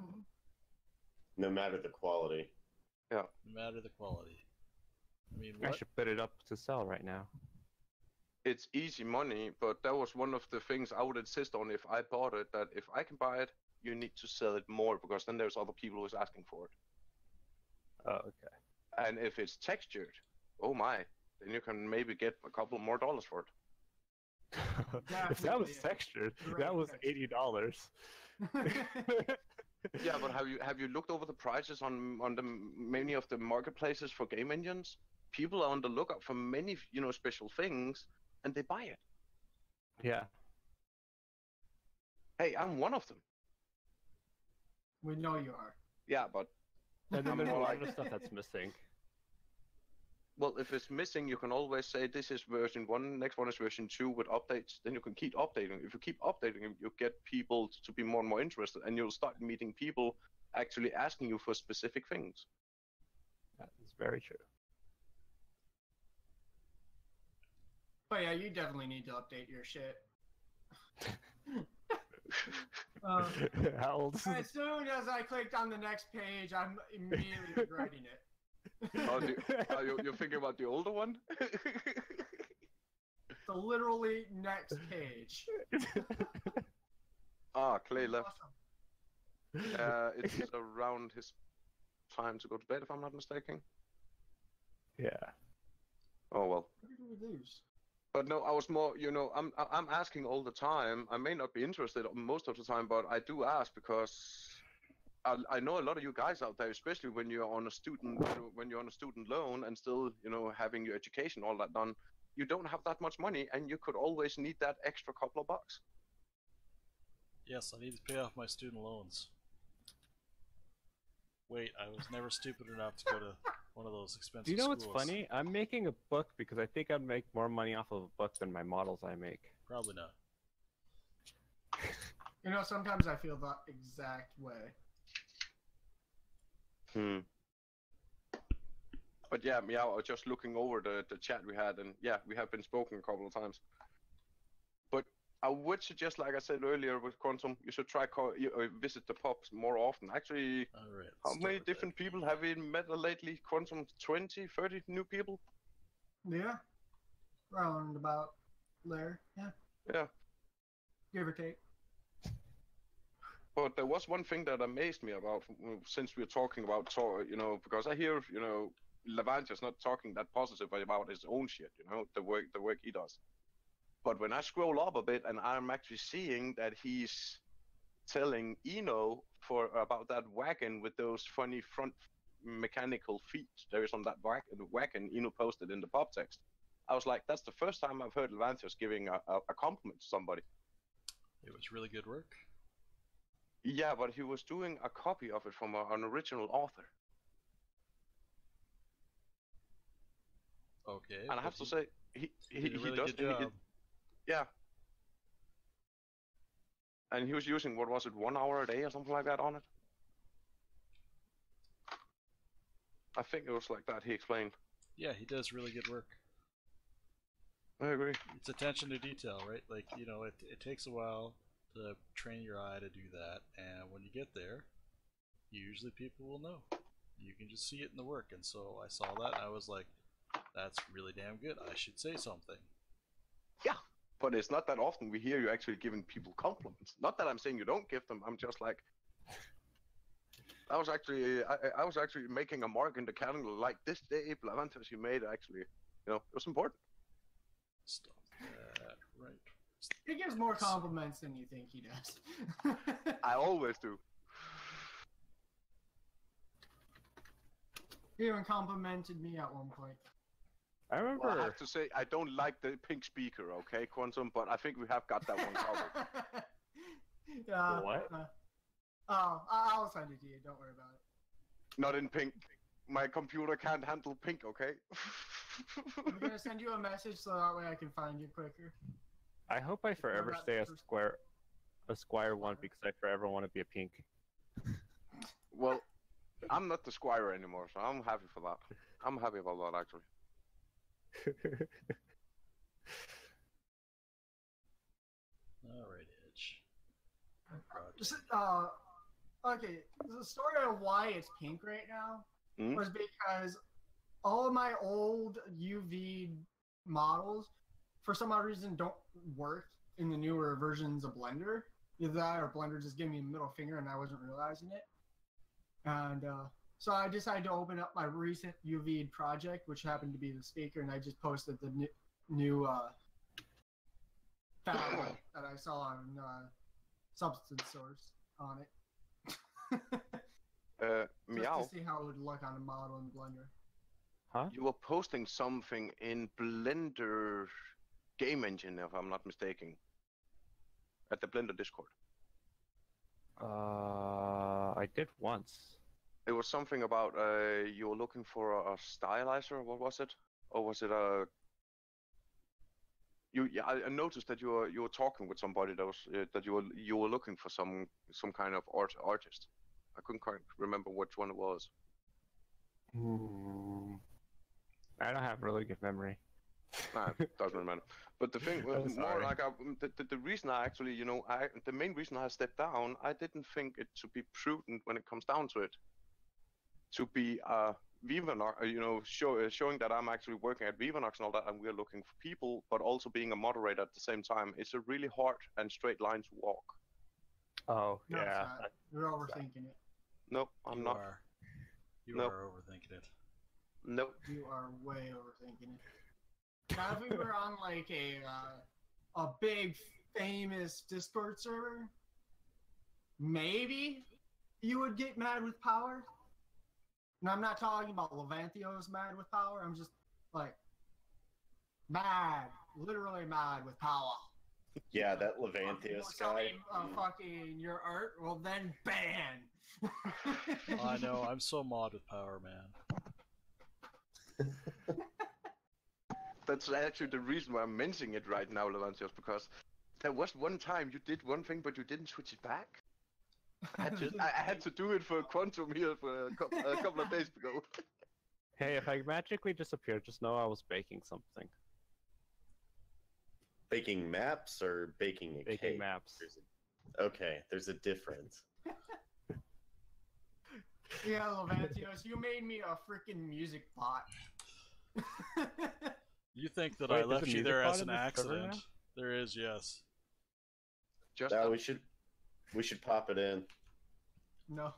No matter the quality. Yeah. No matter the quality. I mean, I what? should put it up to sell right now. It's easy money, but that was one of the things I would insist on if I bought it, that if I can buy it, you need to sell it more, because then there's other people who's asking for it. Oh, okay. And if it's textured, oh my, then you can maybe get a couple more dollars for it. If that was Definitely. textured, Great that was texture. $80. Yeah, but have you looked over the prices on the many of the marketplaces for game engines? People are on the lookout for many, you know, special things, and they buy it. Yeah. Hey, I'm one of them. We know you are. Yeah, but And then I'm there's a more lot like- of stuff that's missing. well, if it's missing, you can always say this is version 1, next one is version 2 with updates. Then you can keep updating. If you keep updating, you get people to be more and more interested, and you'll start meeting people actually asking you for specific things. That is very true. But yeah, you definitely need to update your shit. How old is As soon as I clicked on the next page, I'm immediately regretting it. Oh, you're thinking about the older one? The literally next page. Clay left. Awesome. It's around his time to go to bed, if I'm not mistaken. Yeah. Oh well. What did we lose? But no, I was more, you know, I'm asking all the time. I may not be interested most of the time, but I do ask because I know a lot of you guys out there, especially when you're on a student, when you're on a student loan and still, you know, having your education all that done, you don't have that much money, and you could always need that extra couple of bucks. Yes, I need to pay off my student loans. Wait, I was never stupid enough to go to one of those expensive Do you know what's schools. funny? I'm making a book because I think I'd make more money off of a book than my models I make. Probably not. You know, sometimes I feel that exact way. But yeah, I was just looking over the chat we had, and yeah, we have been spoken a couple of times. But I would suggest, like I said earlier with Quantum, you should try visit the pubs more often. Actually, All right. how many different people have we met lately? Quantum, 20, 30 new people? Yeah. Round about there. Yeah. Yeah. Give or take. But there was one thing that amazed me about, since we're talking about, because I hear, Lavantholos not talking that positive about his own shit, the work he does. But when I scroll up a bit and I'm actually seeing that he's telling Eno about that wagon with those funny front mechanical feet there is on that wagon Eno posted in the pop text. I was like, that's the first time I've heard Larvantholos giving a compliment to somebody. It was really good work. Yeah, but he was doing a copy of it from an original author. Okay. And I have to say, he did a really does. good job. Yeah. And he was using, what was it, 1 hour a day or something like that on it? I think it was like that, he explained. Yeah, he does really good work. I agree. It's attention to detail, right? Like, it takes a while to train your eye to do that, and when you get there, usually people will know. You can just see it in the work, and so I saw that, and I was like, that's really damn good. I should say something. Yeah, but it's not that often we hear you actually giving people compliments. Not that I'm saying you don't give them, I'm just like, I was actually making a mark in the calendar, like this day, Larvantholos, you made actually, it was important. Stop that, right. He gives more compliments than you think he does. I always do. He even complimented me at one point. I remember. Well, I have to say, I don't like the pink speaker, okay, Quantum, but I think we have got that one covered. Yeah. What? I'll send it to you. Don't worry about it. Not in pink. My computer can't handle pink, okay? I'm gonna send you a message so that way I can find you quicker. I hope I forever stay a Squire one because I forever want to be a pink. Well, I'm not the Squire anymore, so I'm happy for that. I'm happy about that, actually. Alright, Edge. Okay, the story of why it's pink right now was because all of my old UV models, for some odd reason, don't work in the newer versions of Blender. Either that or Blender just gave me a middle finger and I wasn't realizing it. And so I decided to open up my recent UV project, which happened to be the speaker, and I just posted the new fabric that I saw on Substance Source on it. Meow. Just to see how it would look on a model in Blender. Huh? You were posting something in Blender Game Engine, if I'm not mistaken, at the Blender Discord. I did once. It was something about you were looking for a stylizer. What was it? Or was it a? I noticed that you were talking with somebody that was that you were looking for some kind of artist. I couldn't quite remember which one it was. I don't have really good memory. Nah, doesn't matter. But the thing was more like the reason I actually, the main reason I stepped down, I didn't think it to be prudent when it comes down to it, to be Vivanox, showing that I'm actually working at Vivanox and all that, and we're looking for people, but also being a moderator at the same time. It's a really hard and straight line to walk. Oh, No, yeah. it's not. You're overthinking it. Nope, I'm not. You Nope. are overthinking it. Nope. You are way overthinking it. Now, if we were on like a big famous Discord server, maybe you would get mad with power. And I'm not talking about Larvantholos mad with power. I'm just like mad, literally mad with power. Yeah, that Larvantholos guy. Fucking your art, well then ban. I know, I'm so mod with power, man. That's actually the reason why I'm mentioning it right now, Larvantholos, because there was one time you did one thing, but you didn't switch it back. I had to do it for Quantum here for a couple of days ago. Hey, if I magically disappear, just know I was baking something. Baking maps or baking a Baking cake? maps. Okay, there's a difference. Yeah, Larvantholos, you made me a freaking music bot. You think that Wait, I there's a left you music there bot as in an this server accident? now? There is, yes. Just Yeah, that. we should pop it in. No.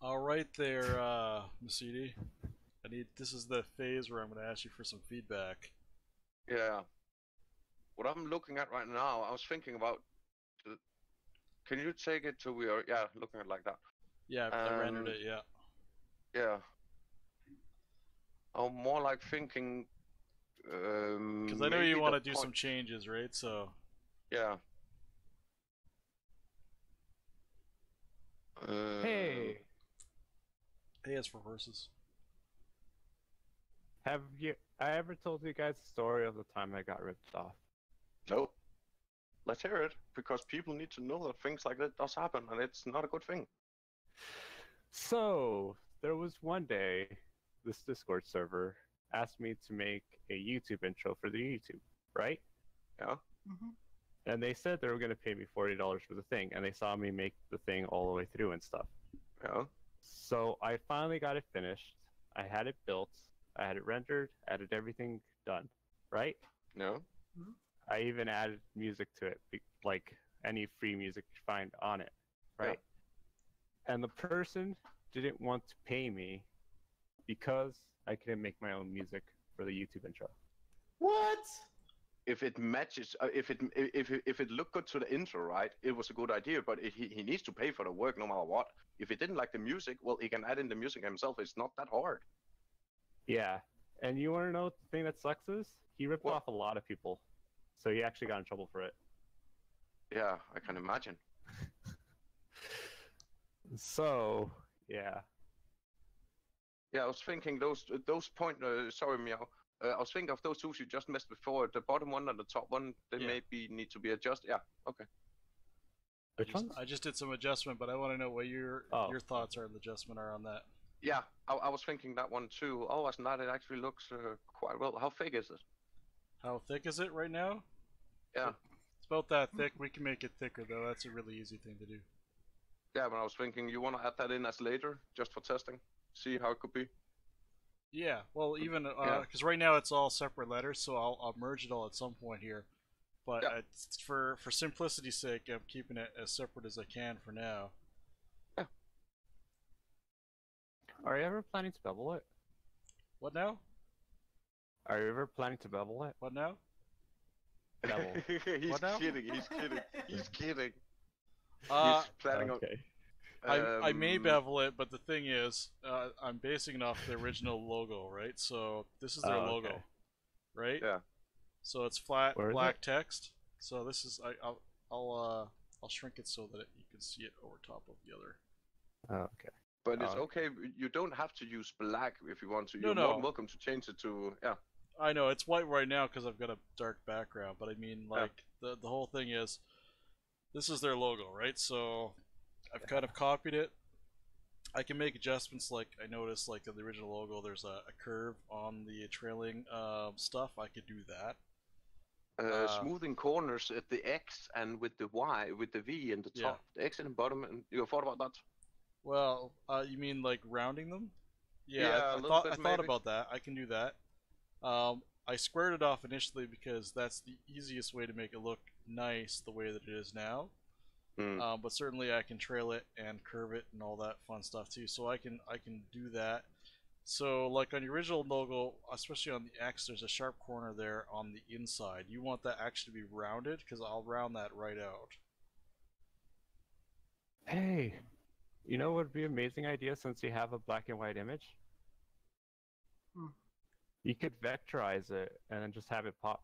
All right there, Masidi. This is the phase where I'm going to ask you for some feedback. Yeah. What I'm looking at right now, I was thinking about. Can you take it to where? Yeah, looking at it like that. Yeah, I rendered it. Yeah. Yeah. I'm more like thinking. Because I know you want to do some changes, right? So. Yeah. Hey, Hey, it's for horses. have I ever told you guys the story of the time I got ripped off? No. Let's hear it, because people need to know that things like that does happen, and it's not a good thing. So, there was one day, this Discord server asked me to make a YouTube intro for the YouTube, right? Yeah. Mm-hmm. And they said they were going to pay me $40 for the thing, and they saw me make the thing all the way through and stuff. Yeah. So I finally got it finished. I had it built. I had it rendered. Added everything done, right? No. I even added music to it, like any free music you find on it, right? Yeah. And the person didn't want to pay me because I couldn't make my own music for the YouTube intro. What? If it matches, if it looked good to the intro, right? It was a good idea, but he needs to pay for the work no matter what. If he didn't like the music, well, he can add in the music himself. It's not that hard. Yeah, and you want to know what the thing that sucks is? He ripped What? off a lot of people, so he actually got in trouble for it. Yeah, I can imagine. So, yeah. Yeah, I was thinking those point. Sorry, Meow. I was thinking of those two you just missed before. The bottom one and the top one, they maybe need to be adjusted. Yeah. Okay. I just did some adjustment, but I want to know what your thoughts are on the adjustment are on that. Yeah, I was thinking that one too. Oh, as not, it actually looks quite well. How thick is it? How thick is it right now? Yeah. It's about that thick. We can make it thicker though. That's a really easy thing to do. Yeah, but I was thinking you want to add that in as later, just for testing, see how it could be. Yeah, well, even because right now it's all separate letters, so I'll merge it all at some point here. But for simplicity's sake, I'm keeping it as separate as I can for now. Yeah. Are you ever planning to bevel it? What now? Are you ever planning to bevel it? What now? Bevel. He's What now? kidding. He's kidding. He's kidding. He's planning okay. I may bevel it, but the thing is, I'm basing it off the original logo, right? So this is their logo, right? Yeah. So it's flat Where is black it? text. So this is I'll shrink it so that you can see it over top of the other. Oh, okay. But it's okay. You don't have to use black if you want to. No, You're no. more than welcome to change it to I know it's white right now because I've got a dark background, but I mean like the whole thing is, this is their logo, right? So I've kind of copied it. I can make adjustments, like I noticed like in the original logo there's a curve on the trailing stuff. I could do that. smoothing corners at the X and with the Y, with the V in the top, the X in the bottom. And you thought about that? Well, you mean like rounding them? Yeah, I a thought little bit, I thought maybe. about that. I can do that. I squared it off initially because that's the easiest way to make it look nice the way that it is now. But certainly I can trail it and curve it and all that fun stuff too. So I can do that. So like on the original logo, especially on the X, there's a sharp corner there on the inside. You want that actually to be rounded because I'll round that right out. Hey, you know what would be an amazing idea since you have a black and white image? You could vectorize it and then just have it pop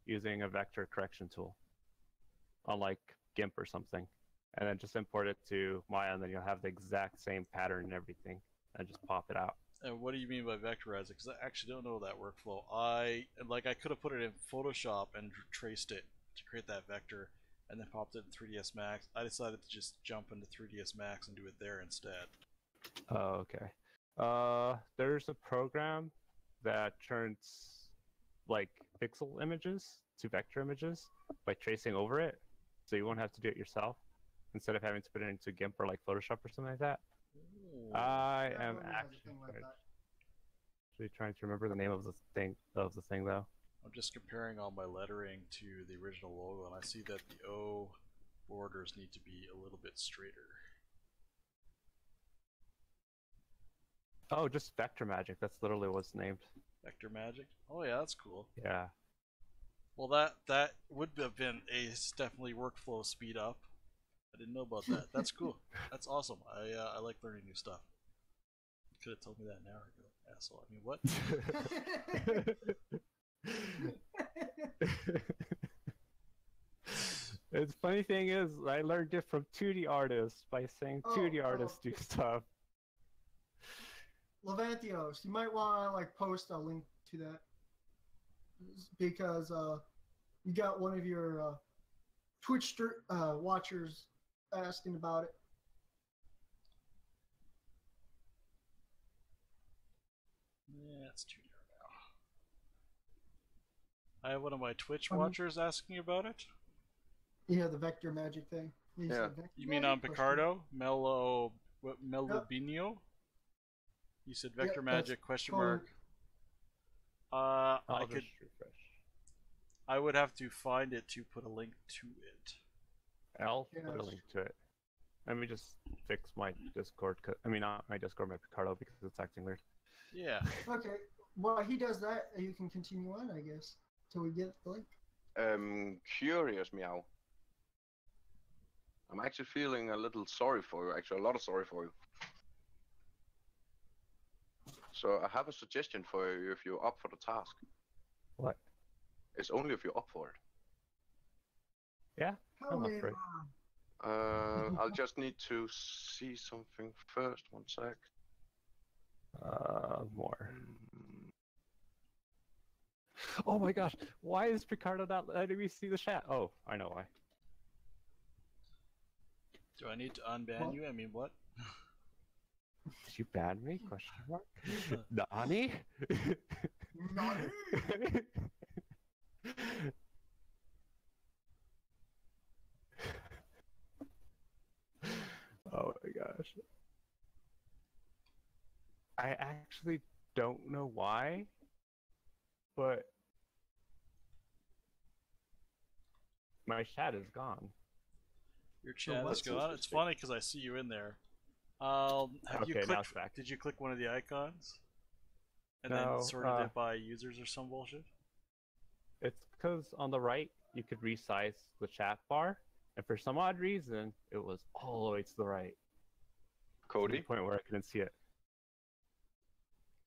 using a vector correction tool on like GIMP or something. And then just import it to Maya and then you'll have the exact same pattern and everything and just pop it out. And what do you mean by vectorize it? Because I actually don't know that workflow. I could have put it in Photoshop and traced it to create that vector and then popped it in 3ds Max. I decided to just jump into 3ds Max and do it there instead. Oh, okay. There's a program that turns like pixel images to vector images by tracing over it, so you won't have to do it yourself instead of having to put it into GIMP or like Photoshop or something like that. Ooh. I am Everyone has a actually thing like that. trying to remember the name of the thing though. I'm just comparing all my lettering to the original logo, and I see that the O borders need to be a little bit straighter. Oh, just vector magic. That's literally what's named. Vector magic? Oh yeah, that's cool. Yeah. Well, that would have been a definitely workflow speed up. I didn't know about that. That's cool. That's awesome. I like learning new stuff. You could have told me that an hour ago, asshole. I mean, what? The funny thing is, I learned it from 2D artists by saying 2D artists do stuff. Lavantholos, you might want to like post a link to that because you got one of your Twitch watchers asking about it. Yeah, it's too near now. I have one of my Twitch watchers asking about it. Yeah, the vector magic thing. Yeah. You mean on Picardo? Melobinio? You said vector magic question mark. I could. Refresh. I would have to find it to put a link to it. I'll put a link to it. Let me just fix my Discord. I mean, not my Discord, my Picardo, because it's acting weird. Yeah. Okay. While he does that, you can continue on, I guess, till we get the link. Curious, Meow. I'm actually feeling a little sorry for you, actually a lot of sorry for you. So I have a suggestion for you if you're up for the task. What? It's only if you're up for it. Yeah, I'm up for it. I'll just need to see something first. One sec. More. Oh my gosh, why is Picardo not letting me see the chat? Oh, I know why. Do I need to unban you? I mean, what? Did you ban me? Question mark. Nani? Nani? Oh my gosh. I actually don't know why, but my chat is gone. Your chat is what's gone. It's funny because I see you in there. Have you Okay, now clicked? it's back. Did you click one of the icons? And No, then sorted it by users or some bullshit? It's because on the right you could resize the chat bar, and for some odd reason it was all the way to the right. To Cody? the point where I couldn't see it.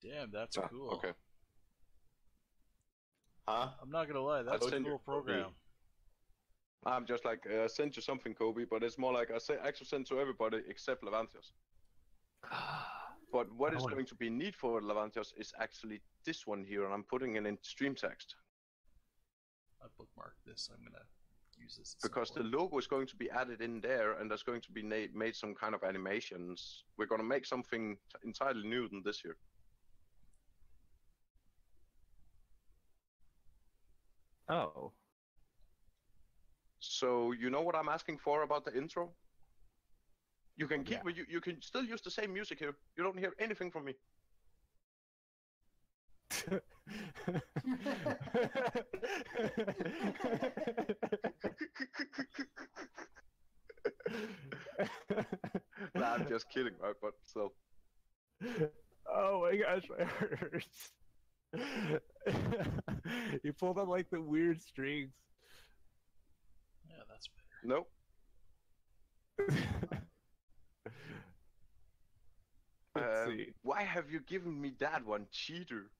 Damn, that's cool. Okay. Huh? I'm not gonna lie, that's I'll a send cool you program. I'm just like, I sent you something, Kobe, but it's more like I actually sent to everybody except Larvantholos. But what is going to be neat for Larvantholos is actually this one here, and I'm putting it in stream text. I bookmarked this. I'm gonna use this. Because the logo is going to be added in there, and there's going to be made some kind of animations. We're going to make something entirely new than this here. Oh. So you know what I'm asking for about the intro? You can keep you can still use the same music here. You don't hear anything from me. Nah, I'm just kidding, right? But still. Oh my gosh, my heart hurts. You pulled on like the weird strings. Yeah, that's better. Nope. Let's see. Why have you given me that one, cheater?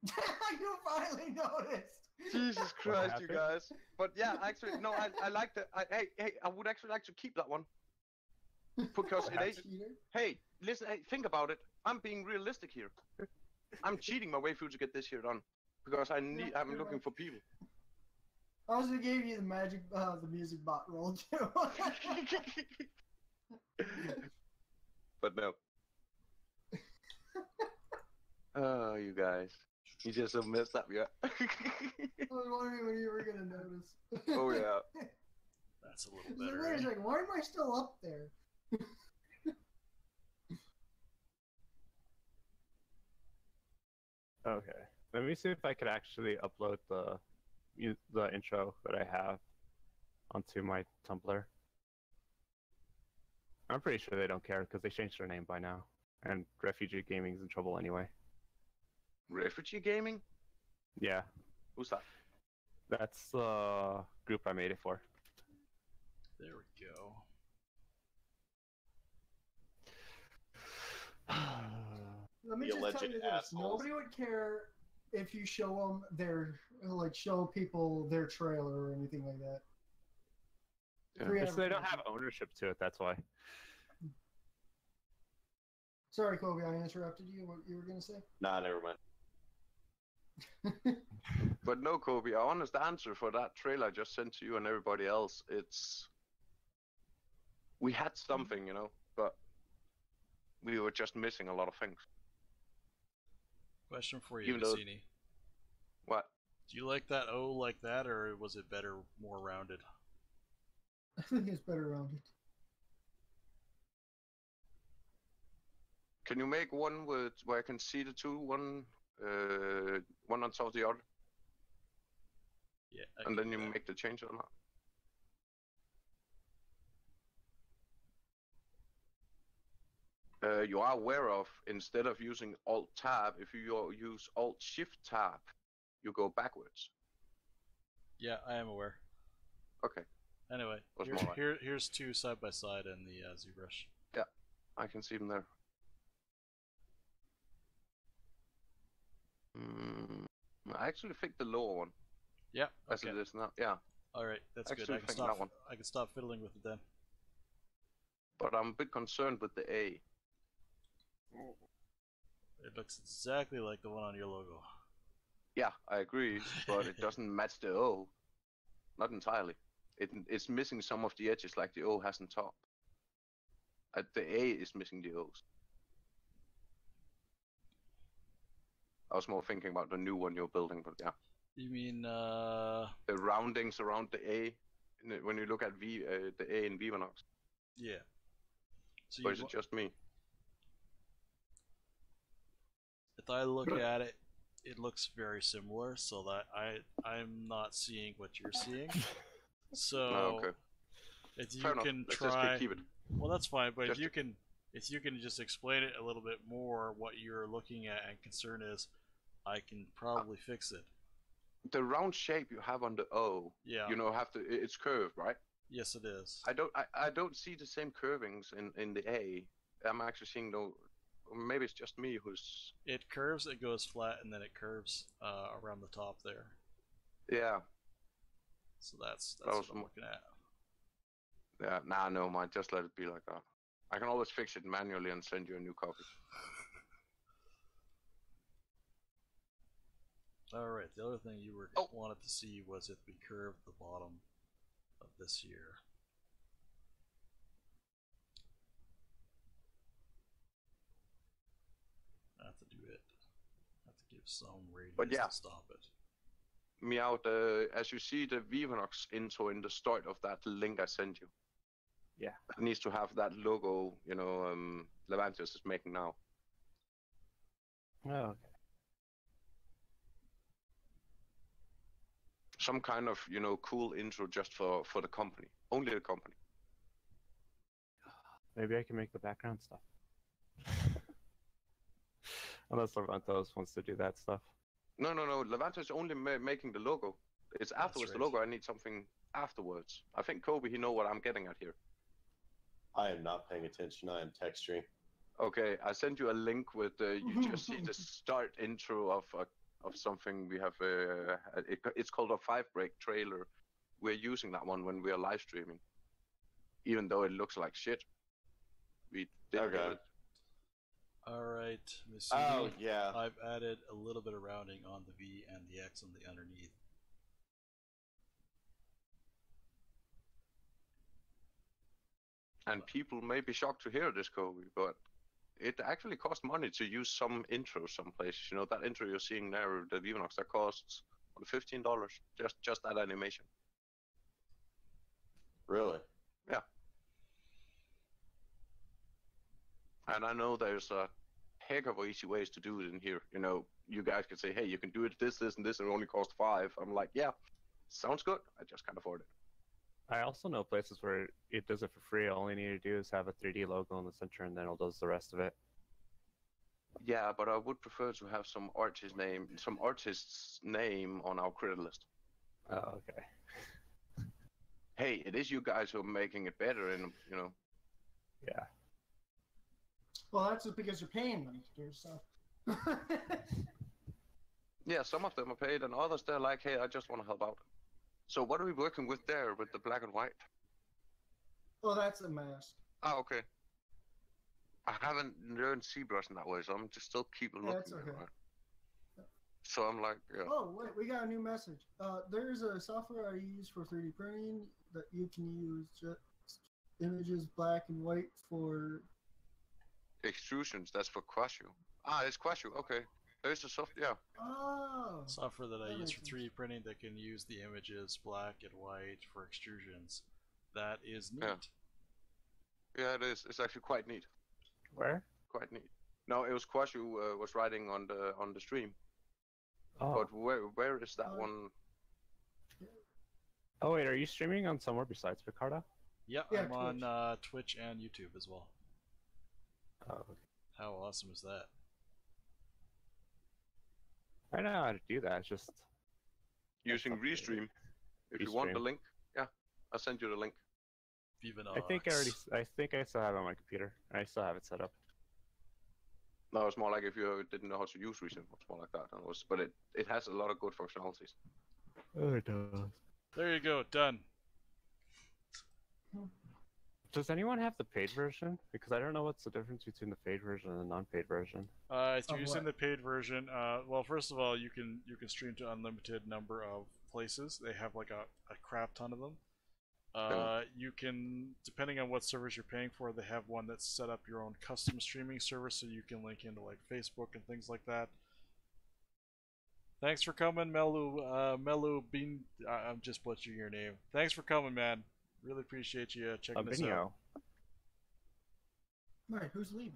You finally noticed. Jesus Christ, you happened? guys. But yeah, actually, no, I like that. Hey, I would actually like to keep that one. Because it ain't. Cheater. Hey, listen, hey, think about it. I'm being realistic here. I'm cheating my way through to get this here done. Because I'm looking for people. I also gave you the music bot roll too. But no. Oh, you guys. You just so messed up, yeah. I was wondering when you were gonna notice. Oh, yeah. That's a I little was like, better. wait a eh? second, why am I still up there? Okay, Let me see if I could actually upload the intro that I have onto my Tumblr. I'm pretty sure they don't care because they changed their name by now, and Refugee Gaming's in trouble anyway. Refugee Gaming? Yeah, Who's that? that's the group I made it for. There we go. Let me The just tell alleged you this: assholes. nobody would care if you show them show people their trailer or anything like that. Yeah. Free It's they don't advertising. have ownership to it, that's why. Sorry, Kobe, I interrupted you. What you were gonna say? Nah, never mind. But no, Kobe, our honest answer for that trailer I just sent to you and everybody else, it's... We had something, but we were just missing a lot of things. Question for you, Even though- Cassini. What? Do you like that O like that, or was it better, more rounded? I think it's better rounded. Can you make one where I can see the two, one on top of the other, Yeah. and then you make the change or not? You are aware of, instead of using Alt-Tab, if you use Alt-Shift-Tab, you go backwards. Yeah, I am aware. Okay, Anyway, Was more like- here's two side by side in the ZBrush. I can see them there. I actually think the lower one, Yeah. as Okay. it is now. Yeah, All right. That's good. Actually I can think stop. that one. I can stop fiddling with it then. but I'm a bit concerned with the A. It looks exactly like the one on your logo. Yeah, I agree, but it doesn't match the O. Not entirely. It's missing some of the edges like the O has on top. The A is missing the O's. I was more thinking about the new one you're building, but yeah. You mean The roundings around the A, when you look at the A in Vivanox. yeah. So Or is it just me? if I look at it, it looks very similar. So that I'm not seeing what you're seeing. So Oh, okay. if you Fair enough. can Let's try, just keep it. well, that's fine. But Just- if you can just explain it a little bit more, what you're looking at and concern is, I can probably fix it. The round shape you have on the O, Yeah. it's curved, right? Yes, it is. I don't see the same curvings in the A. I'm actually seeing maybe it's just me who's... It curves, it goes flat, and then it curves around the top there. Yeah, So that's That was what I'm looking at. yeah, nah, no, mind, just let it be like that. I can always fix it manually and send you a new copy. All right. The other thing you were Oh. wanted to see was if we curved the bottom of this here. I have to do it. I have to give some radius But yeah. to stop it. Meow, as you see the Vivanox intro in the start of that link I sent you. Yeah. It needs to have that logo, Larvantholos is making now. Oh, okay. Some kind of, cool intro just for the company. Only the company. Maybe I can make the background stuff. Unless Larvantholos wants to do that stuff. No. Larvantholos is only making the logo. It's afterwards right. the logo. I need something afterwards. I think Kobe, he know what I'm getting at here. I am not paying attention. I am texturing. Okay, I sent you a link with you just see the start intro of something we have. It's called a 5-break trailer. We're using that one when we are live streaming, even though it looks like shit. We did Okay. get it. All right, Miss Oh, CD, yeah. I've added a little bit of rounding on the V and the X on the underneath. And people may be shocked to hear this, Kobe, but it actually costs money to use some intro someplace. That intro you're seeing there, the Vivanox, that costs $15. Just that animation. Really? And I know there's a heck of easy ways to do it in here. You know, you guys can say, hey, you can do it this, and this, and it only costs 5. I'm like, yeah, sounds good. I just can't afford it. I also know places where it does it for free. All you need to do is have a 3D logo in the center, and then it does the rest of it. Yeah, but I would prefer to have some artist's name on our credit list. Oh, okay. Hey, it is you guys who are making it better, and you know. Yeah. Well, that's just because you're paying them to do stuff. Yeah, some of them are paid, and others they're like, hey, I just want to help out. So what are we working with there with the black and white? Well, that's a mask. Ah, okay. I haven't learned ZBrush in that way, so I'm just still keeping looking That's at it, okay. right? So I'm like, yeah. Oh, wait, we got a new message. There's a software I use for 3D printing that you can use just images black and white for. Extrusions, that's for Quashu. Ah, it's Quashu, okay. There's a software, yeah. Oh. Software that I That use makes for sense. 3D printing that can use the images black and white for extrusions. That is neat. Yeah, it is. It's actually quite neat. Where? Quite neat. No, it was Quashu was writing on the stream. Oh. But where is that one? Oh wait, are you streaming on somewhere besides Picardo? Yeah, Yeah, I'm on Twitch and YouTube as well. Oh, okay. How awesome is that? I know how to do that. It's just Using Restream. If you want the Restream. link, yeah, I'll send you the link. Even I think I still have it on my computer. I still have it set up. No, it's more like if you didn't know how to use Restream, it's more like that. But it has a lot of good functionalities. Oh, it does. There you go, done. Does anyone have the paid version? Because I don't know what's the difference between the paid version and the non-paid version. If you're Of using what? the paid version, well, first of all, you can stream to unlimited number of places. They have like a crap ton of them. You can, depending on what servers you're paying for, they have one that's set up your own custom streaming server, so you can link into like Facebook and things like that. Thanks for coming, Melu Bean. I'm just butchering your name. Thanks for coming, man. Really appreciate you checking us out. Right, who's leaving?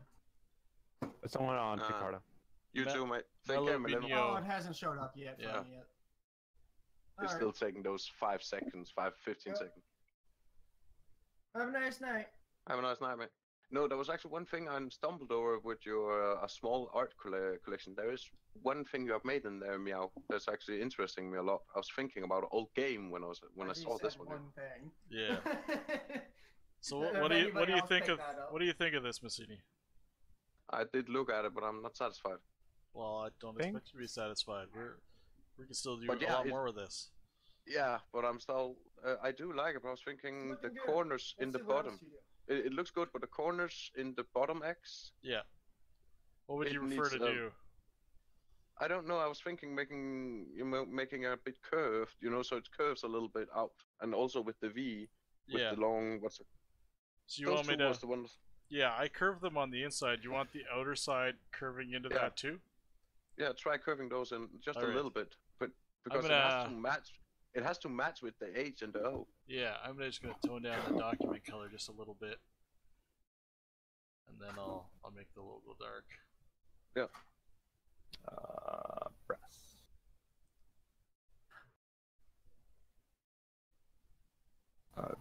Someone on Picardo. You too, mate. Take Mellow care, Millennium. Yo. Oh, it hasn't showed up yet. For Yeah. me yet. It's Alright. still taking those 15 Yep. seconds. Have a nice night. Have a nice night, mate. No, there was actually one thing I stumbled over with your a small art collection. There is one thing you have made in there, Meow. That's actually interesting me a lot. I was thinking about an old game when I You saw said this one. one thing. Yeah. So If what do you anybody else think picked of that up. what do you think of this, Massini? I did look at it, but I'm not satisfied. Well, I don't Thanks. expect you to be satisfied. We can still do But a yeah, lot more with this. Yeah, but I'm still. I do like it, but I was thinking Looking the good. corners in Let's the see what bottom. else you do. It looks good, but the corners in the bottom X. Yeah. What would It you prefer needs, to do? I don't know. I was thinking making a bit curved, so it curves a little bit out, and also with the V, with Yeah. the long. What's it? So you Those want me two to? was the ones. Yeah, I curved them on the inside. You want the outer side curving into Yeah. that too? Yeah, try curving those in just a Alright. little bit, but because it has to match. It has to match with the H and the O. Yeah, I'm just gonna tone down the document color just a little bit, and then I'll make the logo dark. Yeah. Press.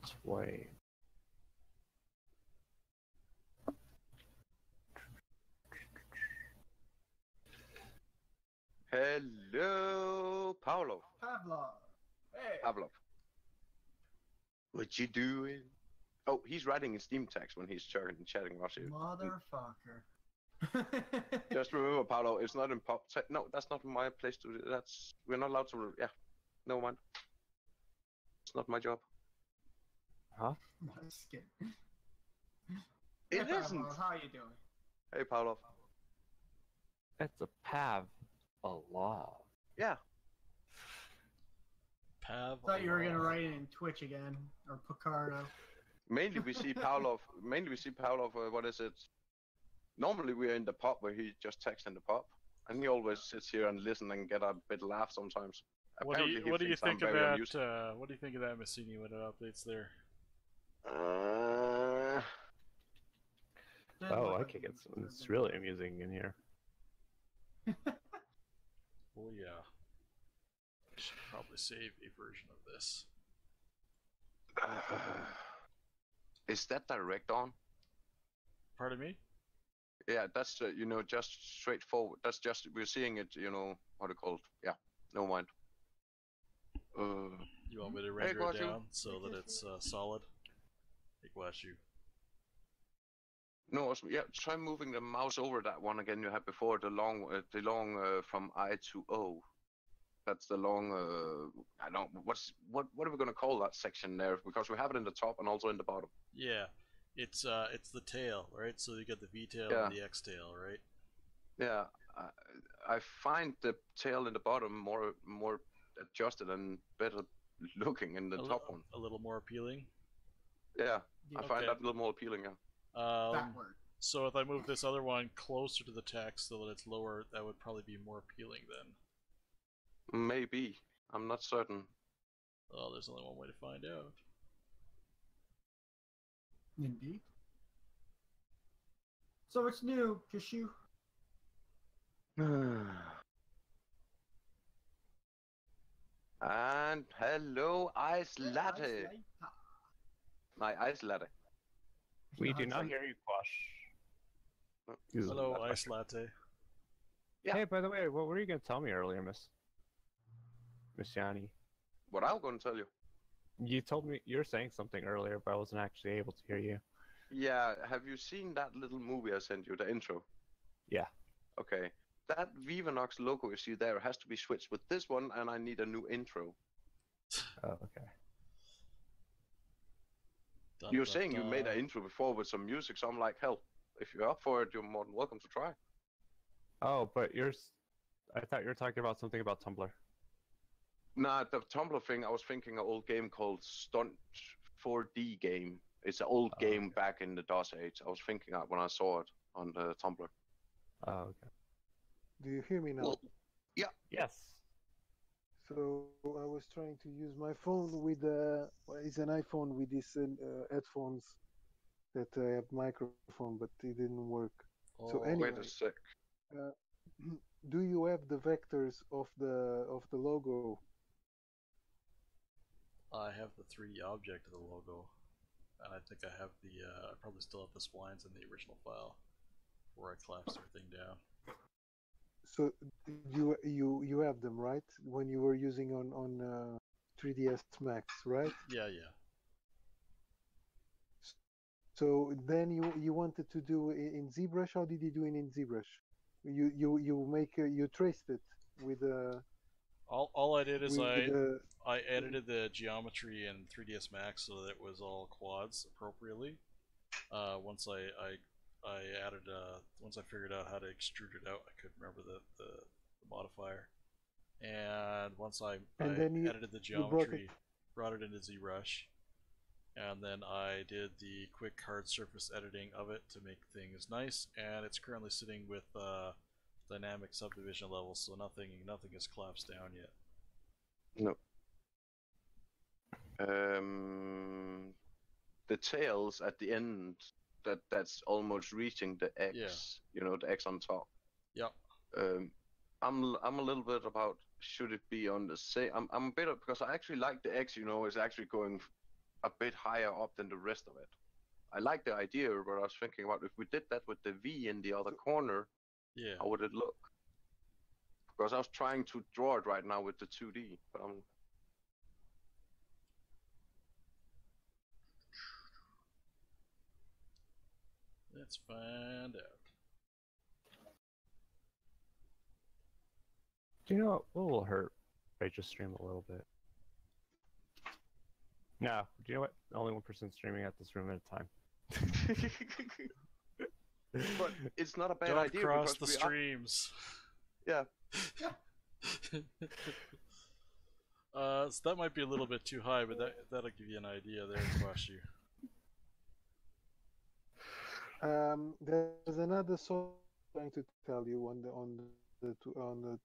It's white. Hello, Paolo. Pavlov. Hey. Pavlov. What you doing? Oh, he's writing in Steam text when he's chatting Russia. Motherfucker. Just remember, Paolo, it's not in pop. No, that's not my place to. We're not allowed to. Yeah, no mind. It's not my job. Huh? My skin. It Hey, isn't. Pavlov, how you doing? Hey, Paolo. It's a Pavlov. Yeah. Pav. Thought you were gonna write it in Twitch again or Picardo. Mainly we see Pavlov. What is it? Normally we're in the pub where he just texts in the pub, and he always sits here and listen and get a bit laugh sometimes. What do you think I'm of very that? amused. What do you think of that, Massini? When it updates there? Didn't Oh, look I think it gets it's really amusing in here. Oh yeah. I should probably save a version of this. Is that direct on? Pardon me? Yeah, that's just straightforward. That's just we're seeing it. What it called? Yeah, no mind. You want me to render it Guashu. down so that it's solid? Hey, Guashu. No, yeah. Try moving the mouse over that one again you had before. The long from I to O. That's the long. I don't. What are we gonna call that section there? Because we have it in the top and also in the bottom. Yeah, it's the tail, right? So you get the V tail Yeah. and the X tail, right? Yeah, I find the tail in the bottom more adjusted and better looking in the top one. A little more appealing. Yeah, Yeah, I find Okay. that a little more appealing. Yeah. that works. So if I move this other one closer to the text so that it's lower, that would probably be more appealing then. Maybe. I'm not certain. Oh, there's only one way to find out. Indeed. So what's new, Kishu? And hello, ice latte. My ice latte. We do not hear you, Quash. Hello, ice latte. Yeah. Hey, by the way, what were you going to tell me earlier, Miss Yanni? What I'm going to tell you. You told me you were saying something earlier, but I wasn't actually able to hear you. Yeah, have you seen that little movie I sent you, the intro? Yeah. Okay. That Vivanox logo you see there has to be switched with this one, and I need a new intro. Oh, okay. You were saying you made an intro before with some music, so I'm like, hell, if you're up for it, you're more than welcome to try. Oh, but I thought you were talking about something about Tumblr. Nah, the Tumblr thing, I was thinking an old game called Stunt 4D game. It's an old game Okay. back in the DOS age. I was thinking that when I saw it on the Tumblr. Oh, okay. Do you hear me now? Well, Yes. So I was trying to use my phone with it's an iPhone with these headphones that have microphone, but it didn't work. So anyway, wait a sec. do you have the vectors of the logo? I have the 3D object of the logo, and I think I have I probably still have the splines in the original file, where I collapsed everything down. So you have them, right? When you were using on 3ds Max, right? Yeah, yeah. So then you wanted to do in ZBrush. How did you do it in ZBrush? You traced it with All I did is with I edited the geometry in 3ds Max so that it was all quads appropriately. Once I added once I figured out how to extrude it out, I couldn't remember the modifier. And once I edited the geometry, brought it into ZBrush, and then I did the quick hard surface editing of it to make things nice. And it's currently sitting with dynamic subdivision levels, so nothing is collapsed down yet. No. The tails at the end, that's almost reaching the X. Yeah. The X on top. Yep. I'm a little bit about should it be on the same. I'm a bit because I actually like the X. Is actually going a bit higher up than the rest of it. I like the idea, but I was thinking about if we did that with the V in the other corner, Yeah. how would it look? Because I was trying to draw it right now with the 2D, but I'm. Let's find out. Do you know what will hurt if I just stream a little bit? No, do you know what? Only one person streaming at this room at a time. But it's not a bad Don't idea cross because the streams. Yeah. So that might be a little bit too high, but that'll give you an idea there, Kwashu. There's another song I'm trying to tell you on the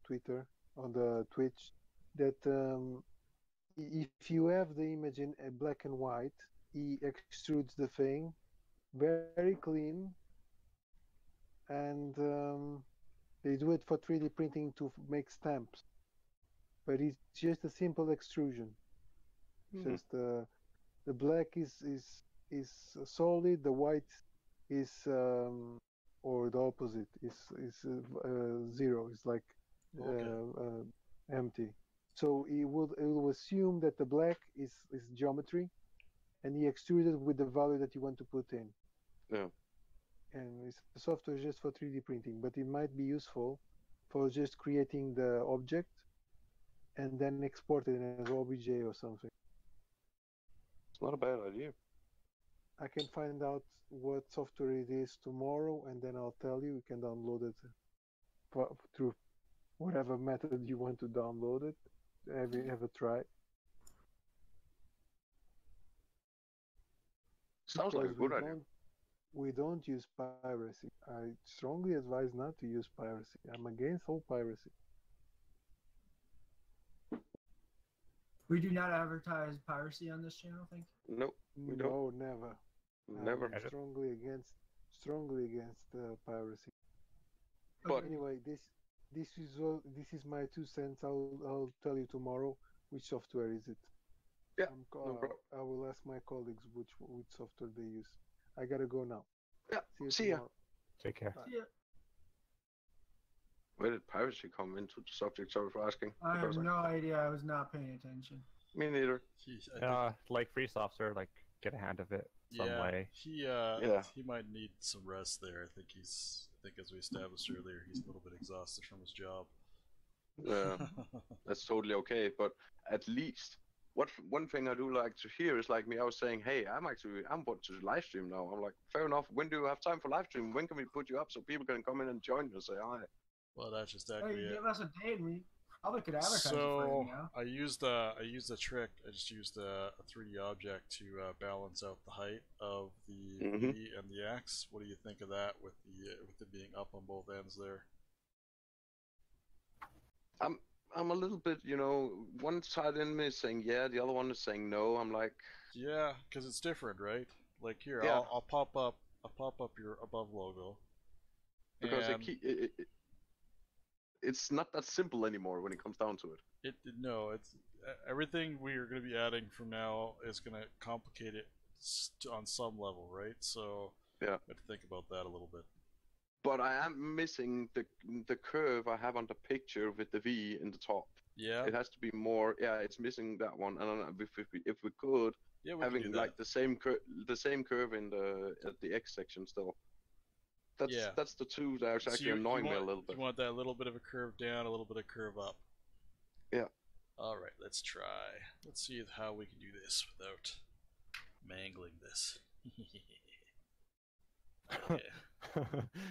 Twitter, on the Twitch, that if you have the image in black and white, he extrudes the thing very clean, and they do it for 3D printing to make stamps. But it's just a simple extrusion. Just the black is solid, the white is or the opposite is zero. It's like empty. So it will assume that the black is geometry, and he extruded with the value that you want to put in. Yeah. And it's the software just for 3D printing, but it might be useful for just creating the object and then export it as OBJ or something. It's not a bad idea. I can find out what software it is tomorrow, and then I'll tell you. You can download it through whatever method you want to download it. Have you ever tried? Sounds like a good idea. We don't use piracy. I strongly advise not to use piracy. I'm against all piracy. We do not advertise piracy on this channel, thank you. Nope, we don't. No, never. Never. I'm strongly against piracy. But anyway, this is my 2 cents. I'll tell you tomorrow which software is it. Yeah, no problem. I will ask my colleagues which software they use. I gotta go now. Yeah, See ya. Take care. See ya. Where did piracy come into the subject? Sorry for asking. I have no idea. I was not paying attention. Me neither. Like free software, like get a hand of it some way. He might need some rest there. I think as we established earlier, he's a little bit exhausted from his job. That's totally okay. But at least one thing I do like to hear is like me. I was saying, hey, I'm about to live stream now. I'm like, fair enough. When do you have time for live stream? When can we put you up so people can come in and join you and say hi? Well, that's just exactly it. Give us a day and we probably could advertise it for you now. I used a trick. I just used a 3D object to balance out the height of the V and the X. What do you think of that with it being up on both ends there? I'm a little bit, one side in me is saying yeah, the other one is saying no. I'm like, yeah, because it's different, right? Like here, yeah. I'll pop up your above logo. Because it's not that simple anymore when it comes down to it. No, it's everything we are going to be adding from now is going to complicate it on some level, right? So yeah, I have to think about that a little bit. But I am missing the curve I have on the picture with the V in the top. Yeah, it has to be more. Yeah, it's missing that one. And if we could, having like the same curve in the X section still. That's the two that are actually annoying me a little bit. You want that little bit of a curve down, a little bit of curve up. Yeah. All right, let's try. Let's see how we can do this without mangling this. Okay.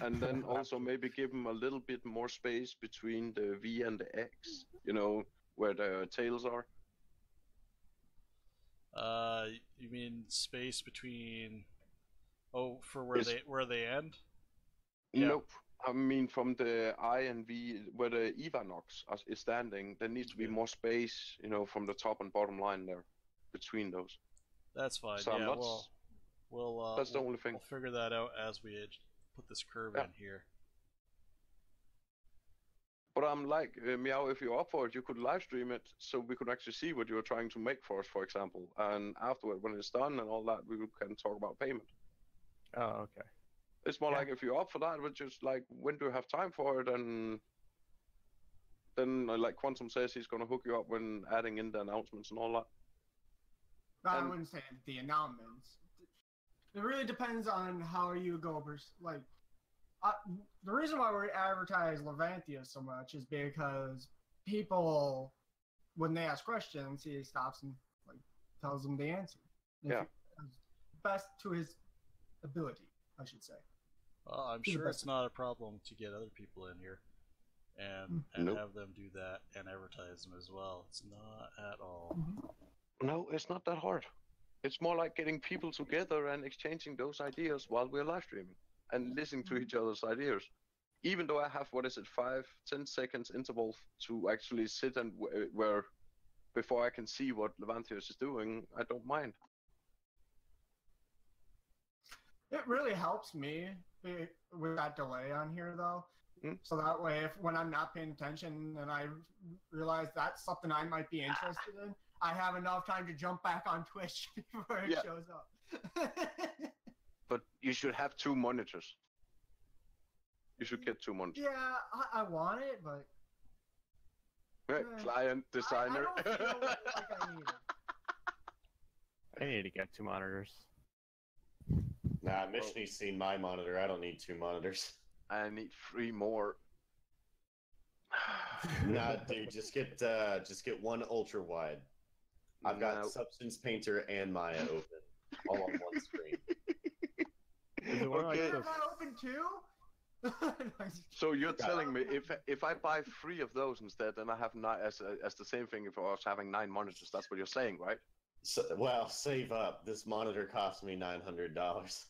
And then also maybe give them a little bit more space between the V and the X, where the tails are. You mean space between? Oh, for where they end? Yeah. Nope. I mean from the I and V, where the Ivanox is standing, there needs to be more space, from the top and bottom line there, between those. That's fine. So yeah. That's the only thing. We'll figure that out as we put this curve in here. But I'm like, Meow, if you're up for it, you could live stream it so we could actually see what you're trying to make for us, for example. And afterward, when it's done and all that, we can talk about payment. Oh, okay. It's more like if you're up for that, we're just like, when do you have time for it? And then, like Quantum says, he's going to hook you up when adding in the announcements and all that. I wouldn't say the announcements. It really depends on how you go. Like, the reason why we advertise Larvantholos so much is because people, when they ask questions, he stops and tells them the answer. Best to his ability, I should say. Well, I'm sure it's not a problem to get other people in here and have them do that and advertise them as well. It's not at all. No, it's not that hard. It's more like getting people together and exchanging those ideas while we're live streaming and listening to each other's ideas. Even though I have, 5-10 seconds interval to actually sit and where before I can see what Larvantholos is doing, I don't mind. It really helps me with that delay on here though. Hmm? So that way, if when I'm not paying attention and I realize that's something I might be interested in, I have enough time to jump back on Twitch before it shows up. But you should have 2 monitors. You should get 2 monitors. Yeah, I want it, but Right, client, designer. I don't feel like I need it. I need to get 2 monitors. Nah, Mission needs seen my monitor. I don't need 2 monitors. I need 3 more. Nah, dude, just get one ultra wide. I've got Substance Painter and Maya open, all on one screen. Is it one Okay. like Am I open too? So you're telling me if I buy 3 of those instead, then I have as the same thing if I was having 9 monitors. That's what you're saying, right? So, well, save up. This monitor cost me $900.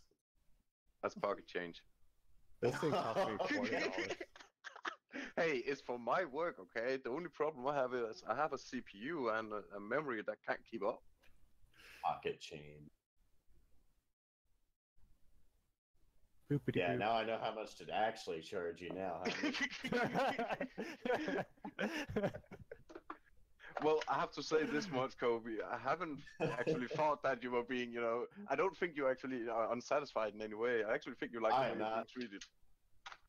That's pocket change. This thing cost me $40. Hey, it's for my work, okay? The only problem I have is I have a CPU and a memory that can't keep up. Pocket change. Boopity Yeah, boop. now I know how much to actually charge you now. Well, I have to say this much, Kobe. I haven't actually thought that you were being, I don't think you actually are unsatisfied in any way. I actually think you like I the am way you're being not. treated.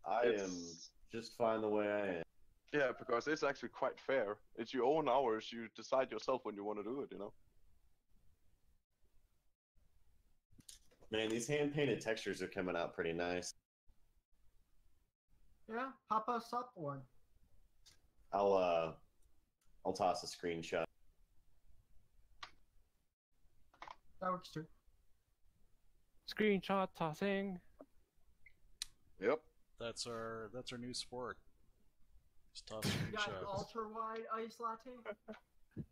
I am just fine the way I am. Yeah, because it's actually quite fair. It's your own hours. You decide yourself when you want to do it, Man, these hand-painted textures are coming out pretty nice. Yeah, pop us up one. I'll toss a screenshot. That works too. Screenshot tossing. Yep. That's our new sport. Just toss You got an screenshots. ultra wide ice latte?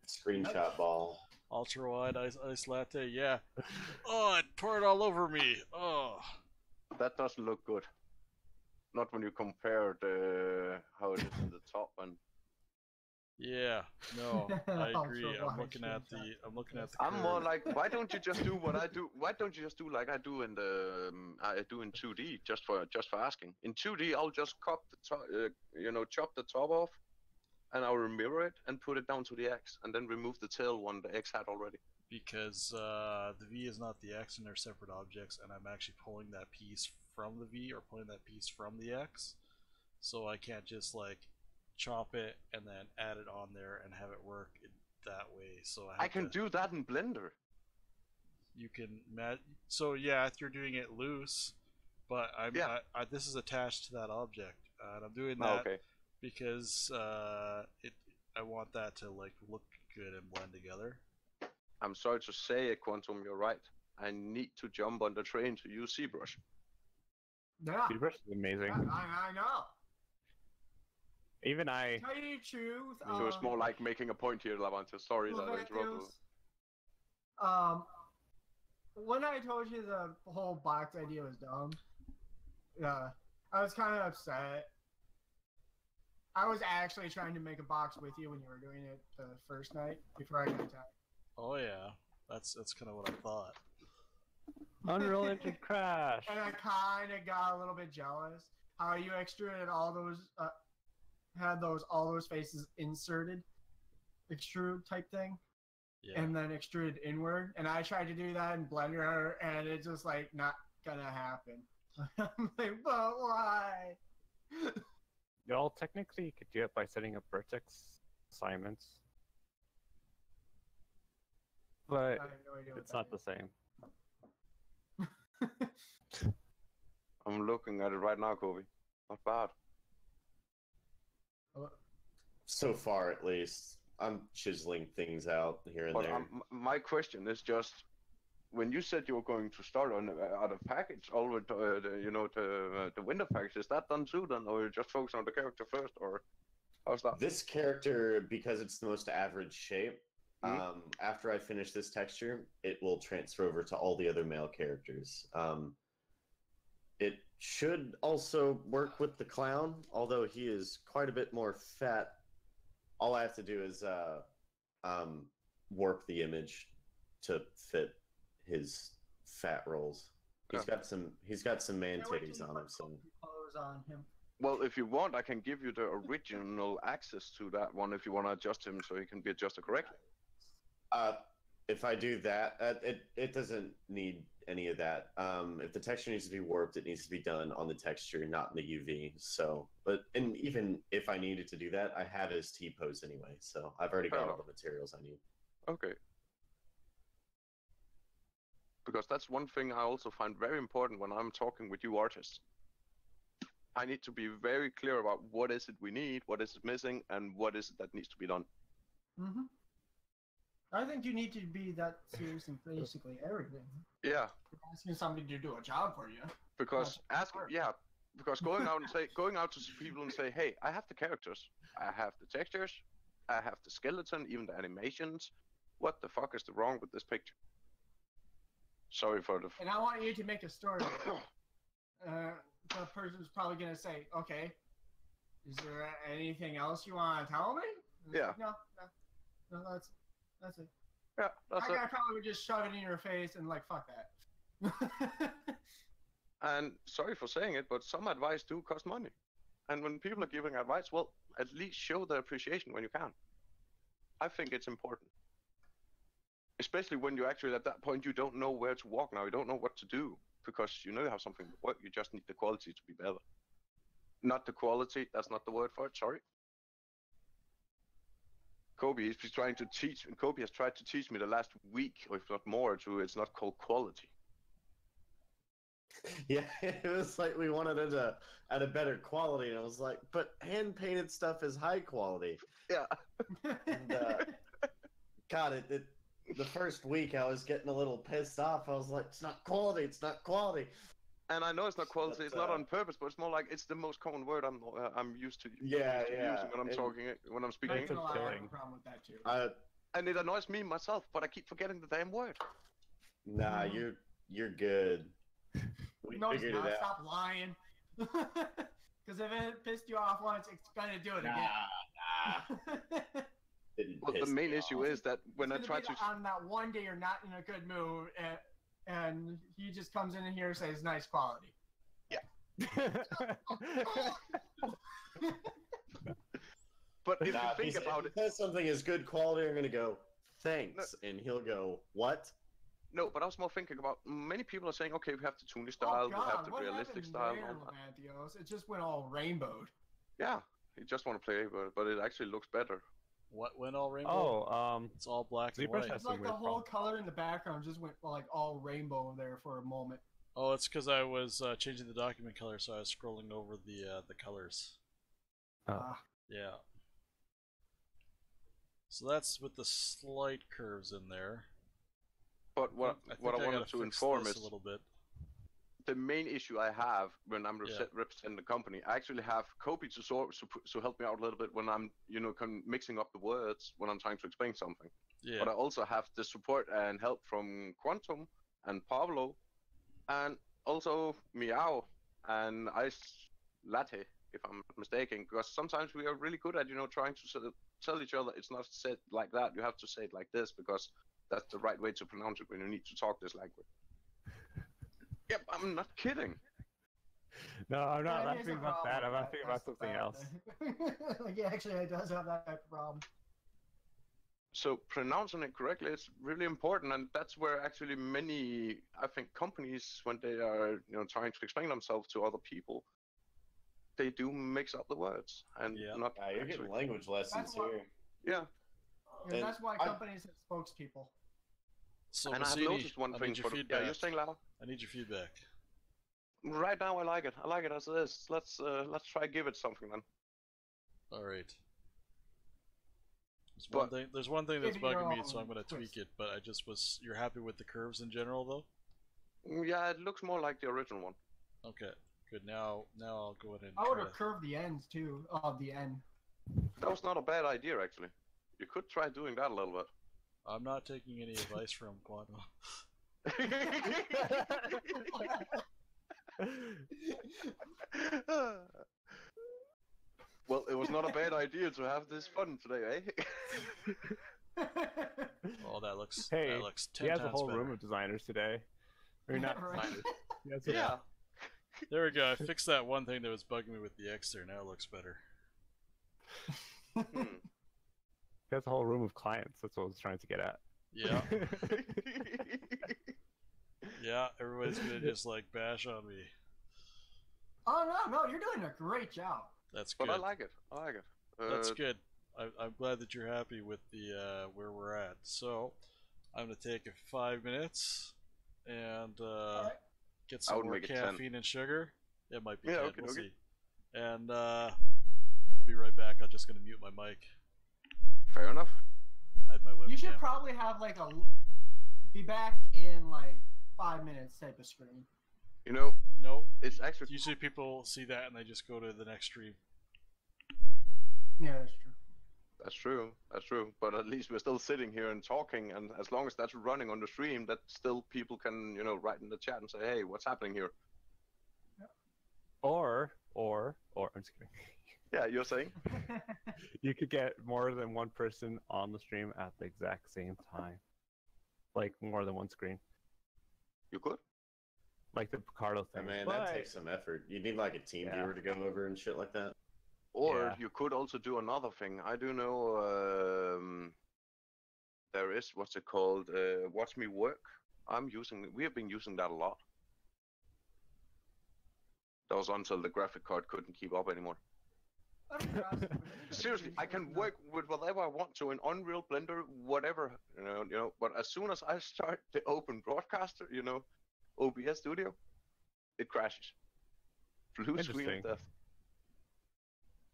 Screenshot ball. Ultra wide ice latte, yeah. Oh, it poured all over me. Oh. That doesn't look good. Not when you compare how it is in the top and. Yeah, no, I agree. Ultra I'm wide looking at the I'm more curve. like, why don't you just do what I do? Why don't you just do like I do in the I do in 2D? Just for asking. In 2D, I'll just chop the top off, and I'll mirror it and put it down to the X, and then remove the tail one the X had already. Because the V is not the X and they're separate objects, and I'm actually pulling that piece from the V or pulling that piece from the X, so I can't just like chop it and then add it on there and have it work that way. So I can do that in Blender. You can so yeah, if you're doing it loose, but this is attached to that object, and I'm doing that because I want that to like look good and blend together. I'm sorry to say, Quantum, you're right. I need to jump on the train to use ZBrush. Yeah. ZBrush is amazing. I know. Even I. Tell you the truth. So it's more like making a point here, Larvantholos. Sorry that I interrupted. When I told you the whole box idea was dumb, I was kind of upset. I was actually trying to make a box with you when you were doing it the first night before I got attacked. Oh yeah, that's kind of what I thought. Unreal Engine crash. And I kind of got a little bit jealous how you extruded all those, had all those faces inserted, extrude type thing, and then extruded inward. And I tried to do that in Blender, and it's just like not gonna happen. I'm like, but why? Well, technically, you could do it by setting up vertex assignments, but I have no idea what it's not the same. I'm looking at it right now, Kobe. Not bad. So far, at least. I'm chiseling things out here and there. My question is just, when you said you were going to start on out of package, all with the window package, is that done too then, or you just focus on the character first, or how's that? This character, because it's the most average shape, after I finish this texture, it will transfer over to all the other male characters. It should also work with the clown, although he is quite a bit more fat. All I have to do is warp the image to fit his fat rolls. He's got some man Can't wait till titties you on put him. So clothes on him. Well, if you want, I can give you the original access to that one if you want to adjust him so he can be adjusted correctly. if I do that, it doesn't need any of that. If the texture needs to be warped, it needs to be done on the texture, not in the UV. So, and even if I needed to do that, I have his T-pose anyway. So I've already got all the materials I need. Okay. Because that's one thing I also find very important when I'm talking with you artists. I need to be very clear about what is it we need, what is it missing, and what is it that needs to be done. Mm-hmm. I think you need to be that serious in basically everything. Yeah. You're asking somebody to do a job for you. Because because going out to people and say, hey, I have the characters, I have the textures, I have the skeleton, even the animations. What the fuck is wrong with this picture? Sorry for the. And I want you to make a story. The person's probably gonna say, "Okay, is there anything else you want to tell me?" Yeah. Like, no, that's it. Yeah, that's it. I probably would just shove it in your face and like, fuck that. And sorry for saying it, but some advice do cost money. And when people are giving advice, well, at least show their appreciation when you can. I think it's important. Especially when you actually, at that point, you don't know where to walk now. You don't know what to do. Because you know you have something to work. You just need the quality to be better. Not the quality, that's not the word for it, sorry. Kobe has tried to teach me the last week, or if not more, it's not called quality. Yeah, it was like we wanted it at a better quality, and I was like, but hand-painted stuff is high quality. Yeah. And, God, the first week I was getting a little pissed off. I was like, it's not quality, it's not quality. And I know it's not quality, it's not on purpose, but it's more like it's the most common word I'm used to using when I'm speaking. I have a problem with that too. And it annoys me myself, but I keep forgetting the damn word. Nah, you're good. We figured it out. Stop lying. Because if it pissed you off once, it's gonna do it again. Well, the main issue is that when I try to on that one day you're not in a good mood, and he just comes in here and says nice quality. Yeah. But if you think about it, if something is good quality, I'm gonna go thanks, and he'll go what? No, but I was more thinking about many people are saying, okay, we have the Toonie style, we have the realistic style. Larvantholos? It just went all rainbowed. Yeah, you just want to play, but it actually looks better. What went all rainbow? Oh, it's all black and white. It's like the whole color in the background just went like all rainbow there for a moment. Oh, it's because I was changing the document color, so I was scrolling over the colors. Yeah. So that's with the slight curves in there. But what I wanted to inform is a little bit. The main issue I have when I'm representing the company, I actually have Kobe to help me out a little bit when I'm mixing up the words when I'm trying to explain something. Yeah. But I also have the support and help from Quantum and Pablo, and also Meow and Ice Latte, if I'm not mistaken. Because sometimes we are really good at trying to tell each other it's not said like that. You have to say it like this because that's the right way to pronounce it when you need to talk this language. Yep, I'm not kidding. No, I'm not laughing about that. I'm laughing about something else. Like, yeah, actually, it does have that type of problem. So pronouncing it correctly is really important, and that's where actually many, I think, companies, when they are trying to explain themselves to other people, they do mix up the words and not. Yeah, you're getting language lessons here. Yeah. And that's why companies have spokespeople. So, and I've noticed one thing. Yeah, you're saying, Lau? I need your feedback. Right now, I like it. I like it as it is. Let's try give it something then. All right. There's one thing that's bugging me, so I'm going to tweak it. But you're happy with the curves in general, though? Yeah, it looks more like the original one. Okay, good. Now I'll go ahead and. I would have curved the ends too of the end. That was not a bad idea, actually. You could try doing that a little bit. I'm not taking any advice from Quantum. Well, it was not a bad idea to have this fun today, eh? Oh, that looks. Hey, that looks 10 he has times a whole better. room of designers today. Or not designers. That's Yeah. There we go. I fixed that one thing that was bugging me with the X there. Now it looks better. Hmm. That's a whole room of clients. That's what I was trying to get at. Yeah. Yeah, everybody's gonna just like bash on me. Oh no, you're doing a great job. That's good. But I like it. I like it. That's good. I'm glad that you're happy with the where we're at. So I'm gonna take 5 minutes and Alright. get I some would more make it 10. caffeine and sugar. It might be Yeah, 10. okay, We'll okay. see. And I'll be right back. I'm just gonna mute my mic. Fair enough. I had my webcam. You should probably have like a be back in like 5 minutes type of screen. You know, No, it's actually usually people see that and they just go to the next stream. Yeah, that's true. That's true. That's true. But at least we're still sitting here and talking, and as long as that's running on the stream, that still people can, write in the chat and say, "Hey, what's happening here?" Or I'm just kidding. Yeah, you're saying? You could get more than one person on the stream at the exact same time. Like more than one screen. You could. Like the Picardo I thing. mean, But- that takes some effort. You need like a team Yeah. viewer to go over and shit like that. Or Yeah. you could also do another thing. I do know there is what's it called? Watch Me Work. We have been using that a lot. That was until the graphic card couldn't keep up anymore. Seriously, I can work with whatever I want to in Unreal, Blender, whatever, but as soon as I start the open broadcaster, OBS Studio, it crashes. Blue screen of Interesting. death.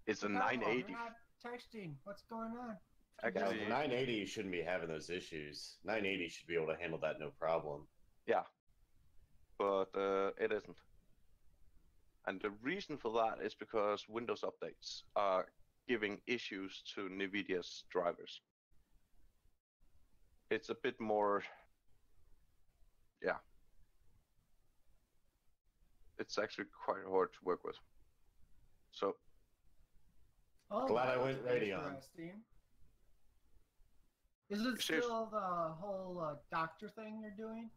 It's a Come on, 980. You're not texting. What's going on? No, Actually, the 980 shouldn't be having those issues. 980 should be able to handle that no problem. but it isn't. And the reason for that is because Windows updates are giving issues to NVIDIA's drivers. It's a bit more, it's actually quite hard to work with. So, Oh, Glad I that's went Radeon. interesting. Is it Serious- still the whole doctor thing you're doing?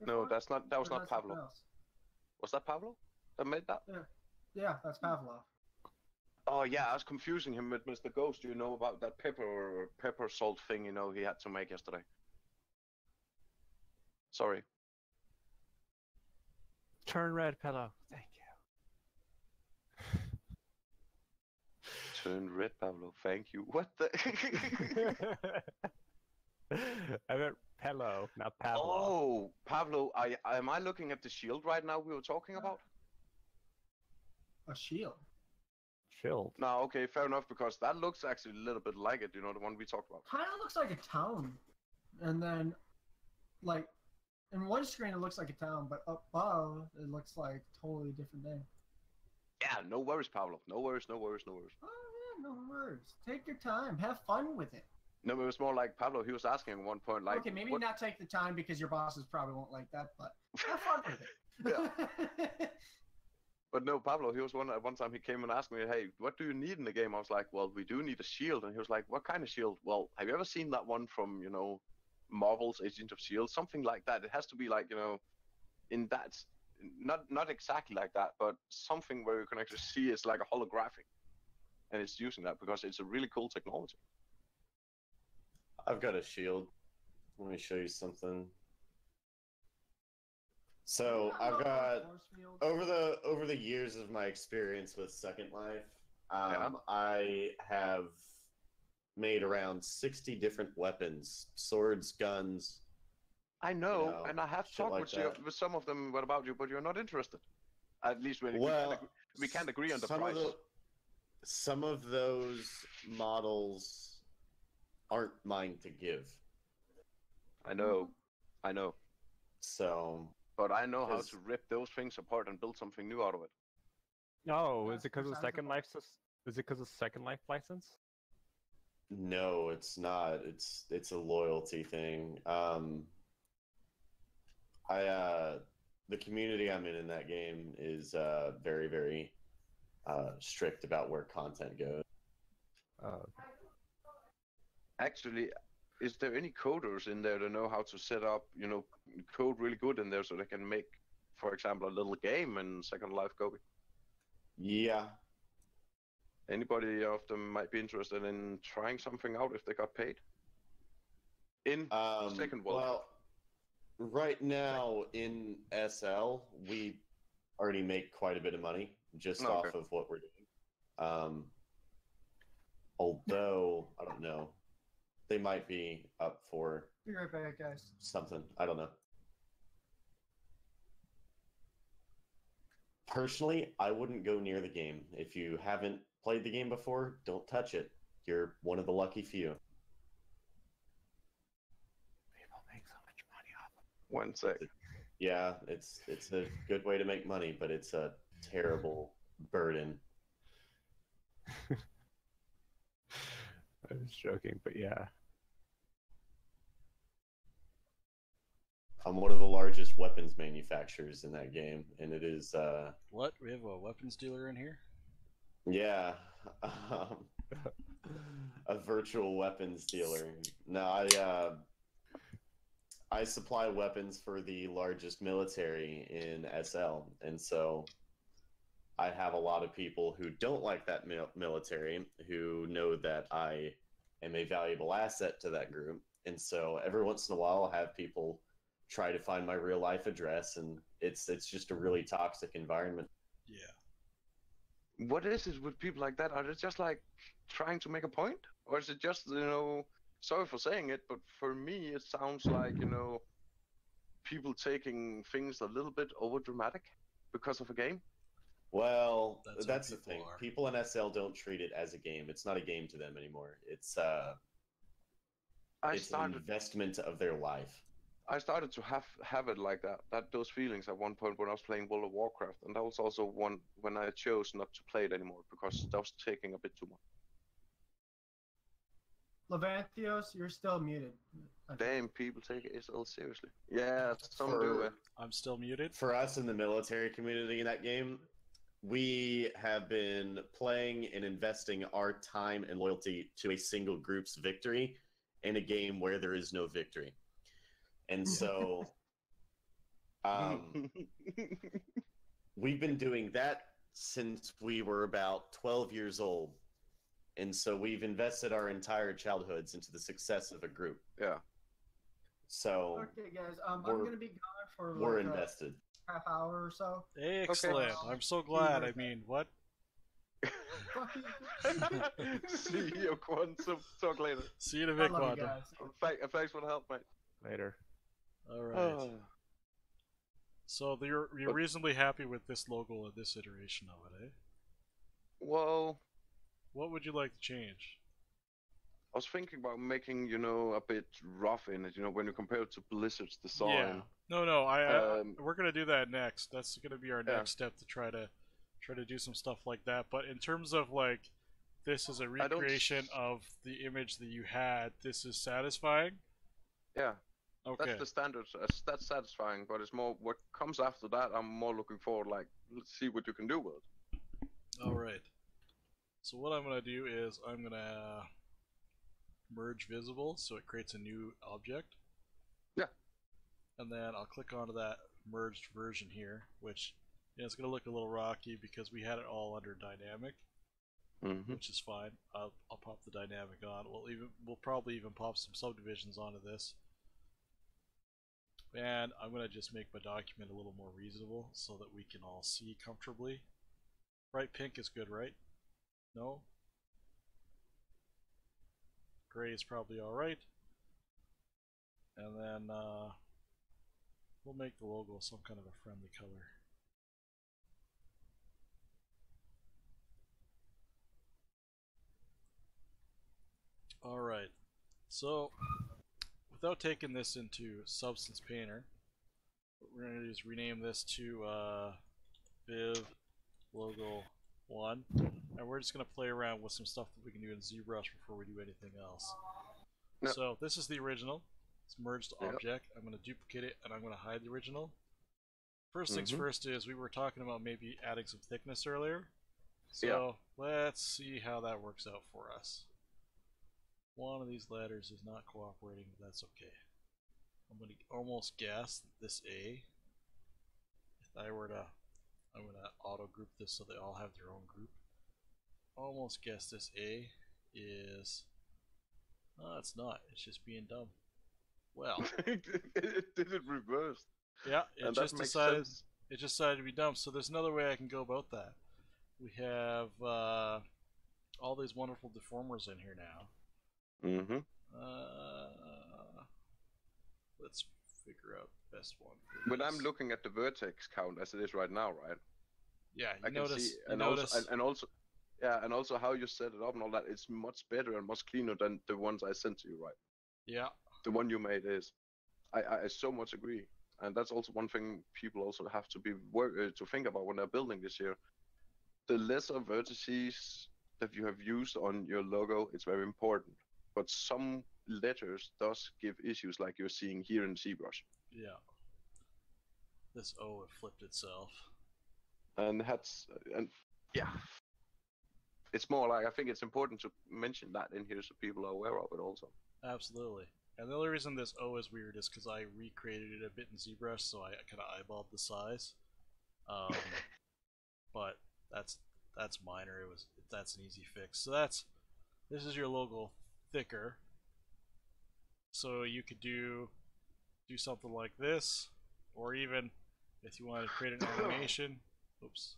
no, before? that was Or not that's something Pablo. else? Was that Pablo that made that? Yeah, that's Pavlov. Oh yeah, I was confusing him with Mr. Ghost. Do you know about that pepper salt thing? He had to make yesterday. Sorry. Turn red, pillow. Thank Turn red, Pablo. Thank you. What the? you. I meant pillow, not Pablo. Oh, Pablo. Am I looking at the shield right now? We were talking about. A shield. Chilled. No, okay, fair enough. Because that looks actually a little bit like it. The one we talked about. Kind of looks like a town, and then, like, in one screen it looks like a town, but up above it looks like totally different thing. Yeah, no worries, Pablo. No worries, no worries, no worries. Oh yeah, no worries. Take your time. Have fun with it. No, it was more like Pablo. He was asking at one point, like, okay, maybe what- not take the time because your bosses probably won't like that, but have fun with it. But no, Pablo, he was one time he came and asked me, "Hey, what do you need in the game?" I was like, "Well, we do need a shield." And he was like, "What kind of shield?" Well, have you ever seen that one from, Marvel's Agents of S.H.I.E.L.D.? Something like that. It has to be like, in that, not exactly like that, but something where you can actually see it's like a holographic. And it's using that because it's a really cool technology. I've got a shield. Let me show you something. So I've got over the years of my experience with Second Life, I have made around 60 different weapons, swords, guns. I know, and I have shit talked like with some of them about you, but you're not interested. At least we can't agree on the price. Some of those models aren't mine to give. I know. So, But I know how 'cause- to rip those things apart and build something new out of it. No, That's is it because of precisely Second what- Life? Is it because of Second Life license? no, it's not. It's a loyalty thing. The community I'm in that game is very, very strict about where content goes. Actually, is there any coders in there that know how to set up, code really good in there so they can make for example, a little game in Second Life Gobi. Yeah. Anybody of them might be interested in trying something out if they got paid? In Second World. Well, right now in SL, we already make quite a bit of money just off of what we're doing. Although, I don't know, they might be up for Be right back, guys. something. I don't know. Personally, I wouldn't go near the game. If you haven't played the game before, don't touch it. You're one of the lucky few. People make so much money off of it. 1 sec. Yeah, it's a good way to make money, but it's a terrible burden. I was joking, but yeah. I'm one of the largest weapons manufacturers in that game, and it is What? We have a weapons dealer in here? yeah, a virtual weapons dealer. No, I supply weapons for the largest military in SL, and so I have a lot of people who don't like that military who know that I am a valuable asset to that group, and so every once in a while I'll have people try to find my real life address, and it's just a really toxic environment. Yeah. What is it with people like that? Are they just like trying to make a point? Or is it just, sorry for saying it, but for me it sounds like, people taking things a little bit over dramatic because of a game? Well, That's that's how the thing. people are. People in SL don't treat it as a game. It's not a game to them anymore. It's an investment of their life. I started to have it like that those feelings at one point when I was playing World of Warcraft, and that was also one when I chose not to play it anymore because that was taking a bit too much. Lavantholos, you're still muted. Damn, people take it so seriously. Yeah, some do it. I'm still muted. For us in the military community in that game, we have been playing and investing our time and loyalty to a single group's victory in a game where there is no victory. And so we've been doing that since we were about 12 years old. And so we've invested our entire childhoods into the success of a group. Yeah. So Okay, guys. I'm going to be gone for we're like invested. a half hour or so. Excellent. Okay. I'm so glad. I mean, what? See you, Quantum. Talk later. See you in a I bit, love you Quantum. guys. Thanks for the help, mate. Later. All right. So you're reasonably happy with this logo and this iteration of it, eh? Well, what would you like to change? I was thinking about making, a bit rough in it, when you compare it to Blizzard's design. Yeah. No, we're gonna do that next. That's gonna be our next step to try to do some stuff like that. But in terms of like, this is a recreation of the image that you had. This is satisfying. Yeah. Okay. That's the standard. That's satisfying, but it's more what comes after that. I'm more looking forward. Like, let's see what you can do with it. All right. So what I'm gonna do is I'm gonna merge visible, so it creates a new object. Yeah. And then I'll click onto that merged version here, which it's gonna look a little rocky because we had it all under dynamic, which is fine. I'll pop the dynamic on. We'll probably even pop some subdivisions onto this. And I'm gonna just make my document a little more reasonable so that we can all see comfortably. Bright pink is good, right? No? Gray is probably alright. And then we'll make the logo some kind of a friendly color. Alright, so without taking this into Substance Painter, what we're going to do is rename this to Viv Logo 1, and we're just going to play around with some stuff that we can do in ZBrush before we do anything else. No. So this is the original. It's merged object. I'm going to duplicate it and I'm going to hide the original. First things first is we were talking about maybe adding some thickness earlier. So let's see how that works out for us. One of these letters is not cooperating, but that's okay. I'm going to almost guess that this A, if I were to, I'm gonna auto group this so they all have their own group. Almost guess this A is. No, it's not. It's just being dumb. Well, it did it reversed. yeah, it And just that makes decided. sense. It just decided to be dumb. So there's another way I can go about that. We have all these wonderful deformers in here now. Mm-hmm. Let's figure out the best one. When I'm looking at the vertex count as it is right now, right? Yeah, I can see, and also how you set it up and all that. It's much better and much cleaner than the ones I sent to you, right? Yeah. The one you made is. I so much agree, and that's also one thing people also have to be to think about when they're building this year. The lesser vertices that you have used on your logo, it's very important. But some letters does give issues, like you're seeing here in ZBrush. Yeah. This O it flipped itself. And yeah, it's more like I think it's important to mention that in here so people are aware of it also. Absolutely. And the only reason this O is weird is because I recreated it a bit in ZBrush, so I kind of eyeballed the size. But that's minor. That's an easy fix. So this is your logo thicker. So you could do something like this, or even if you want to create an animation, oops,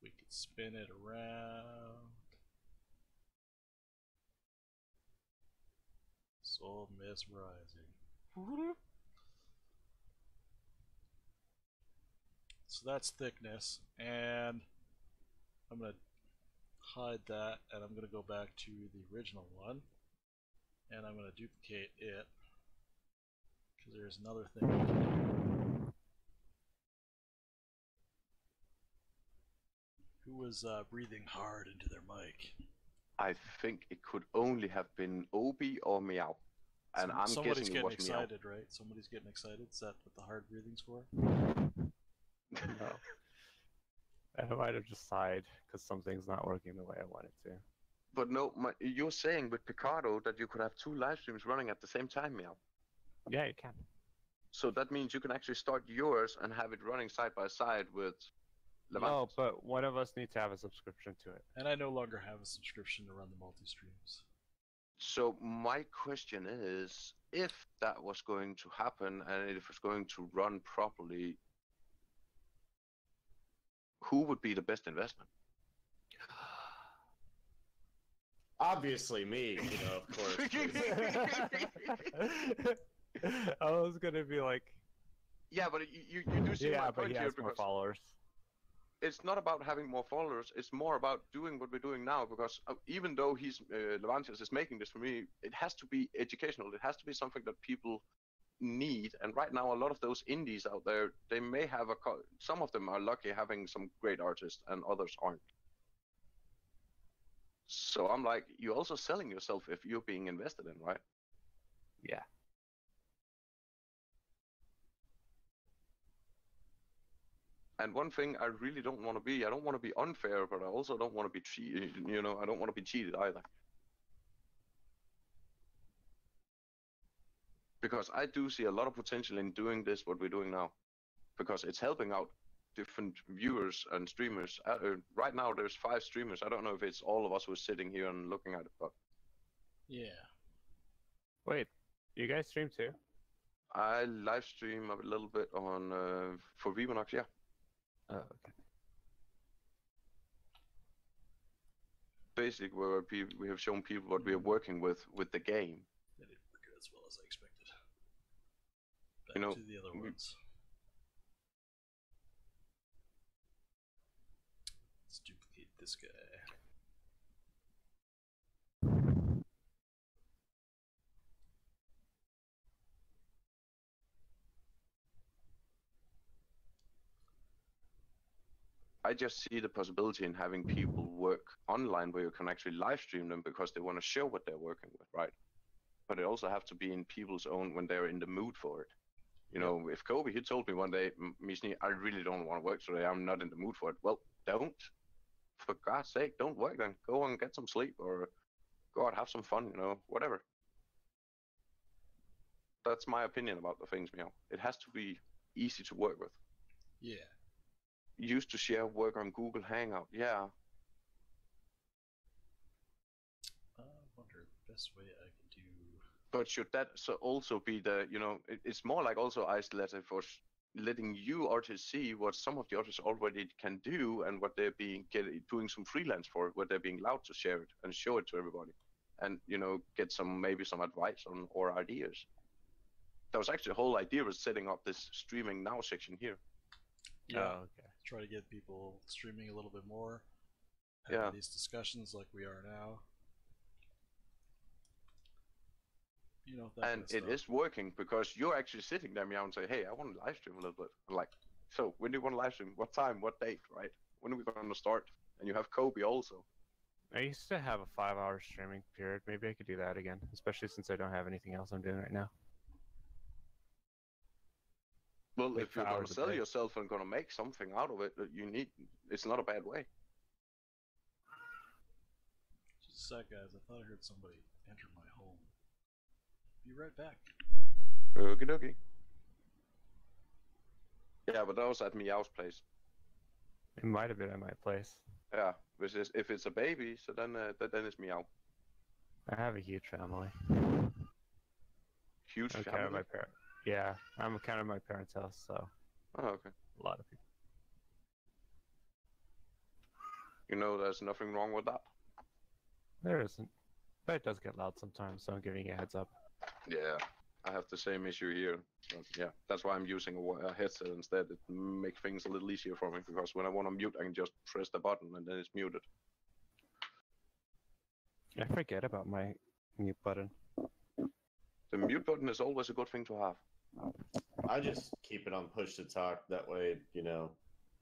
we could spin it around. So mesmerizing. So that's thickness, and I'm gonna hide that, and I'm gonna go back to the original one, and I'm gonna duplicate it because there's another thing we can do. Who was breathing hard into their mic? I think it could only have been Obi or Meow. And I'm Somebody's guessing getting it was excited, right? Somebody's getting excited. Is that what the hard breathing's for? No. I might have just sighed because something's not working the way I want it to. But no, you're saying with Picardo that you could have two live streams running at the same time, Meow. Yeah, you can. So that means you can actually start yours and have it running side by side with Larvantholos. No, but one of us needs to have a subscription to it. And I no longer have a subscription to run the multi-streams. So my question is, if that was going to happen and if it's going to run properly, who would be the best investment? Obviously me, of course. I was gonna be like, yeah, but you do see my but point he here has more because followers. it's not about having more followers. It's more about doing what we're doing now. Because even though Larvantholos is making this for me, it has to be educational. It has to be something that people need. And right now, a lot of those indies out there, they may have some of them are lucky having some great artists, and others aren't. So I'm like, you're also selling yourself if you're being invested in, right? Yeah. And one thing I really don't want to be, I don't want to be unfair, but I also don't want to be cheated. I don't want to be cheated either. Because I do see a lot of potential in doing this, what we're doing now. Because it's helping out different viewers and streamers. Right now, there's 5 streamers. I don't know if it's all of us who are sitting here and looking at it, but... Yeah. Wait, you guys stream too? I live stream a little bit on for Vimonox, yeah. Oh, okay. Basically, where we have shown people what we are working with the game. They didn't work as well as I expected. Back You know, to the other ones. Let's duplicate this guy. I just see the possibility in having people work online where you can actually live stream them because they want to show what they're working with, right? But it also have to be in people's own when they're in the mood for it. You know, if Kobe, he told me one day, Misni, I really don't want to work today. I'm not in the mood for it. Well, don't. For God's sake, don't work then. Go and get some sleep or go out, have some fun, whatever. That's my opinion about the things, It has to be easy to work with. Yeah. used to share work on Google Hangout. Yeah. I wonder the best way I can do. But should that also be the, it's more like also isolated for letting you artists see what some of the artists already can do and what they're doing some freelance for, what they're being allowed to share it and show it to everybody, and get maybe some advice on or ideas. That was actually the whole idea was setting up this streaming now section here. Yeah. Oh, okay. Try to get people streaming a little bit more. Having these discussions like we are now. And it is working because you're actually sitting there meow and say, hey, I want to live stream a little bit. I'm like, so when do you want to live stream? What time? What date? Right? When are we going to start? And you have Kobe also. I used to have a 5-hour streaming period. Maybe I could do that again, especially since I don't have anything else I'm doing right now. Well, if you're going to sell yourself and going to make something out of it, it's not a bad way. Just a sec, guys. I thought I heard somebody enter my home. Be right back. Okie dokie. Yeah, but that was at Meow's place. It might have been at my place. Yeah, which is, if it's a baby, so then it's Meow. I have a huge family. Huge I'm family? Kind of my yeah, I'm kind of my parents' house, so. Oh, okay. A lot of people. There's nothing wrong with that. There isn't. But it does get loud sometimes, so I'm giving you a heads up. Yeah, I have the same issue here. But yeah, that's why I'm using a headset instead. It makes things a little easier for me, because when I want to mute, I can just press the button and then it's muted. I forget about my mute button. The mute button is always a good thing to have. I just keep it on push to talk. That way,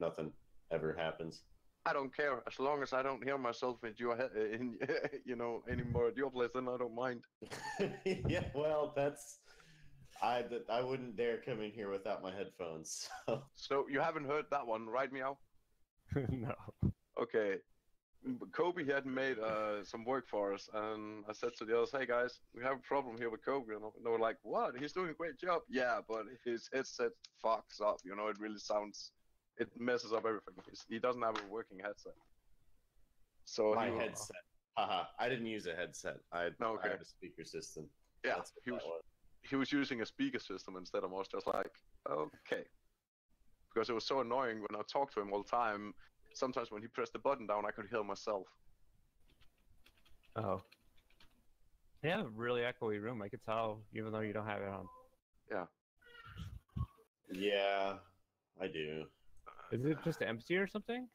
nothing ever happens. I don't care as long as I don't hear myself in your head, anymore at your place. Then I don't mind. Yeah, well, I wouldn't dare come in here without my headphones. So you haven't heard that one, right, Meow? No. Okay. Kobe had made some work for us, and I said to the others, hey guys, we have a problem here with Kobe. And they were like, what? He's doing a great job. Yeah, but his headset fucks up. It really it messes up everything. He doesn't have a working headset. So my headset. Haha, I didn't use a headset. I had a speaker system. Yeah, he was using a speaker system instead. I was just like, okay. Because it was so annoying when I talked to him all the time. Sometimes when he pressed the button down, I could hear myself. Oh. Yeah, really echoey room. I could tell, even though you don't have it on. Yeah. Yeah, I do. Is it just empty or something?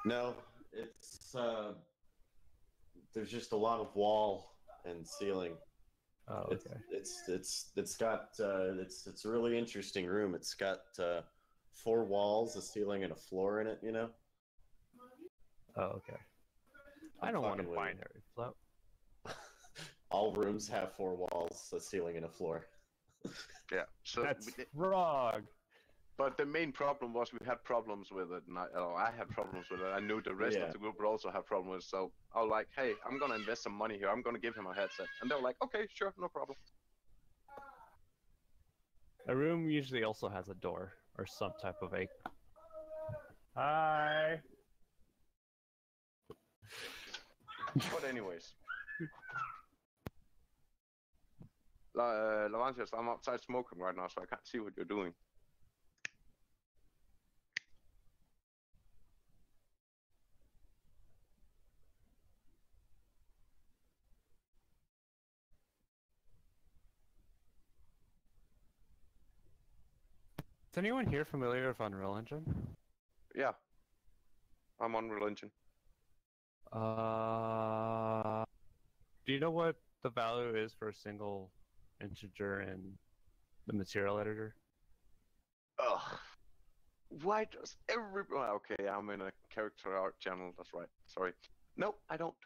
No, it's there's just a lot of wall and ceiling. Oh, okay. It's a really interesting room. It's got 4 walls, a ceiling, and a floor in it. Oh, okay. I don't want to binary flip. All rooms have 4 walls, a ceiling, and a floor. Yeah, so that's wrong. But the main problem was we had problems with it, and I had problems with it. I knew the rest of the group would also have problems with it, so I was like, hey, I'm gonna invest some money here. I'm gonna give him a headset, and they were like, okay, sure, no problem. A room usually also has a door or some type of a. Hi. But anyways, Larvantholos, I'm outside smoking right now, so I can't see what you're doing. Is anyone here familiar with Unreal Engine? Yeah, I'm on Unreal Engine. Do you know what the value is for a single integer in the material editor? Ugh. Why does okay, I'm in a character art channel, that's right. Sorry. No, I don't.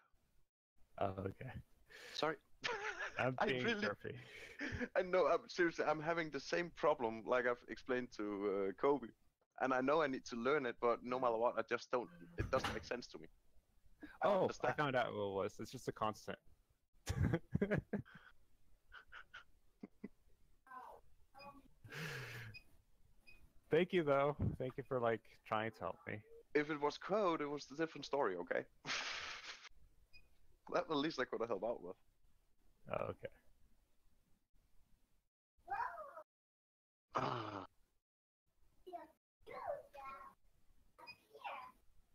Oh, okay. Sorry. I'm being derpy. I know, seriously, I'm having the same problem like I've explained to Kobe. And I know I need to learn it, but no matter what, I just don't, it doesn't make sense to me. I found out what it was. It's just a constant. Thank you though. Thank you for like trying to help me. If it was code, it was a different story, okay? That at least I could have helped out with. Oh, okay.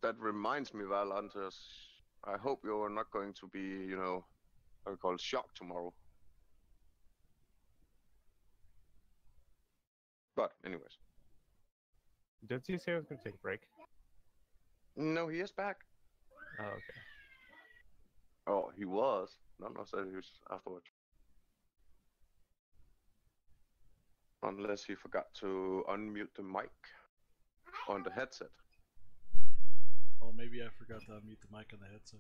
That reminds me, Valantis. I hope you're not going to be, you know, what we call it, shocked tomorrow. But, anyways. Did you say I was gonna take a break? No, he is back. Oh, okay. Oh, he was. Not necessarily he was afterwards. Unless he forgot to unmute the mic on the headset. Oh, maybe I forgot to unmute the mic on the headset.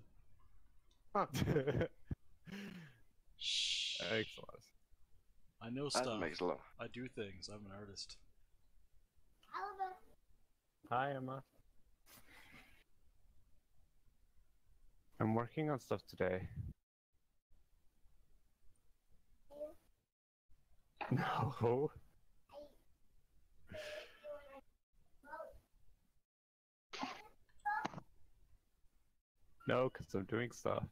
Shh. Excellent. I know That stuff. makes a lot. I do things. I'm an artist. Hi, Emma. I'm working on stuff today. No. No, because I'm doing stuff.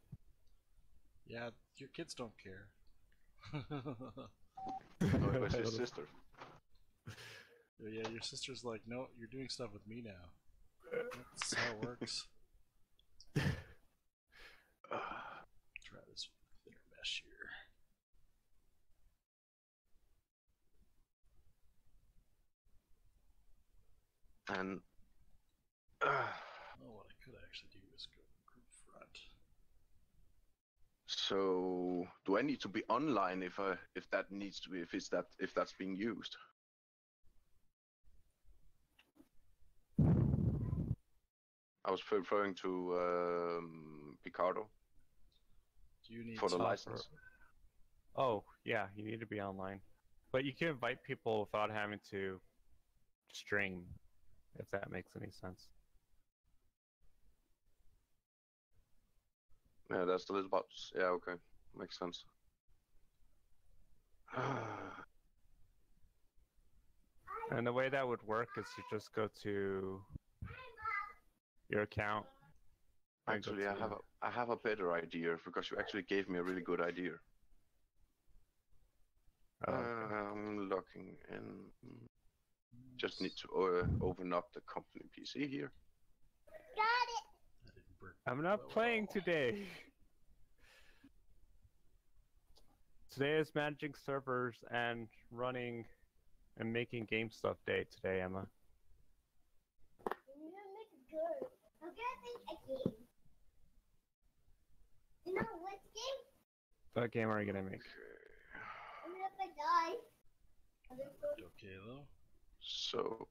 Yeah, your kids don't care. No, it was his sister. Yeah, your sister's like, no, you're doing stuff with me now. That's how it works. Try this thinner mesh here. And Oh, what I could actually do is go group front. so, do I need to be online if that needs to be if that's being used? I was referring to Picardo Do you need for the to- license. Oh, yeah, you need to be online. But you can invite people without having to stream, if that makes any sense. Yeah, that's the little box. Yeah, okay, makes sense. And the way that would work is you just go to your account. and go Actually, to- I have a better idea because you actually gave me a really good idea. Oh, okay. I'm logging in. Just need to open up the company PC here. That didn't work I'm not well at playing all. today. Today is managing servers and running and making game stuff day today, Emma. What game are you gonna make? Okay, though. So,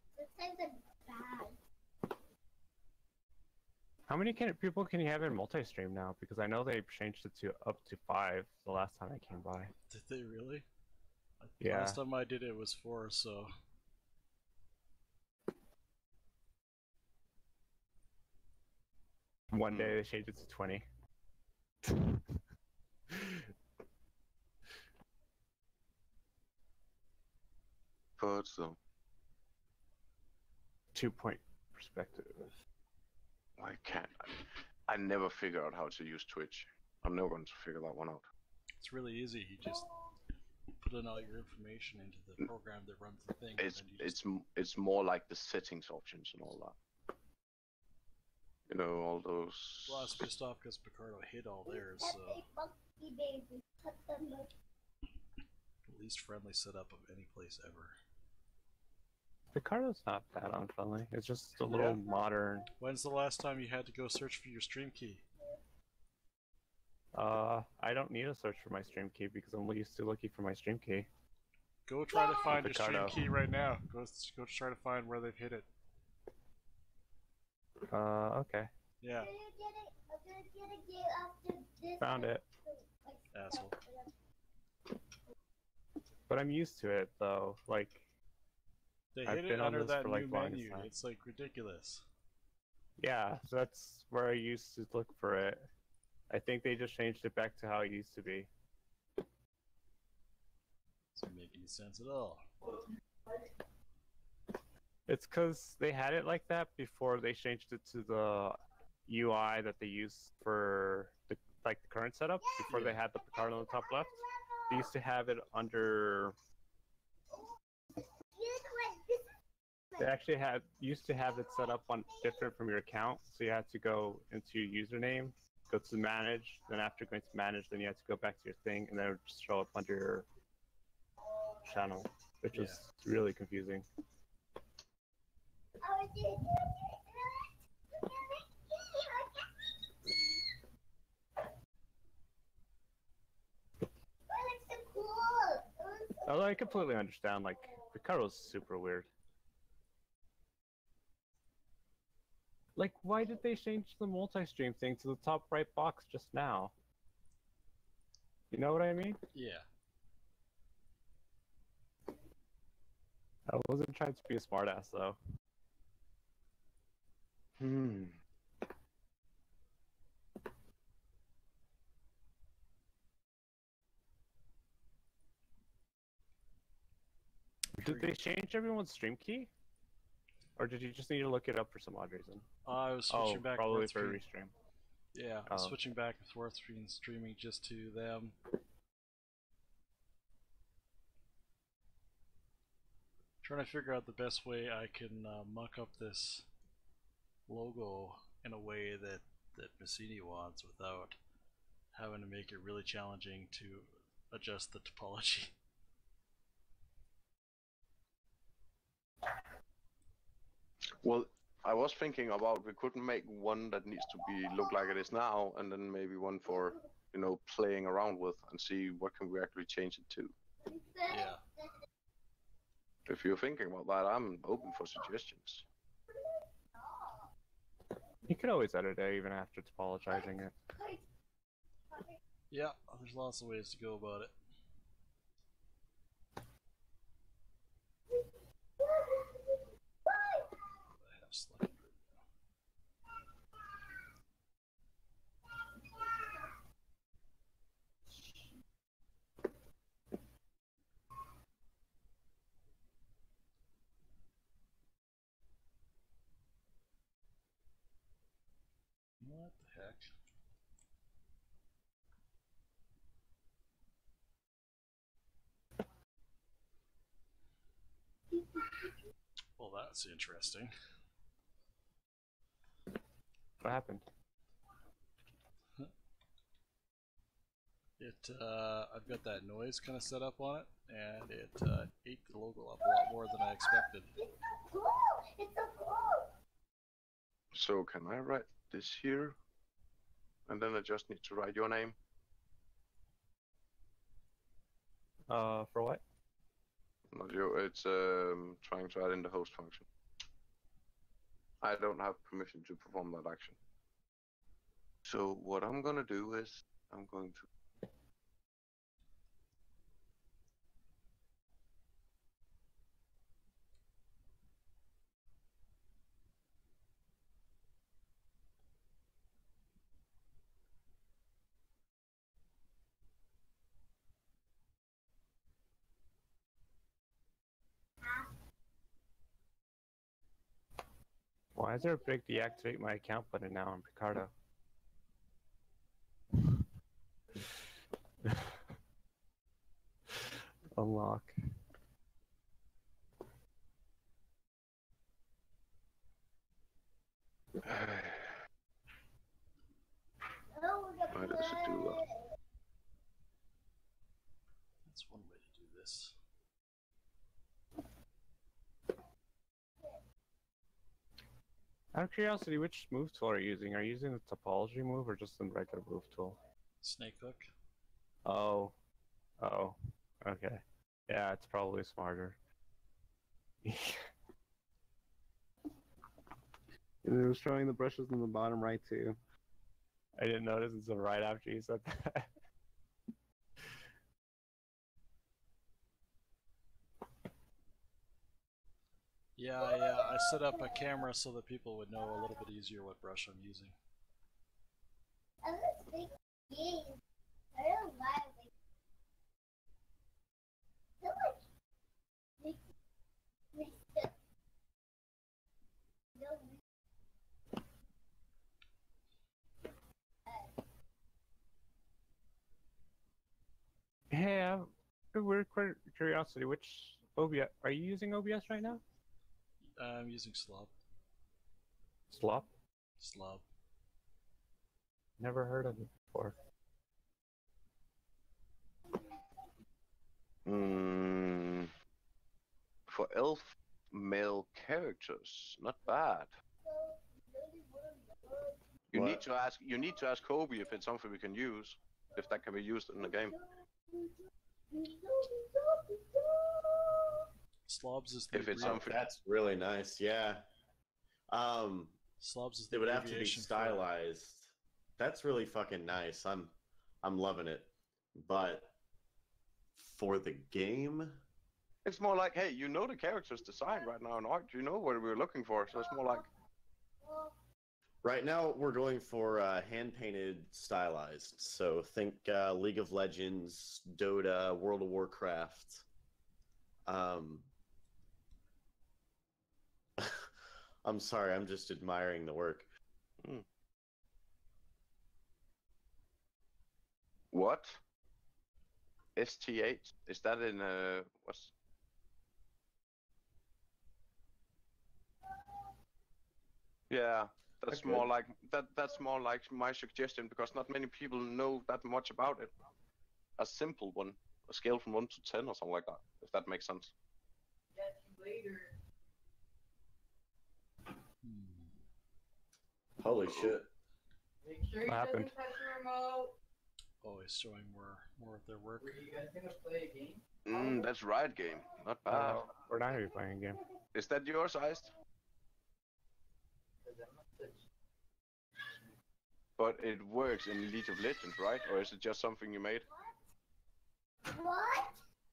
How many people can you have in multi-stream now? Because I know they changed it to up to 5 the last time I came by. Did they really? Yeah. Last time I did it was 4, so. One day they changed it to 20. but so 2-point perspective. I can't. I never figure out how to use Twitch. I'm never going to figure that one out. It's really easy. You just put in all your information into the program that runs the thing. And then you just... It's more like the settings options and all that. You know, all those. Well, I was pissed off because Picardo hid all theirs, so. Least friendly setup of any place ever. Picardo's not that unfriendly. It's just a little modern. When's the last time you had to go search for your stream key? I don't need to search for my stream key because I'm used to looking for my stream key. Go try to find your stream Picardo. key right now. Go try to find where they've hit it. Okay. Yeah, Found it. asshole. But I'm used to it though. Like, They I've hit it been on under this that for, new like, longest menu. time. It's like ridiculous. yeah, so that's where I used to look for it. I think they just changed it back to how it used to be. Doesn't make any sense at all. It's because they had it like that before they changed it to the UI that they use for the current setup. Before they had the Picard on the top left, they used to have it under. They actually used to have it set up on different from your account, so you had to go into your username, go to manage, then after going to manage, then you had to go back to your thing, and then it would just show up under your channel, which was really confusing. Although I completely understand, like, Picard was super weird. Like, why did they change the multi-stream thing to the top right box just now? You know what I mean? Yeah. I wasn't trying to be a smartass, though. Did they change everyone's stream key? Or did you just need to look it up for some odd reason? I was switching back probably and for forth. restream. Yeah, I was switching back and forth between streaming just to them. Trying to figure out the best way I can muck up this logo in a way that Massini wants without having to make it really challenging to adjust the topology. Well, I was thinking about we couldn't make one that needs to be look like it is now, and then maybe one for, you know, playing around with and see what can we actually change it to. Yeah. If you're thinking about that, I'm open for suggestions. You could always edit it even after topologizing it. Yeah, there's lots of ways to go about it. I have selected right now. What the heck? Well, that's interesting. What happened? I've got that noise kind of set up on it, and it ate the logo up a lot more than I expected. So can I write this here? And then I just need to write your name. For what? Not you, it's trying to add in the host function. I don't have permission to perform that action. So what I'm gonna do is I'm going to Why is there a big deactivate my account button now on Picardo? Unlock. why does it do that? That's one way to do this. Out of curiosity, which move tool are you using? Are you using the topology move or just the regular move tool? Snake hook. Oh. Oh. Okay. Yeah, it's probably smarter. It was showing the brushes in the bottom right too. I didn't notice until right after you said that. Yeah, I set up a camera so that people would know a little bit easier what brush I'm using. a weird curiosity. Which OBS are you using? OBS right now? I'm using Slob. Slop? Slob. Never heard of it before. For elf male characters, not bad. You What? need to ask. You need to ask Kobe if it's something we can use, if that can be used in the game. Slobs is the If it's Oh, something. that's really nice. Yeah. Slobs is the It would have to be abbreviation for- stylized. That's really fucking nice. I'm loving it. But for the game, It's more like, hey, you know the character's design right now in art. You know what we're looking for. So it's more like, right now we're going for hand painted stylized. So think League of Legends, Dota, World of Warcraft. I'm sorry, I'm just admiring the work. what? ST8? Is that in what's? Yeah, that's Okay. more like that. That's more like my suggestion because not many people know that much about it. A simple one, a scale from 1 to 10 or something like that. If that makes sense. Holy shit. Make sure he What happened? doesn't touch the remote. Always showing more of their work. Were you guys gonna play a game? That's right, game. Not bad. We're not gonna be playing a game. Is that yours, Iced? 'Cause I'm not touching. But it works in League of Legends, right? Or is it just something you made?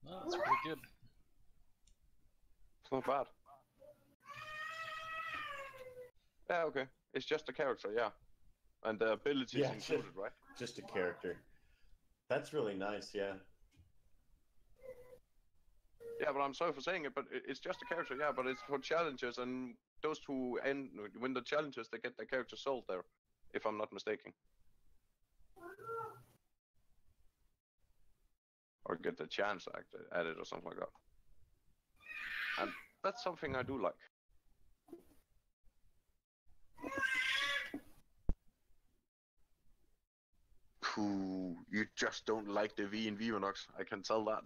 No, that's pretty good. It's not bad. Yeah, okay. It's just a character, yeah. And the abilities Yeah, included, right? Just a character. That's really nice, yeah. Yeah, but I'm sorry for saying it, but it's just a character, yeah, but it's for challenges, and those who win the challenges, they get their character sold there, if I'm not mistaken. Or get the chance at it or something like that. And that's something I do like. Ooh, you just don't like the V in Vivanox, I can tell that.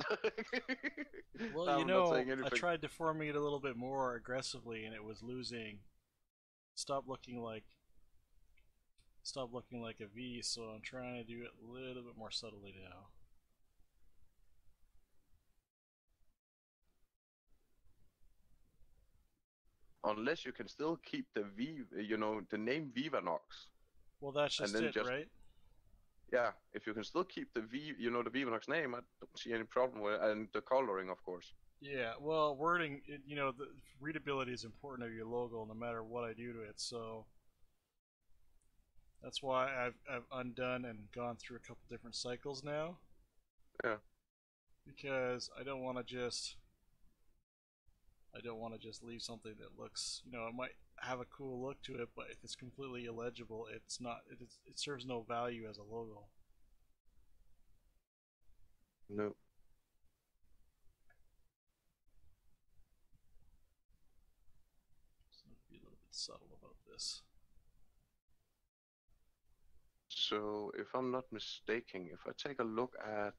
Well, I'm you not know, saying I anything. tried deforming it a little bit more aggressively, and it was losing. Stop looking like a V. So I'm trying to do it a little bit more subtly now. Unless you can still keep the V, the name Vivanox. Well, that's just then it, just- right? Yeah, if you can still keep the V, the Vivanox name, I don't see any problem with it, and the coloring, of course. Yeah. Well, wording, the readability is important of your logo, no matter what I do to it. So that's why I've undone and gone through a couple different cycles now. Yeah. Because I don't want to just leave something that looks, it might have a cool look to it, but if it's completely illegible, it's not. It serves no value as a logo. No. So be a little bit subtle about this. So, if I'm not mistaken, if I take a look at...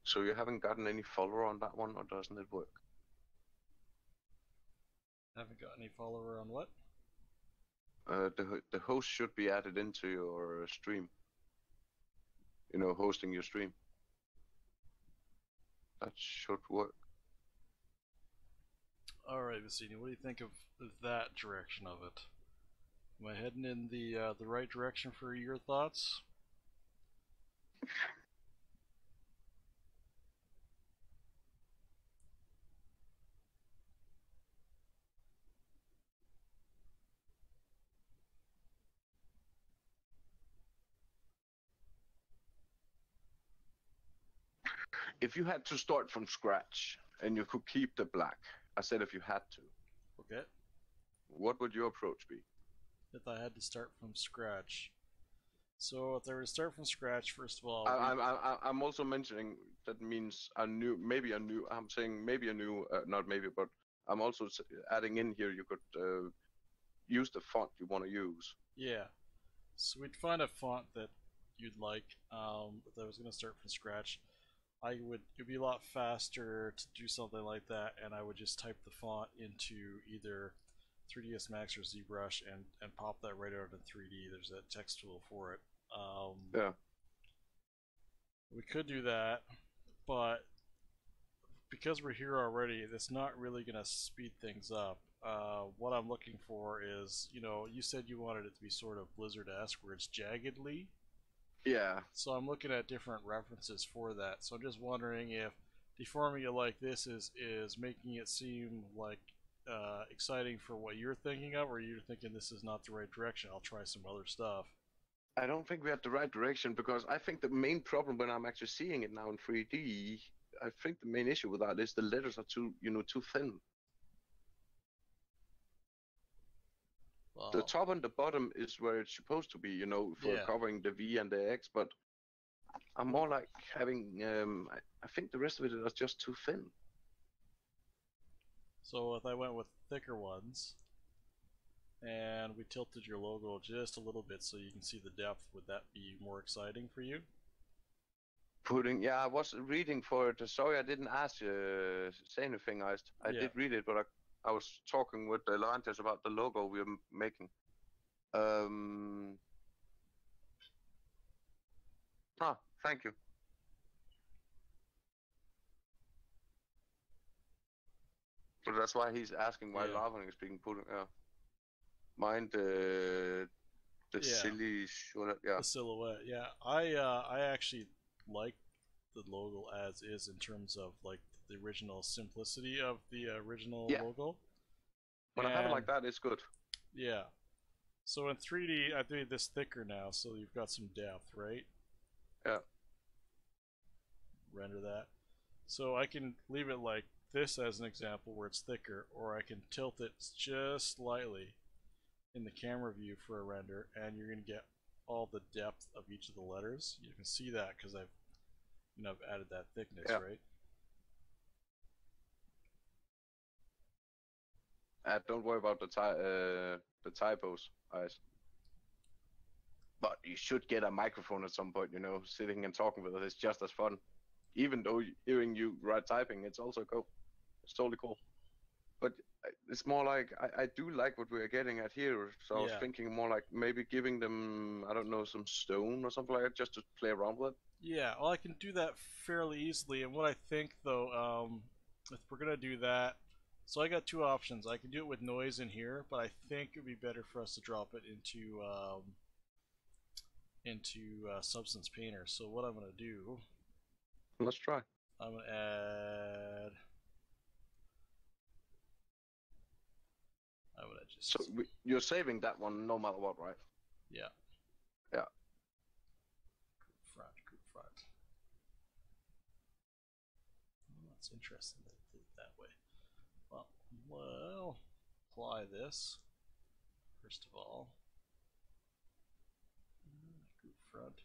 So you haven't gotten any follower on that one, or doesn't it work? Haven't got any follower on what? The host should be added into your stream. Hosting your stream. That should work. Alright, Vicini, what do you think of that direction of it? Am I heading in the right direction for your thoughts? If you had to start from scratch and you could keep the black I said if you had to. Okay. What would your approach be? If I had to start from scratch. So if I were to start from scratch, first of all, I'm also mentioning that means maybe a new. I'm saying maybe a new, not maybe, but I'm also adding in here. You could use the font you want to use. yeah. So we'd find a font that you'd like. If I was going to start from scratch, it'd be a lot faster to do something like that, and I would just type the font into either 3ds Max or ZBrush and pop that right out in 3D. There's that text tool for it. Yeah. We could do that, but because we're here already, it's not really going to speed things up. What I'm looking for is, you said you wanted it to be sort of Blizzard-esque, where it's jaggedly. Yeah. So I'm looking at different references for that. So I'm just wondering if deforming it like this is making it seem like exciting for what you're thinking of, or you're thinking this is not the right direction. I'll try some other stuff. I don't think we have the right direction, because I think the main problem when I'm actually seeing it now in 3D, I think the main issue with that is the letters are too thin. Well, The top and the bottom is where it's supposed to be, for Yeah. covering the V and the X, but I'm more like having, I think the rest of it is just too thin. So if I went with thicker ones, and we tilted your logo just a little bit so you can see the depth, would that be more exciting for you? I was reading for it. Sorry, I didn't say anything. I Yeah. did read it, but I was talking with Larvantholos about the logo we're making. Thank you. So that's why he's asking why Yeah. Larvan is being put. Mind the Yeah. silly The silhouette. Yeah, I actually like the logo as is in terms of like the original simplicity of the original logo. When I have it like that, it's good. Yeah. So in 3D, I made this thicker now, so you've got some depth, right? Yeah. Render that. So I can leave it like this as an example where it's thicker, or I can tilt it just slightly in the camera view for a render, and you're going to get all the depth of each of the letters. You can see that because I've added that thickness, right? Don't worry about the typos, guys. But you should get a microphone at some point, sitting and talking with it is just as fun. Even though hearing you typing, it's also cool. It's totally cool. But it's more like, I do like what we're getting at here, so I was thinking more like maybe giving them, I don't know, some stone or something like that, just to play around with it. Yeah, well, I can do that fairly easily, and what I think, though, if we're going to do that, so I got two options. I can do it with noise in here, but I think it would be better for us to drop it into Substance Painter. So what I'm going to do... Let's try. I'm going to add... I'm going to just... So you're saving that one no matter what, right? Yeah. Yeah. Group front. Oh, that's interesting that it did it that way. Well, apply this first of all. Group front.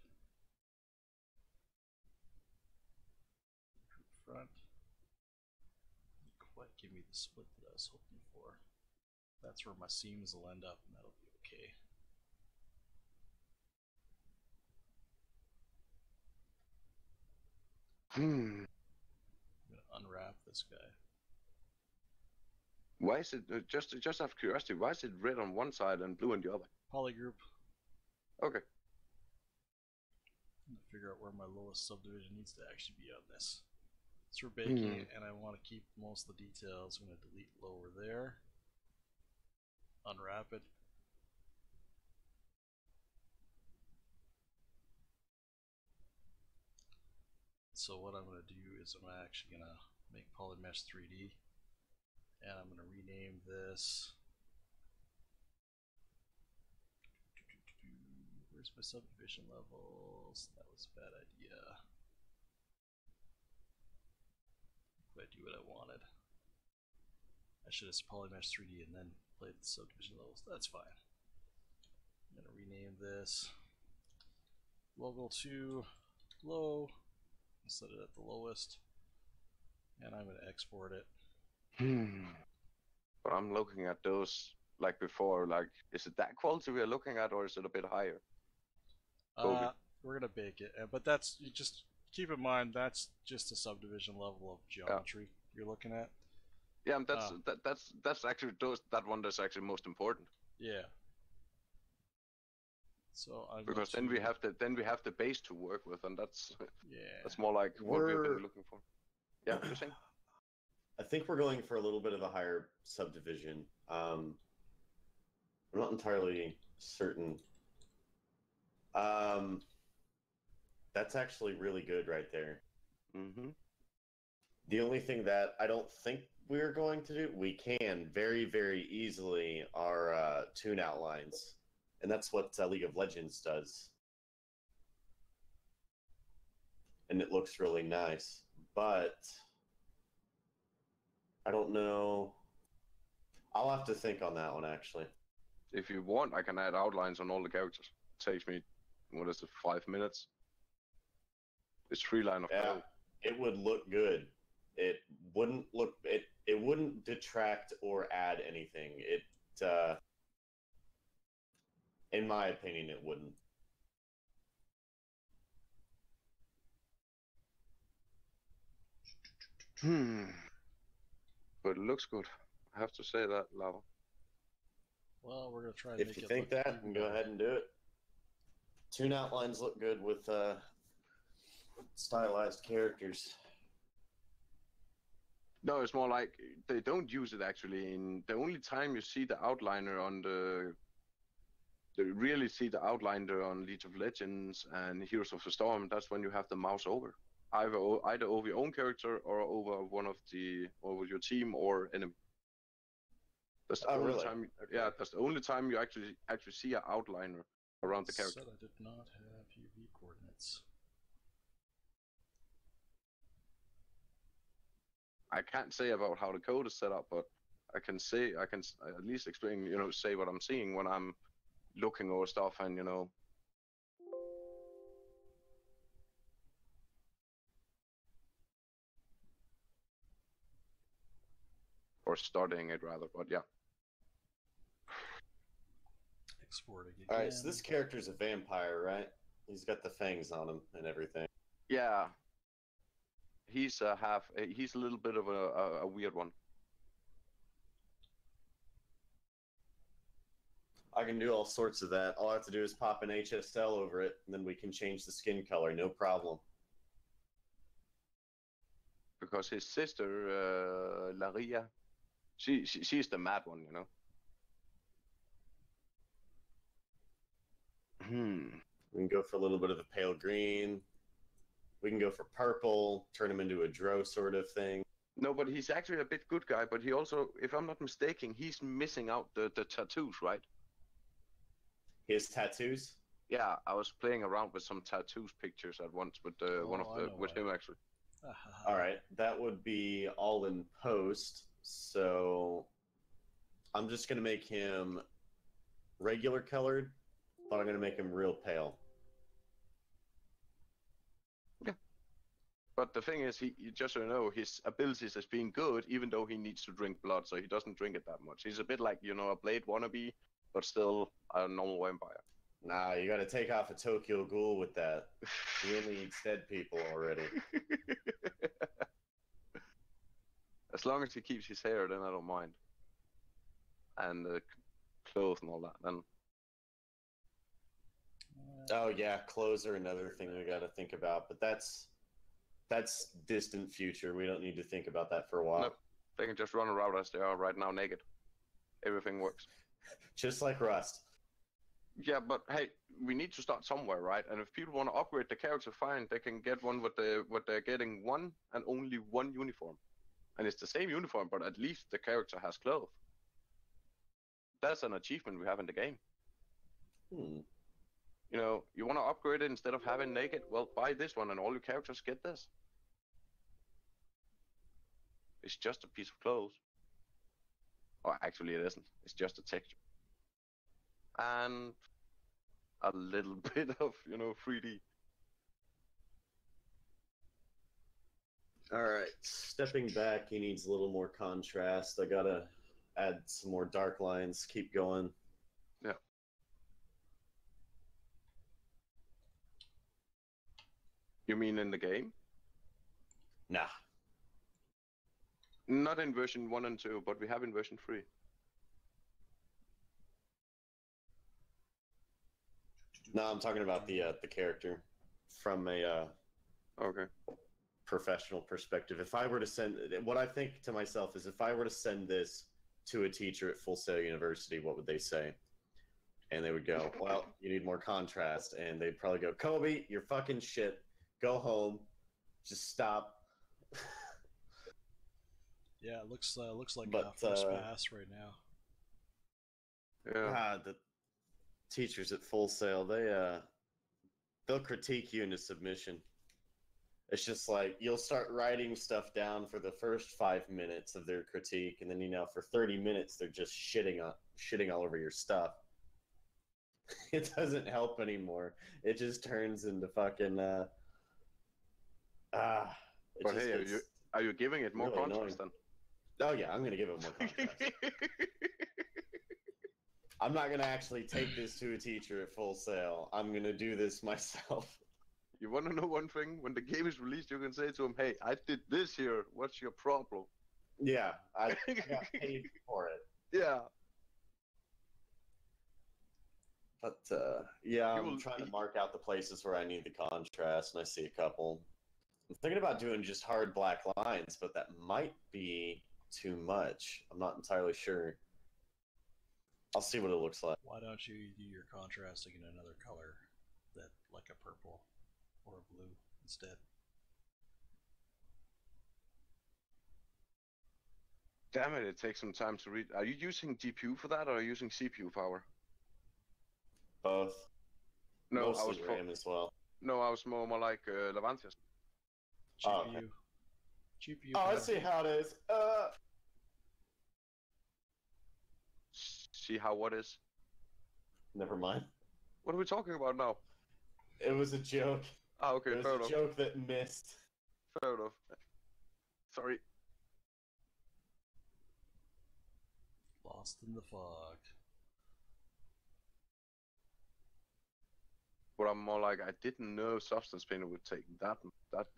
Group front. Didn't quite give me the split that I was hoping for. That's where my seams will end up, and that'll be okay. I'm gonna unwrap this guy. Why is it, just out of curiosity, why is it red on one side and blue on the other? Polygroup. Okay. I'm gonna figure out where my lowest subdivision needs to actually be on this. So we're baking it, and I want to keep most of the details. I'm gonna delete lower there. Unwrap it. So what I'm gonna do is I'm actually gonna make Polymesh 3D, and I'm gonna rename this. Where's my subdivision levels? That was a bad idea. Did I do what I wanted? I should have polymesh 3D and then played the subdivision levels. That's fine. I'm gonna rename this local to low and set it at the lowest, and I'm gonna export it. But I'm looking at those like before. Like, is it that quality we're looking at, or is it a bit higher? We're gonna bake it, but that's, you just keep in mind that's just a subdivision level of geometry you're looking at. Yeah, and that's actually that one that's actually most important. Yeah. So I'm because then we have the base to work with, and that's more like what we've been looking for. Yeah, you're saying? I think we're going for a little bit of a higher subdivision. I'm not entirely certain. That's actually really good right there. Mm-hmm. The only thing that I don't think we're going to do, we can very, very easily, are toon outlines. And that's what League of Legends does. And it looks really nice. But I don't know. I'll have to think on that one, actually. If you want, I can add outlines on all the characters. It takes me, 5 minutes? It's 3 line of code. It would look good. It wouldn't look it wouldn't detract or add anything. In my opinion, it wouldn't. But it looks good. I have to say that, Lava. Well, we're gonna try and if make you it think look that, then go ahead and do it. Toon outlines look good with stylized characters. No, it's more like they don't use it actually. In the only time you see the outliner on they really see the outliner on League of Legends and Heroes of the Storm. That's when you have the mouse over, either over your own character or over your team or enemy. That's the only time. Yeah, that's the only time you actually see an outliner around the character. Said I did not have UV coordinates. I can't say about how the code is set up, but I can at least explain, say what I'm seeing when I'm looking over stuff and, or studying it rather, but yeah. Exporting again. Alright, so this character's a vampire, right? He's got the fangs on him and everything. Yeah. He's a little bit of a weird one. I can do all sorts of that. All I have to do is pop an HSL over it, and then we can change the skin color, no problem. Because his sister, Laria, she's the mad one, We can go for a little bit of a pale green. We can go for purple, turn him into a Drow sort of thing. No, but he's actually a bit good guy, but he also, if I'm not mistaken, he's missing out the tattoos, right? His tattoos? Yeah, I was playing around with some tattoos pictures at once with with him actually. All right, that would be all in post. So I'm just gonna make him regular colored, but I'm gonna make him real pale. Yeah. But the thing is, he just so you know, his abilities as being good, even though he needs to drink blood, so he doesn't drink it that much. He's a bit like, a Blade wannabe, but still a normal vampire. Nah, you gotta take off a Tokyo Ghoul with that. He only eats dead people already. As long as he keeps his hair, then I don't mind. And the clothes and all that, then. Oh yeah, clothes are another thing we gotta think about, but that's distant future. We don't need to think about that for a while. Nope. They can just run around as they are right now, naked. Everything works. Just like Rust. Yeah, but hey, we need to start somewhere, right? And if people want to upgrade the character, fine. They can get one with what they're getting one and only one uniform, and it's the same uniform, but at least the character has clothes. That's an achievement we have in the game. You want to upgrade it instead of having naked? Well, buy this one, and all your characters get this. It's just a piece of clothes. Or actually, it isn't. It's just a texture. And a little bit of, 3D. Alright, stepping back, he needs a little more contrast. I gotta add some more dark lines. Keep going. Yeah. You mean in the game? Nah. Not in version 1 and 2, but we have in version 3. No, I'm talking about the character from a Okay. professional perspective. If I were to send, what I think to myself is, if I were to send this to a teacher at Full Sail University, what would they say? And they would go, "Well, you need more contrast," and they'd probably go, "Kobe, you're fucking shit. Go home. Just stop." Yeah, it looks like But, first pass right now. Yeah. The teachers at Full Sail, they'll critique you into submission. It's just like, you'll start writing stuff down for the first 5 minutes of their critique, and then for 30 minutes they're just shitting all over your stuff. It doesn't help anymore. It just turns into fucking But hey, are you giving it more really contrast then? Oh yeah, I'm gonna give it more contrast. I'm not gonna actually take this to a teacher at Full Sail. I'm gonna do this myself. You want to know one thing? When the game is released, you can say to him, "Hey, I did this here. What's your problem?" Yeah, I got paid for it. Yeah. But I'm trying to mark out the places where I need the contrast, and I see a couple. I'm thinking about doing just hard black lines, but that might be too much. I'm not entirely sure. I'll see what it looks like. Why don't you do your contrasting in another color, that like a purple or a blue instead? Damn it takes some time to read. Are you using GPU for that, or are you using CPU power? Both. No, Mostly RAM as well. No, I was more like Larvantholos. GPU. Oh, okay. GPU. Oh, I see how it is. See how what is? Never mind. What are we talking about now? It was a joke. Ah, okay, It was a joke that missed. Fair enough. Sorry. Lost in the fog. But I'm more like, I didn't know Substance Painter would take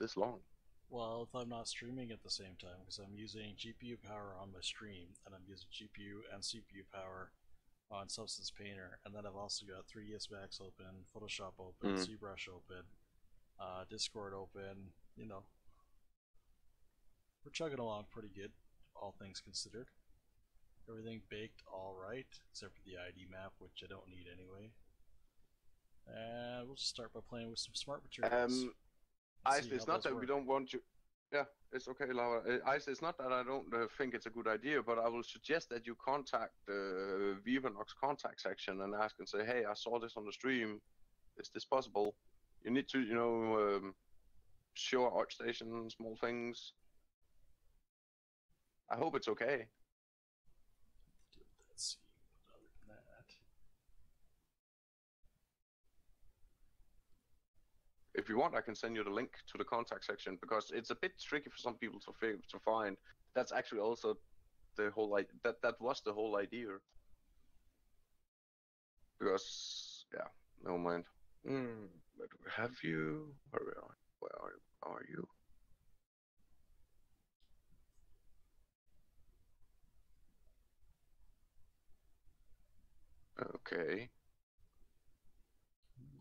this long. Well, if I'm not streaming at the same time, because I'm using GPU power on my stream, and I'm using GPU and CPU power on Substance Painter, and then I've also got 3ds Max open, Photoshop open, ZBrush open, Discord open. We're chugging along pretty good, all things considered. Everything baked all right, except for the ID map, which I don't need anyway. And we'll just start by playing with some smart materials. Ice, it's not that we don't want you. Yeah, it's okay, Laura. Ice, it's not that I don't think it's a good idea, but I will suggest that you contact the Vivanox contact section and ask and say, "Hey, I saw this on the stream. Is this possible?" You need to, show art station, small things. I hope it's okay. Let's see. Other than that, if you want, I can send you the link to the contact section, because it's a bit tricky for some people to find. That's actually also the whole that was the whole idea. Because never mind. Where do we have you? Where are you? Okay.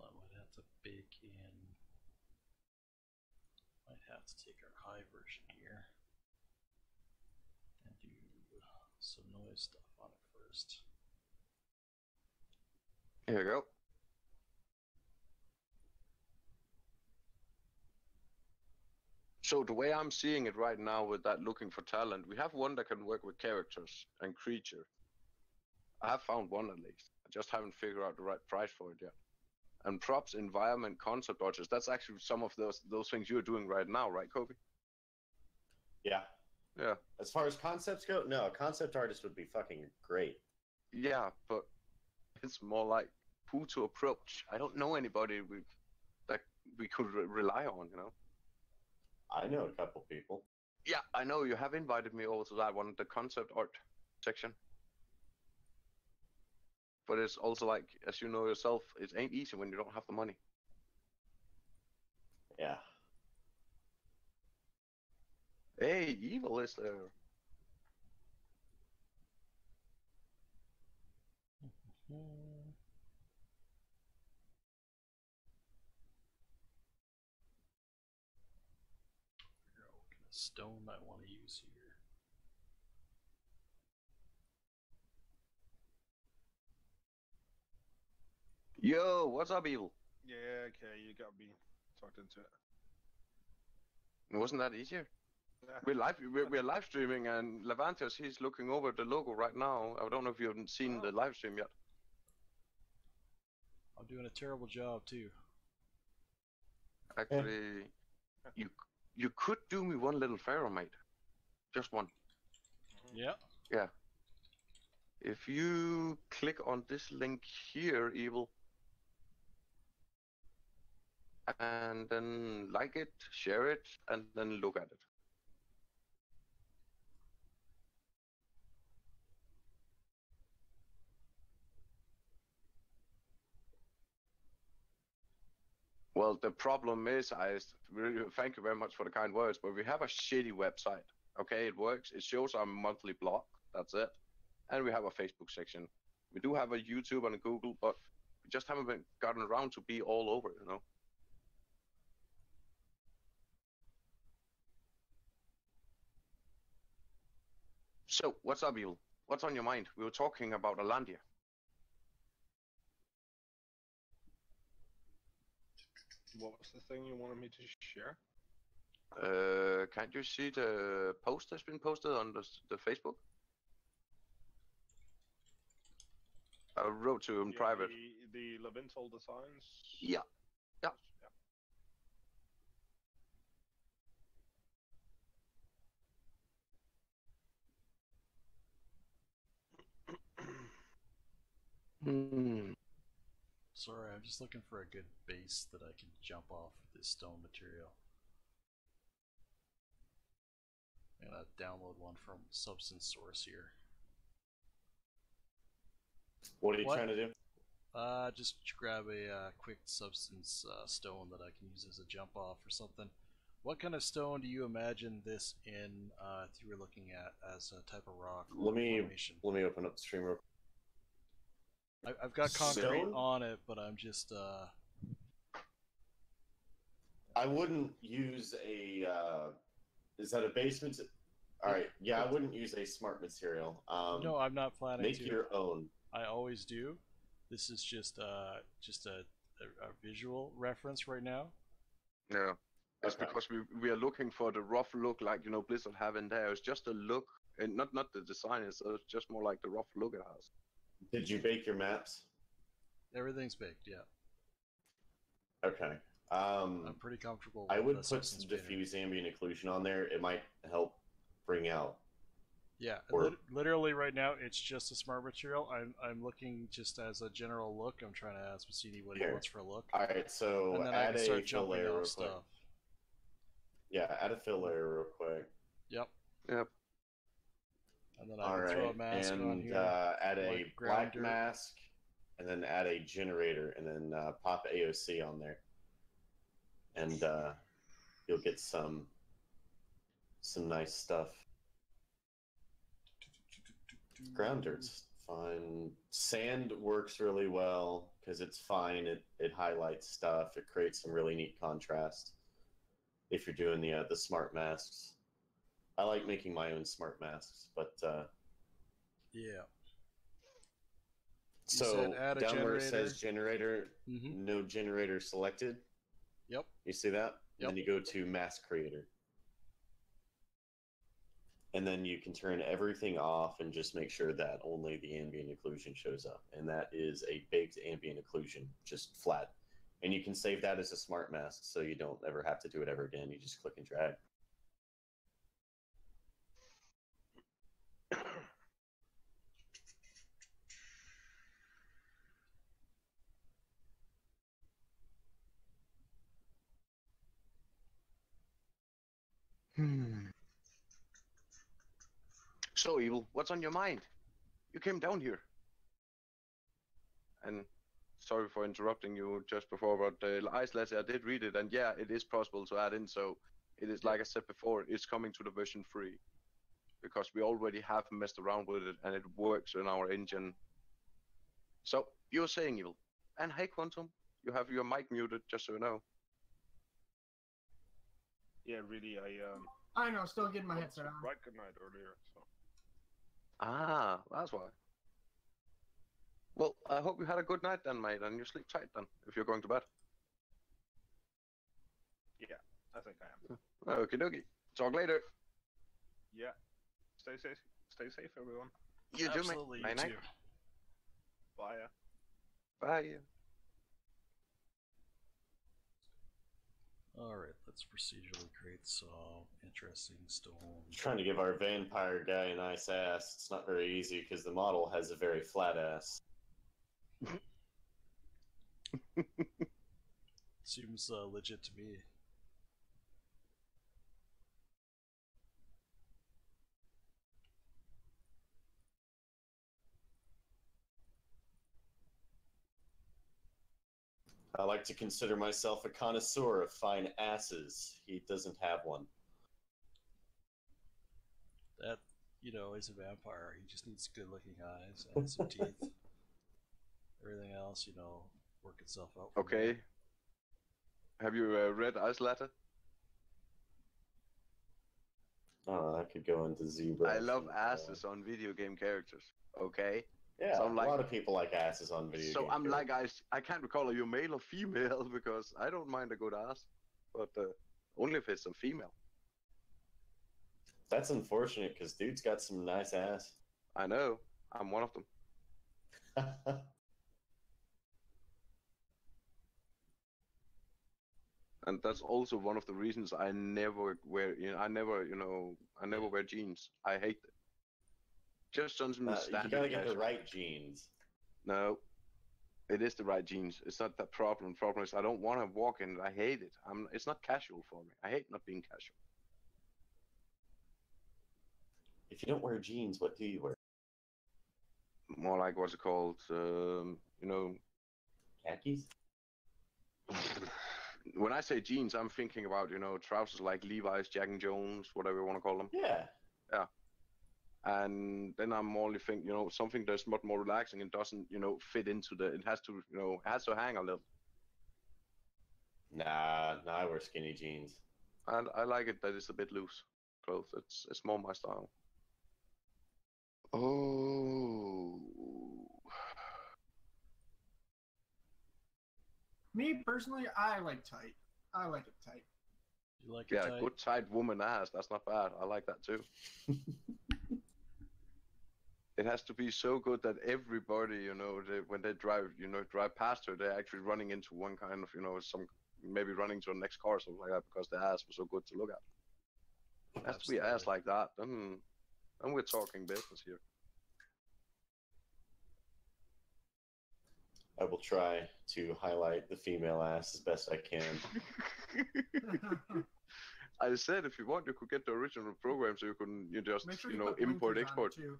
I might have to bake in. Might have to take our high version here and do some noise stuff on it first. Here you go. So the way I'm seeing it right now with that looking for talent, we have one that can work with characters and creature. I have found one at least. I just haven't figured out the right price for it yet. And props, environment, concept artists, that's actually some of those things you're doing right now, right, Kobe? Yeah. Yeah. As far as concepts go, no, a concept artist would be fucking great. Yeah, but it's more like who to approach. I don't know anybody that we could rely on, you know? I know a couple people. Yeah, I know you have invited me over to that one, the concept art section. But it's also like, as you know yourself, it ain't easy when you don't have the money. Yeah. Hey, evil is there. Figure out what kind of stone I want to use here. Yo, what's up, evil? Yeah, okay, you got me talked into it. Wasn't that easier? Nah. We're live streaming, and Larvantholos, he's looking over the logo right now. I don't know if you haven't seen the live stream yet. I'm doing a terrible job too. Actually, you could do me one little favor, mate. Just one. Yeah. Yeah. If you click on this link here, evil, and then like it, share it, and then look at it. Well, the problem is, really thank you very much for the kind words, but we have a shitty website. Okay, it works. It shows our monthly blog. That's it. And we have a Facebook section. We do have a YouTube and a Google, but we just haven't gotten around to be all over, you know. So, what's up, Evil? What's on your mind? We were talking about Alandia. What was the thing you wanted me to share? Can't you see the post that's been posted on the Facebook? I wrote to him private. The Lavintol designs? Yeah. Yeah. Hmm. Sorry, I'm just looking for a good base that I can jump off this stone material. I'm gonna download one from Substance Source here. What are you trying to do? Just grab a quick substance stone that I can use as a jump off or something. What kind of stone do you imagine this in? If you were looking at as a type of rock or formation? Let me open up the stream real quick. I've got concrete Stone? on it, but I'm just I wouldn't use a. Is that a basement? All right. Yeah, I wouldn't use a smart material. no, I'm not planning make to. your own. I always do. This is just a visual reference right now. Yeah. It's Okay. because we are looking for the rough look like, you know, Blizzard have in there. It's just a look, and not the design. It's just more like the rough look it has. Did you bake your maps? Everything's baked, yeah. Okay. I'm pretty comfortable. I with would the put substance some painter. diffuse ambient occlusion on there. It might help bring out. Yeah, Or- literally right now it's just a smart material. I'm looking just as a general look. I'm trying to ask CD what he Here. wants for a look, All right. So and then I add can a start fill jumping layer real off quick. stuff. Yeah, add a fill layer real quick. Yep. Yep. And then I All can throw a right, mask on and here. add a like black grounder. mask, and then add a generator, and then pop AOC on there, and you'll get some nice stuff. Ground dirt's fine. Sand works really well because it's fine. It highlights stuff. It creates some really neat contrast. If you're doing the smart masks, I like making my own smart masks, but Yeah. so said add a down where it generator. says generator, Mm-hmm. no generator selected. Yep. You see that? Yep. And then you go to mask creator. And then you can turn everything off and just make sure that only the ambient occlusion shows up. And that is a baked ambient occlusion, just flat. And you can save that as a smart mask so you don't ever have to do it ever again. You just click and drag. So, Evil, what's on your mind? You came down here. And sorry for interrupting you just before, but the ice letter, I did read it, and yeah, it is possible to add in. So it is, like I said before, it's coming to the version 3 because we already have messed around with it, and it works in our engine. So you're saying, Evil, and hey, Quantum, you have your mic muted, just so you know. Yeah, really, I know, still getting my went headset to on. right good night earlier, so. Ah, that's why. Well, I hope you had a good night then, mate, and you sleep tight then, if you're going to bed. Yeah, I think I am. Okie dokie. Talk later. Yeah. Stay safe. Stay safe, everyone. You do, Absolutely, mate. you Night. too. Bye. Bye. Alright, let's procedurally create some interesting stone. Trying to give our vampire guy a nice ass. It's not very easy because the model has a very flat ass. Seems legit to me. I like to consider myself a connoisseur of fine asses. He doesn't have one. That, is a vampire. He just needs good looking eyes and some teeth. Everything else, work itself out. Okay. There. Have you read Ice Letter? Oh, that could go into zebra. I love asses on video game characters. Okay. Yeah, So I'm like, a lot of people like asses on video so game I'm like, characters. I can't recall are you male or female because I don't mind a good ass, but only if it's a female. That's unfortunate because dude's got some nice ass. I know. I'm one of them. And that's also one of the reasons I never wear, I never wear jeans. I hate it. Just on some standard. You gotta get the casual. right jeans. No, it is the right jeans. It's not the problem. The problem is I don't want to walk in it. I hate it. It's not casual for me. I hate not being casual. If you don't wear jeans, what do you wear? More like what's it called? Khakis? When I say jeans, I'm thinking about, trousers like Levi's, Jack and Jones, whatever you want to call them. Yeah. Yeah. And then I'm only thinking, something that's much more relaxing and doesn't, fit into it has to hang a little. Nah, I wear skinny jeans. And I like it that it's a bit loose clothes. It's more my style. Oh. Me personally, I like tight. I like it tight. You like it tight? Good tight woman ass. That's not bad. I like that too. It has to be so good that everybody, when they drive past her, they're actually running into one kind of, maybe running to the next car or something like that because the ass was so good to look at. It has to be ass like that. Then we're talking business here. I will try to highlight the female ass as best I can. I said if you want, you could get the original program so you just Make sure you put import blinkers on it, export. too.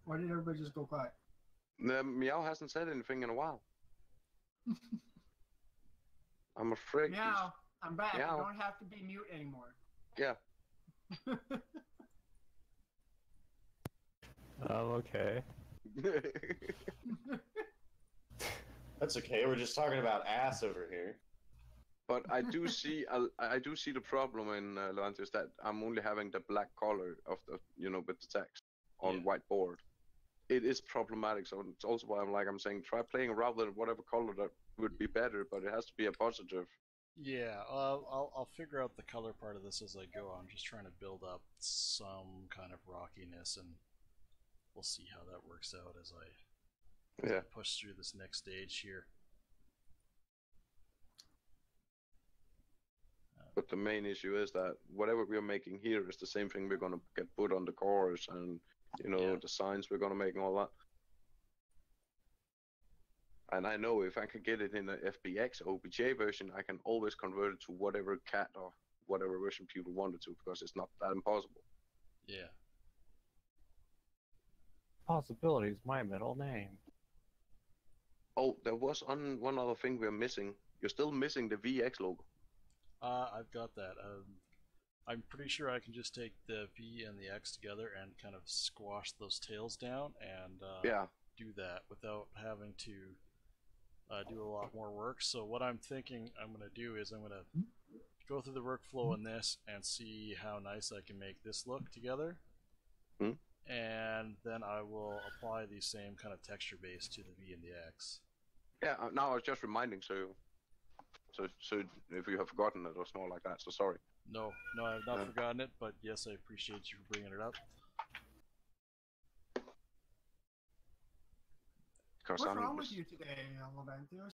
Why did everybody just go quiet? Meow hasn't said anything in a while. I'm afraid. Meow, I'm back. Meow. You don't have to be mute anymore. Yeah. Okay. That's okay. We're just talking about ass over here. But I do see the problem in Larvantholos that I'm only having the black color of the with the text on white board. It is problematic, so it's also why I'm saying try playing around with whatever color that would be better, but it has to be a positive. Yeah, I'll figure out the color part of this as I go. I'm just trying to build up some kind of rockiness, and we'll see how that works out as I push through this next stage here. But the main issue is that whatever we're making here is the same thing we're gonna get put on the cores and the signs we're gonna make and all that. And I know if I can get it in the FBX OBJ version, I can always convert it to whatever cat or whatever version people want it to, because it's not that impossible. Yeah. Possibility is my middle name. Oh, there was one other thing we're missing. You're still missing the VX logo. I've got that. I'm pretty sure I can just take the V and the X together and kind of squash those tails down and do that without having to do a lot more work. So what I'm thinking I'm going to do is I'm going to go through the workflow in this and see how nice I can make this look together. And then I will apply the same kind of texture base to the V and the X. Yeah, now I was just reminding, so if you have forgotten it or something like that, so sorry. No, I've not forgotten it, but yes, I appreciate you for bringing it up. What's wrong with you today, Larvantholos?